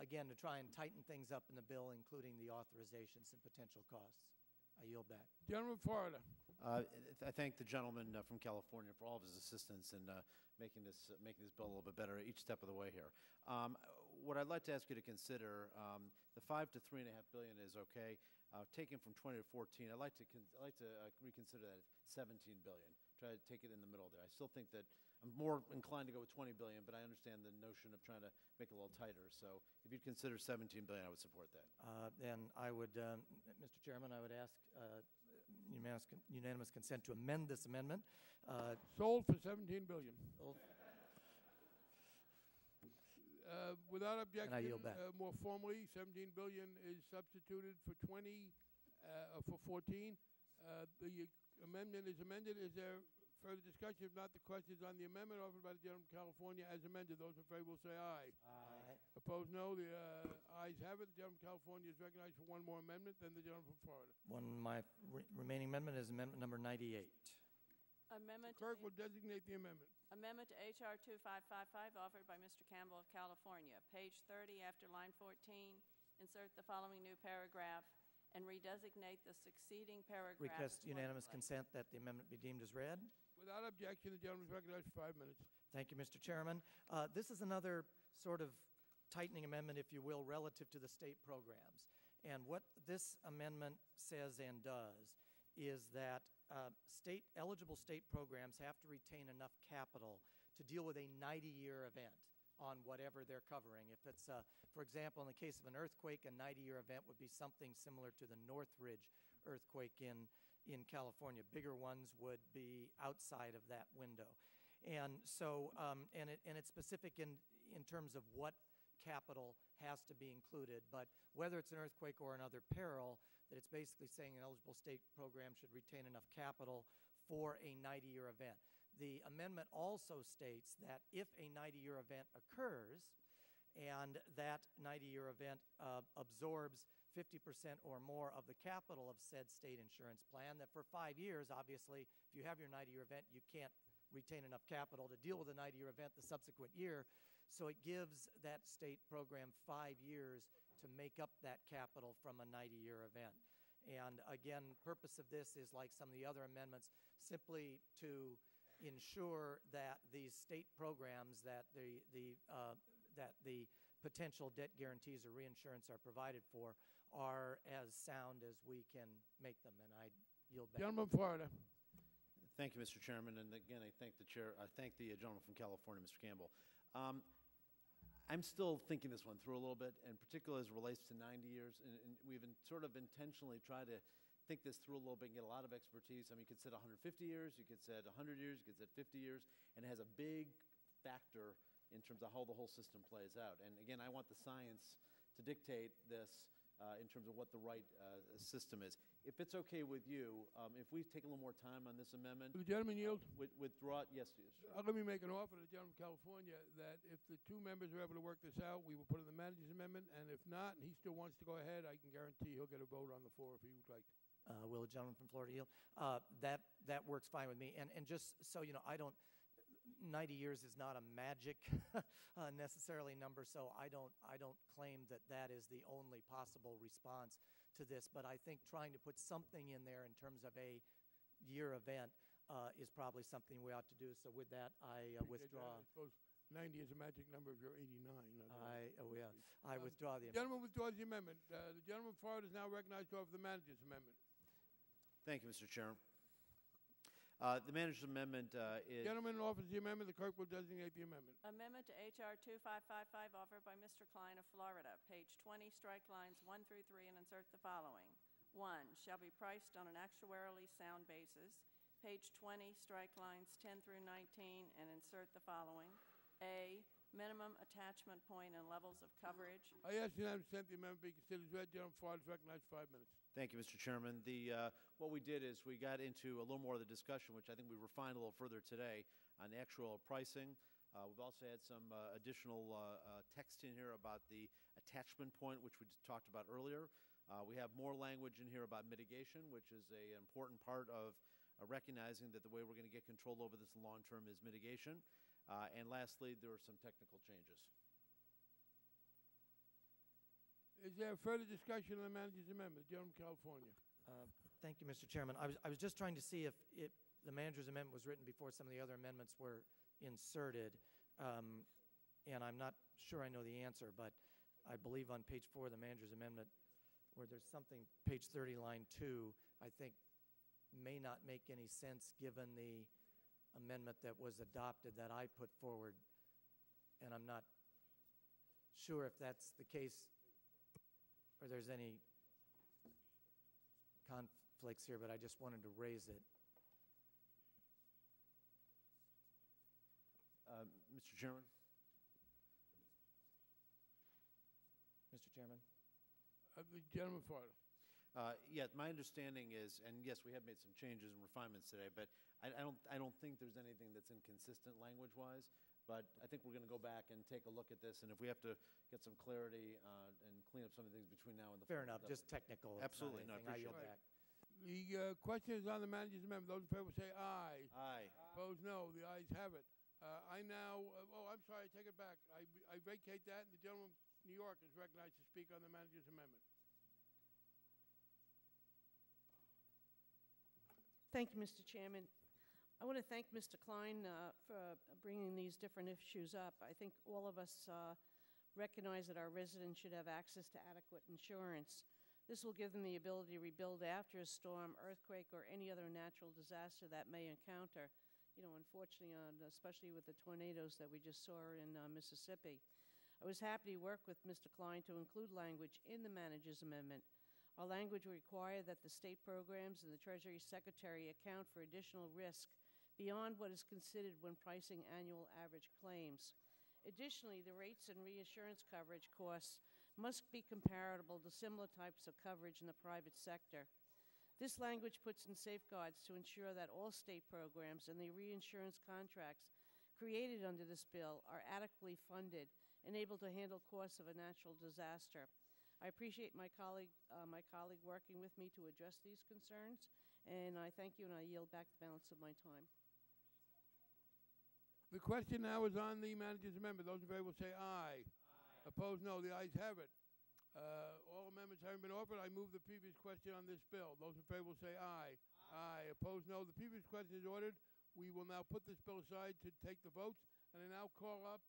again, to try and tighten things up in the bill, including the authorizations and potential costs. I yield back. Gentleman from Florida. I thank the gentleman from California for all of his assistance in making this bill a little bit better each step of the way here. What I'd like to ask you to consider, the $5 to $3.5 billion is okay. Taken from 20 to 14, I'd like to reconsider that at $17 billion. Try to take it in the middle there. I still think that I'm more inclined to go with $20 billion, but I understand the notion of trying to make it a little tighter. So if you'd consider $17 billion, I would support that. Then I would, Mr. Chairman, I would ask unanimous consent to amend this amendment. Sold for $17 billion. Without objection, and I yield back. More formally, $17 billion is substituted for 20, for 14. The amendment is amended. Is there further discussion? If not, the question is on the amendment offered by the gentleman from California as amended. Those in favor will say aye. Aye. Opposed, no. The ayes have it. The gentleman from California is recognized for one more amendment. Then the gentleman from Florida. My remaining amendment is amendment number 98. Amendment. Clerk will designate the amendment. Amendment to H.R. 2555 offered by Mr. Campbell of California. Page 30 after line 14, insert the following new paragraph and redesignate the succeeding paragraph. Request unanimous consent that the amendment be deemed as read. Without objection, the gentleman is recognized for 5 minutes. Thank you, Mr. Chairman. This is another sort of tightening amendment, if you will, relative to the state programs. And what this amendment says and does is that eligible state programs have to retain enough capital to deal with a 90-year event on whatever they're covering. If it's, for example, in the case of an earthquake, a 90-year event would be something similar to the Northridge earthquake in California. Bigger ones would be outside of that window. And so, and it's specific in terms of what capital has to be included, but whether it's an earthquake or another peril, that it's basically saying an eligible state program should retain enough capital for a 90-year event. The amendment also states that if a 90-year event occurs and that 90-year event absorbs 50% or more of the capital of said state insurance plan, that for 5 years, obviously, if you have your 90-year event, you can't retain enough capital to deal with a 90-year event the subsequent year. So it gives that state program 5 years to make up that capital from a 90-year event. And again, purpose of this is like some of the other amendments, simply to ensure that these state programs that the potential debt guarantees or reinsurance are provided for are as sound as we can make them. And I yield back. Gentleman from Florida. Thank you, Mr. Chairman. And again, I thank the chair. I thank the gentleman from California, Mr. Campbell. I'm still thinking this one through a little bit, and particularly as it relates to 90 years. And we've sort of intentionally tried to think this through a little bit and get a lot of expertise. I mean, you could say 150 years, you could say 100 years, you could say 50 years, and it has a big factor in terms of how the whole system plays out. And again, I want the science to dictate this in terms of what the right system is. If it's okay with you, if we take a little more time on this amendment. Will the gentleman yield? Withdraw it? Yes, yes. Let me make an offer to the gentleman from California that if the two members are able to work this out, we will put in the manager's amendment, and if not, and he still wants to go ahead, I can guarantee he'll get a vote on the floor if he would like. Will the gentleman from Florida yield? That works fine with me. And just so you know, 90 years is not a magic necessarily number, so I don't claim that that is the only possible response to this. But I think trying to put something in there in terms of a year event is probably something we ought to do. So with that, I withdraw. I suppose 90 is a magic number if you're 89. I withdraw the amendment. The gentleman withdraws the amendment. The gentleman from Florida is now recognized to offer the manager's amendment. Thank you, Mr. Chairman. The manager's amendment is... Gentleman offers the amendment. The clerk will designate the amendment. Amendment to H.R. 2555 offered by Mr. Klein of Florida. Page 20, strike lines 1 through 3 and insert the following. 1, shall be priced on an actuarially sound basis. Page 20, strike lines 10 through 19 and insert the following. A, minimum attachment point and levels of coverage. I ask unanimous consent the amendment be considered as read. Gentleman from Florida is recognized for 5 minutes. Thank you, Mr. Chairman. What we did is we got into a little more of the discussion, which I think we refined a little further today, on the actual pricing. We've also had some additional text in here about the attachment point, which we talked about earlier. We have more language in here about mitigation, which is an important part of recognizing that the way we're going to get control over this long term is mitigation. And lastly, there are some technical changes. Is there further discussion on the manager's amendment? The gentleman from California. Thank you, Mr. Chairman. I was just trying to see if the manager's amendment was written before some of the other amendments were inserted, and I'm not sure I know the answer, but I believe on page 4 of the manager's amendment, where there's something, page 30, line 2, I think may not make any sense given the amendment that was adopted that I put forward, and I'm not sure if that's the case or there's any conflicts here, but I just wanted to raise it. Mr. Chairman? Mr. Chairman? The gentleman from Florida. Yeah, my understanding is, and yes, we have made some changes and refinements today, but I don't think there's anything that's inconsistent language-wise. But I think we're going to go back and take a look at this, and if we have to get some clarity and clean up some of the things between now and the Fair enough, just technical. Absolutely, no, I appreciate yield that. back. The question is on the manager's amendment. Those in favor say aye. Aye. Opposed, no. The ayes have it. I now, I'm sorry, I take it back. I vacate that, and the gentleman from New York is recognized to speak on the manager's amendment. Thank you, Mr. Chairman. I want to thank Mr. Klein for bringing these different issues up. I think all of us recognize that our residents should have access to adequate insurance. This will give them the ability to rebuild after a storm, earthquake, or any other natural disaster that may encounter. You know, unfortunately, especially with the tornadoes that we just saw in Mississippi. I was happy to work with Mr. Klein to include language in the manager's amendment. Our language will require that the state programs and the Treasury Secretary account for additional risk beyond what is considered when pricing annual average claims. Additionally, the rates and reinsurance coverage costs must be comparable to similar types of coverage in the private sector. This language puts in safeguards to ensure that all state programs and the reinsurance contracts created under this bill are adequately funded and able to handle costs of a natural disaster. I appreciate my colleague working with me to address these concerns, and I thank you, and I yield back the balance of my time. The question now is on the manager's amendment. Those in favor will say aye. Opposed, no. The ayes have it. All amendments having been offered, I move the previous question on this bill. Those in favor will say aye. Aye. Opposed, no. The previous question is ordered. We will now put this bill aside to take the votes, and I now call up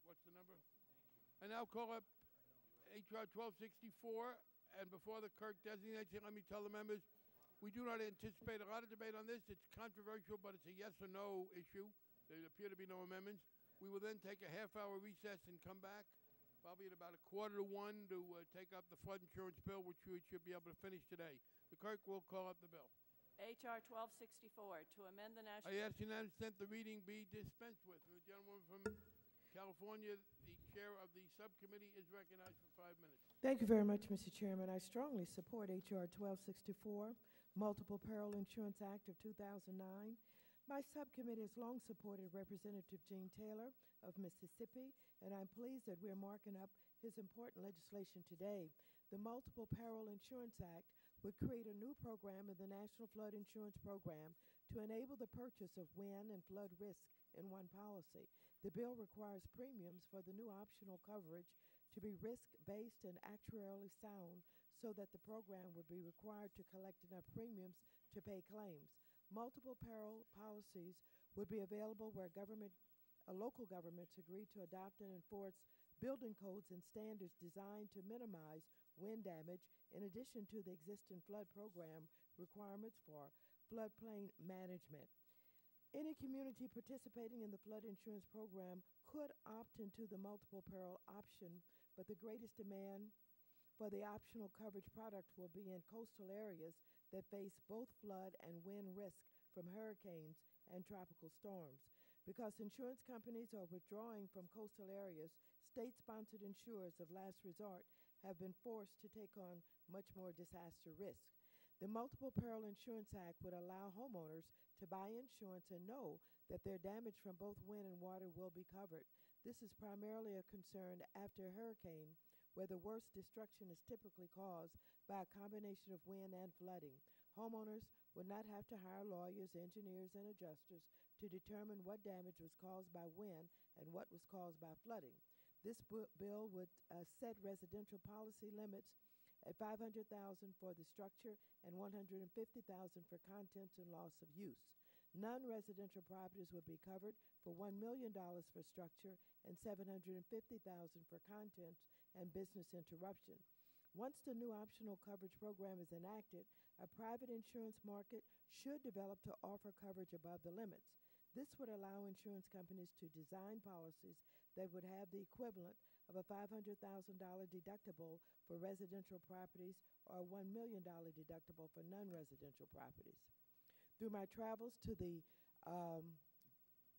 what's the number? I now call up H.R. 1264, and before the clerk designates it, let me tell the members, we do not anticipate a lot of debate on this. It's controversial, but it's a yes or no issue. There appear to be no amendments. We will then take a half-hour recess and come back probably at about 12:45 to take up the flood insurance bill, which we should be able to finish today. The clerk will call up the bill. H.R. 1264, to amend the National... I ask unanimous consent the reading be dispensed with. The gentleman from California, the chair of the subcommittee, is recognized for 5 minutes. Thank you very much, Mr. Chairman. I strongly support H.R. 1264, Multiple Peril Insurance Act of 2009. My subcommittee has long supported Representative Gene Taylor of Mississippi, and I'm pleased that we're marking up his important legislation today. The Multiple Peril Insurance Act would create a new program in the National Flood Insurance Program to enable the purchase of wind and flood risk in one policy. The bill requires premiums for the new optional coverage to be risk-based and actuarially sound so that the program would be required to collect enough premiums to pay claims. Multiple peril policies would be available where local governments agree to adopt and enforce building codes and standards designed to minimize wind damage, in addition to the existing flood program requirements for floodplain management. Any community participating in the flood insurance program could opt into the multiple peril option, but the greatest demand for the optional coverage product will be in coastal areas that face both flood and wind risk from hurricanes and tropical storms. Because insurance companies are withdrawing from coastal areas, state-sponsored insurers of last resort have been forced to take on much more disaster risk. The Multiple Peril Insurance Act would allow homeowners to buy insurance and know that their damage from both wind and water will be covered. This is primarily a concern after a hurricane, where the worst destruction is typically caused by a combination of wind and flooding. Homeowners would not have to hire lawyers, engineers, and adjusters to to determine what damage was caused by wind and what was caused by flooding. This bill would set residential policy limits at $500,000 for the structure and $150,000 for contents and loss of use. Non-residential properties would be covered for $1 million for structure and $750,000 for contents and business interruption. Once the new optional coverage program is enacted, a private insurance market should develop to offer coverage above the limits. This would allow insurance companies to design policies that would have the equivalent of a $500,000 deductible for residential properties or a $1 million deductible for non-residential properties. Through my travels to the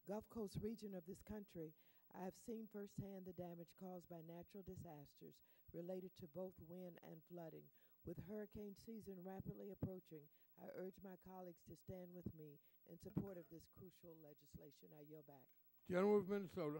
Gulf Coast region of this country, I have seen firsthand the damage caused by natural disasters related to both wind and flooding. With hurricane season rapidly approaching, I urge my colleagues to stand with me in support of this crucial legislation. I yield back. Gentleman of Minnesota.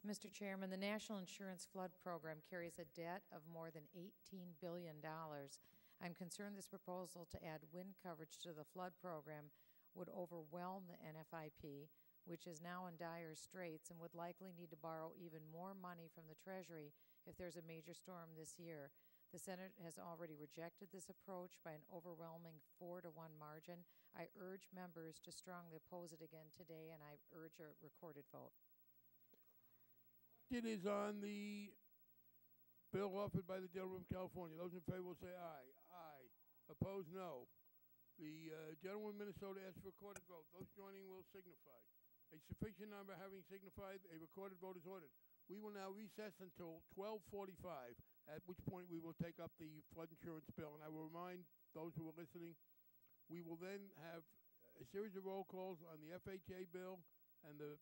Mr. Chairman, the National Insurance Flood Program carries a debt of more than $18 billion. I'm concerned this proposal to add wind coverage to the flood program would overwhelm the NFIP, which is now in dire straits and would likely need to borrow even more money from the Treasury if there's a major storm this year. The Senate has already rejected this approach by an overwhelming 4-1 margin. I urge members to strongly oppose it again today, and I urge a recorded vote. It is on the bill offered by the gentleman from California. Those in favor will say aye. Aye. Opposed, no. The gentleman from Minnesota asks for a recorded vote. Those joining will signify. A sufficient number having signified, a recorded vote is ordered. We will now recess until 12:45, at which point we will take up the flood insurance bill. And I will remind those who are listening, we will then have a series of roll calls on the FHA bill and the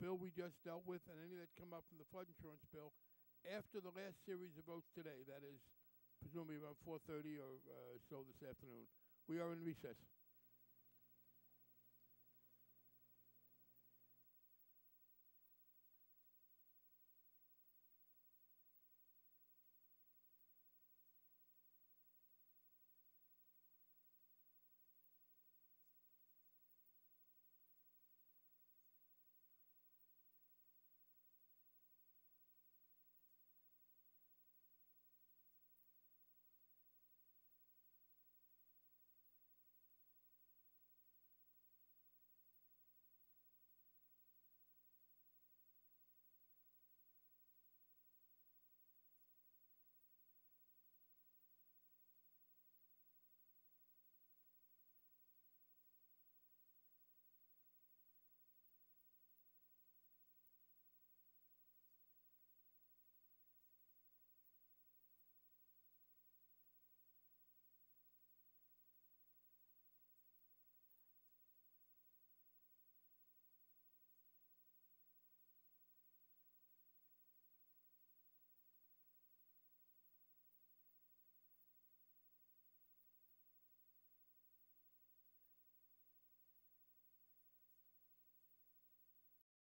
bill we just dealt with and any that come up from the flood insurance bill after the last series of votes today. That is presumably around 4:30 or so this afternoon. We are in recess.